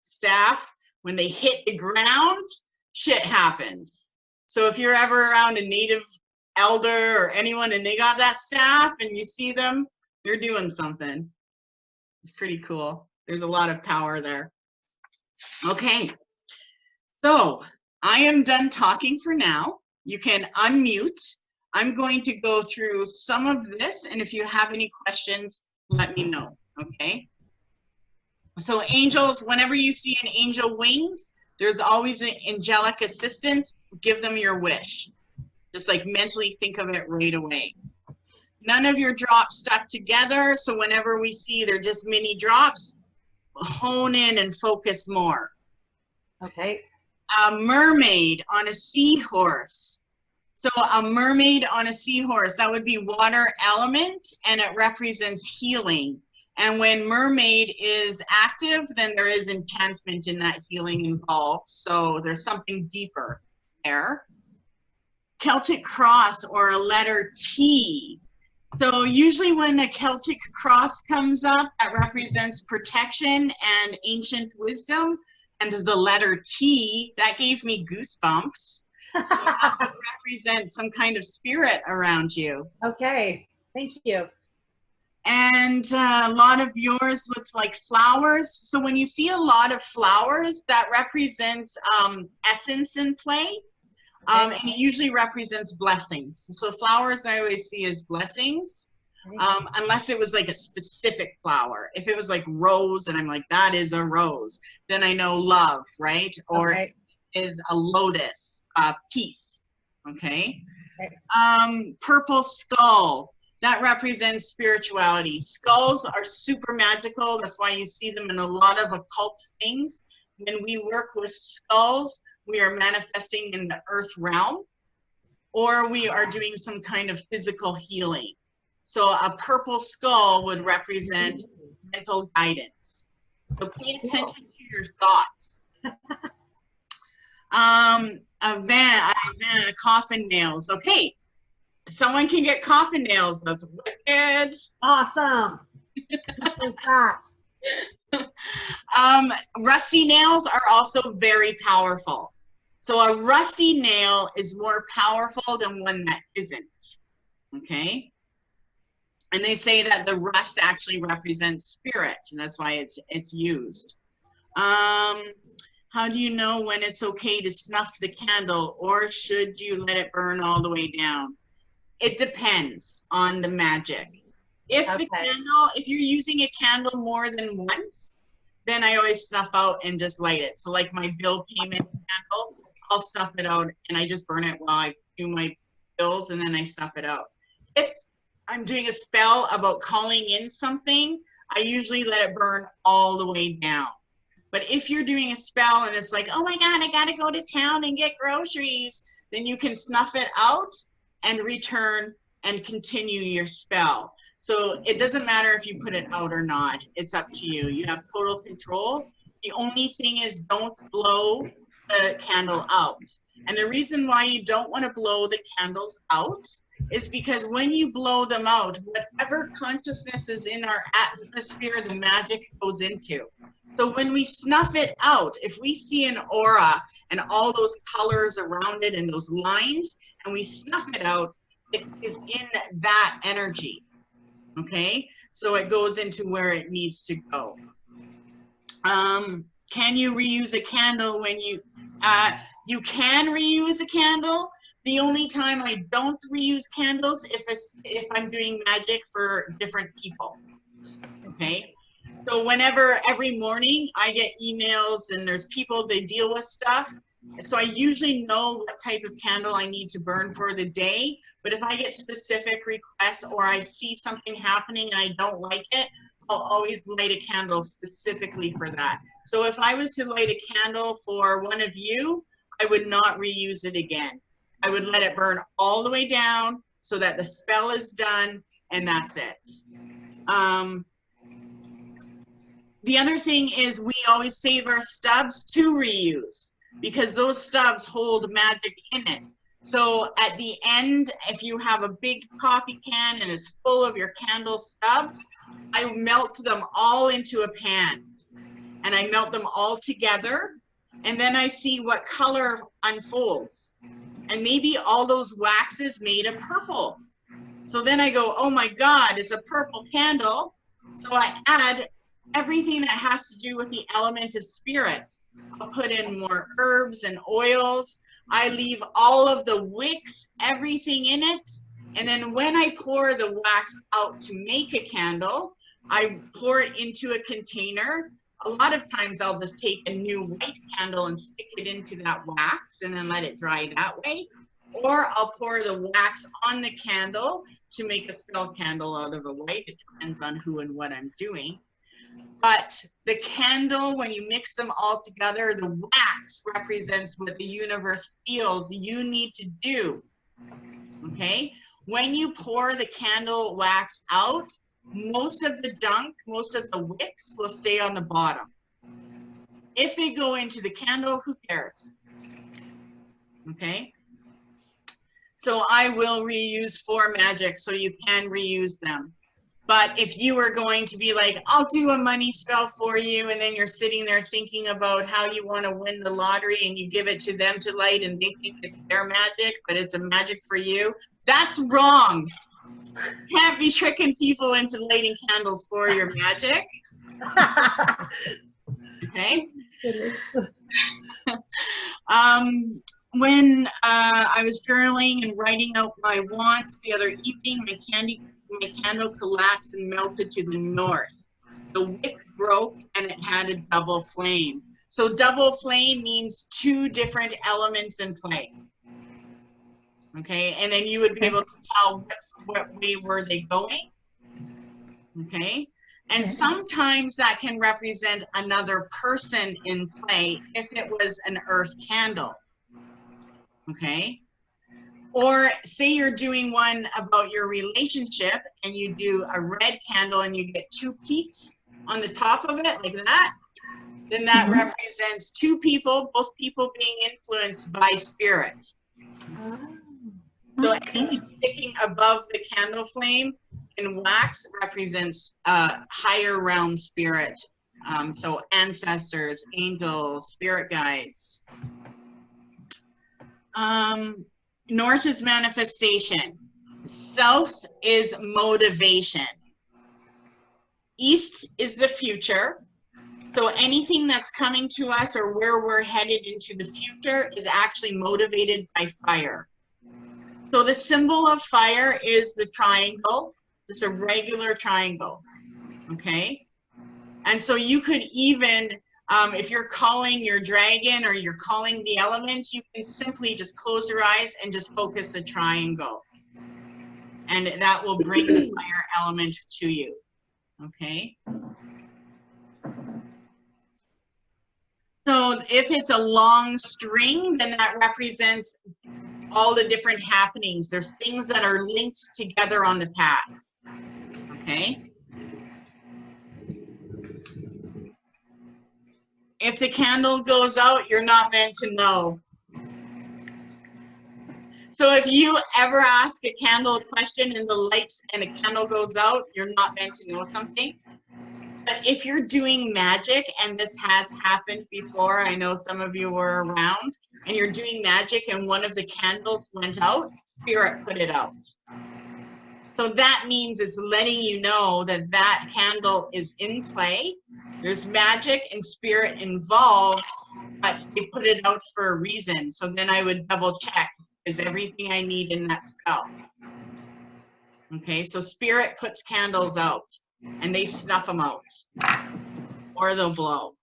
staff. When they hit the ground, shit happens. So if you're ever around a native elder or anyone and they got that staff and you see them, they're doing something. It's pretty cool. There's a lot of power there. Okay, so I am done talking for now. You can unmute. I'm going to go through some of this, and if you have any questions, let me know, okay? So angels, whenever you see an angel wing, there's always an angelic assistance. Give them your wish. Just like mentally think of it right away. None of your drops stuck together, so whenever we see they're just mini drops, hone in and focus more. Okay. A mermaid on a seahorse. So a mermaid on a seahorse, that would be water element, and it represents healing. And when mermaid is active, then there is enchantment in that healing involved. So there's something deeper there. Celtic cross or a letter T. So usually when a Celtic cross comes up, that represents protection and ancient wisdom. And the letter T, that gave me goosebumps. So that would represent some kind of spirit around you. Okay, thank you. And a lot of yours looks like flowers. So when you see a lot of flowers, that represents essence in play. And it usually represents blessings. So flowers I always see as blessings, unless it was like a specific flower. If it was like rose and I'm like, that is a rose, then I know love, right? Or is a lotus, peace, okay? Purple skull, that represents spirituality. Skulls are super magical. That's why you see them in a lot of occult things. When we work with skulls, we are manifesting in the earth realm, or we are doing some kind of physical healing. So a purple skull would represent mental guidance. So pay attention to your thoughts. Coffin nails. Okay, someone can get coffin nails. That's wicked. Awesome. Who says that? Rusty nails are also very powerful. So a rusty nail is more powerful than one that isn't, okay? And they say that the rust actually represents spirit, and that's why it's used. How do you know when it's okay to snuff the candle, or should you let it burn all the way down? It depends on the magic. If the candle, if you're using a candle more than once, then I always snuff out and just light it. So like my bill payment candle, I'll snuff it out and I just burn it while I do my bills, and then I snuff it out. If I'm doing a spell about calling in something, I usually let it burn all the way down. But if you're doing a spell and it's like, oh my God, I gotta go to town and get groceries, then you can snuff it out and return and continue your spell. So it doesn't matter if you put it out or not. It's up to you. You have total control. The only thing is, don't blow the candle out. And the reason why you don't want to blow the candles out is because when you blow them out, whatever consciousness is in our atmosphere, the magic goes into. So when we snuff it out, if we see an aura and all those colors around it and those lines, and we snuff it out, it is in that energy, okay? So it goes into where it needs to go. Can you reuse a candle when you can reuse a candle. The only time I don't reuse candles if I'm doing magic for different people, okay? So whenever, every morning I get emails and there's people, they deal with stuff. So I usually know what type of candle I need to burn for the day. But if I get specific requests or I see something happening and I don't like it, I'll always light a candle specifically for that. So if I was to light a candle for one of you, I would not reuse it again. I would let it burn all the way down so that the spell is done, and that's it. The other thing is we always save our stubs to reuse because those stubs hold magic in it. So at the end, if you have a big coffee can and it's full of your candle stubs, I melt them all into a pan and I melt them all together, and then I see what color unfolds. And maybe all those waxes made a purple. So then I go, oh my God, it's a purple candle. So I add everything that has to do with the element of spirit. I'll put in more herbs and oils. I leave all of the wicks, everything in it. And then when I pour the wax out to make a candle, I pour it into a container. A lot of times I'll just take a new white candle and stick it into that wax and then let it dry that way. Or I'll pour the wax on the candle to make a spell candle out of the white. It depends on who and what I'm doing. But the candle, when you mix them all together, the wax represents what the universe feels you need to do, okay? When you pour the candle wax out, most of the dunk, most of the wicks will stay on the bottom. If they go into the candle, who cares? Okay? So I will reuse 4 magic so you can reuse them. But if you were going to be like, I'll do a money spell for you, and then you're sitting there thinking about how you want to win the lottery and you give it to them to light and they think it's their magic, but it's a magic for you, that's wrong. You can't be tricking people into lighting candles for your magic. Okay? When I was journaling and writing out my wants the other evening, my candle collapsed and melted to the north. The wick broke and it had a double flame. So double flame means 2 different elements in play. Okay, and then you would be able to tell what way were they going. Okay, and sometimes that can represent another person in play if it was an earth candle. Okay, or say you're doing one about your relationship and you do a red candle and you get 2 peaks on the top of it like that, then that represents 2 people, both people being influenced by spirit. So anything sticking above the candle flame in wax represents higher realm spirit. So ancestors, angels, spirit guides. North is manifestation. South is motivation. East is the future. So anything that's coming to us or where we're headed into the future is actually motivated by fire. So the symbol of fire is the triangle. It's a regular triangle, okay? And so you could even, if you're calling your dragon or you're calling the element, you can simply just close your eyes and just focus a triangle. And that will bring the fire element to you, okay? So if it's a long string, then that represents all the different happenings. There's things that are linked together on the path, okay? If the candle goes out, you're not meant to know. So if you ever ask a candle a question and the lights and the candle goes out, you're not meant to know something. But if you're doing magic, and this has happened before, I know some of you were around, and you're doing magic and one of the candles went out, spirit put it out. So that means it's letting you know that that candle is in play. There's magic and spirit involved, but they put it out for a reason. So then I would double check, is everything I need in that spell? Okay, so spirit puts candles out and they snuff them out or they'll blow.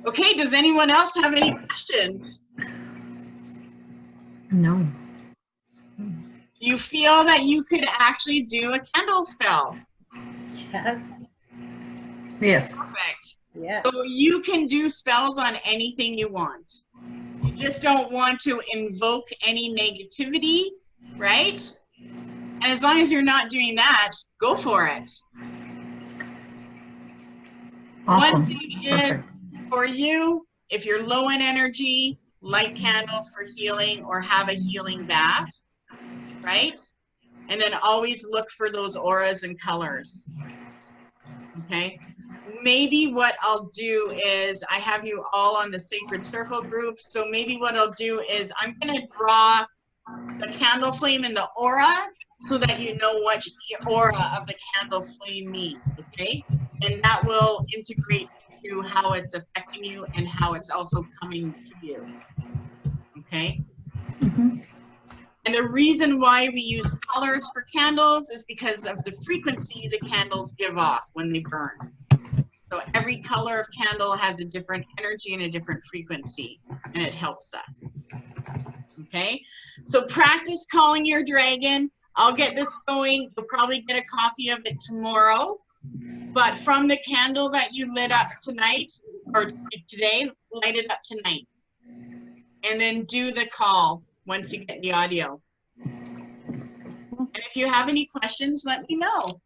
Okay, does anyone else have any questions? No. Do you feel that you could actually do a candle spell? Yes. Yes. Perfect. Yes. So you can do spells on anything you want. You just don't want to invoke any negativity, right? And as long as you're not doing that, go for it. Awesome. One thing is Perfect. for you, if you're low in energy, light candles for healing or have a healing bath, right? And then always look for those auras and colors. Okay. Maybe what I'll do is I have you all on the Sacred Circle group. So maybe what I'll do is I'm going to draw the candle flame in the aura so that you know what aura of the candle flame means. Okay. And that will integrate into how it's affecting you and how it's also coming to you. Okay. Mhm. And the reason why we use colors for candles is because of the frequency the candles give off when they burn. So every color of candle has a different energy and a different frequency, and it helps us. Okay, so practice calling your dragon. I'll get this going. You'll probably get a copy of it tomorrow. But from the candle that you lit up tonight, or today, light it up tonight. And then do the call once you get the audio. And if you have any questions, let me know.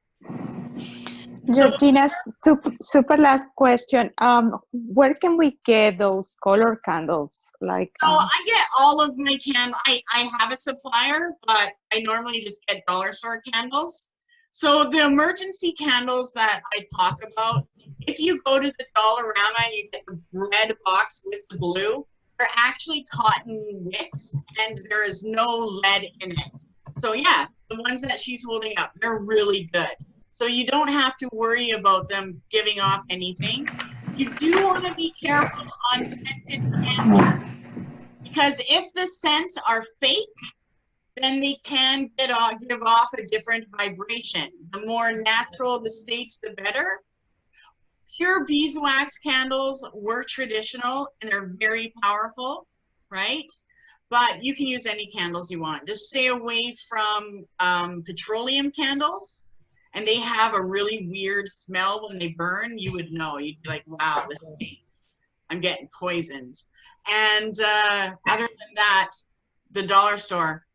Georgina, super last question. Where can we get those color candles? Like, So I get all of my candles. I have a supplier, but I normally just get dollar store candles. So the emergency candles that I talk about, if you go to the Dollarama and you get the red box with the blue, they're actually cotton wicks and there is no lead in it. So yeah, the ones that she's holding up, they're really good. So you don't have to worry about them giving off anything. You do want to be careful on scented candles because if the scents are fake, then they can give off a different vibration. The more natural the states, the better. Pure beeswax candles were traditional and they're very powerful, right? But you can use any candles you want. Just stay away from petroleum candles. And they have a really weird smell when they burn. You would know. You'd be like, wow, this stinks. I'm getting poisoned. And other than that, the dollar store.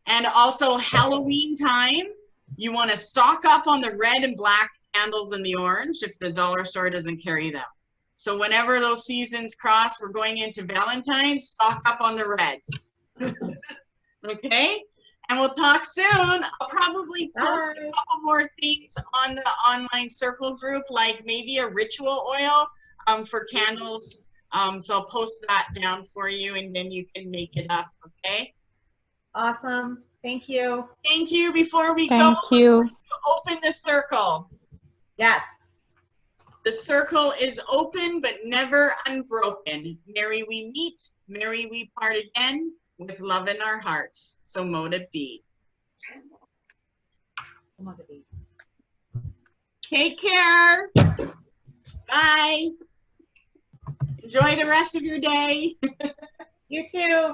And also Halloween time, you want to stock up on the red and black candles and the orange if the dollar store doesn't carry them. So whenever those seasons cross, we're going into Valentine's, stock up on the reds. Okay? And we'll talk soon. I'll probably post a couple more things on the online circle group, like maybe a ritual oil for candles. So I'll post that down for you and then you can make it up, okay? Awesome. Thank you. Thank you. Before we thank go, you. open the circle. Yes. The circle is open but never unbroken. Merry we meet, merry we part again, with love in our hearts. So mote it be. Take care. Bye. Enjoy the rest of your day. You too.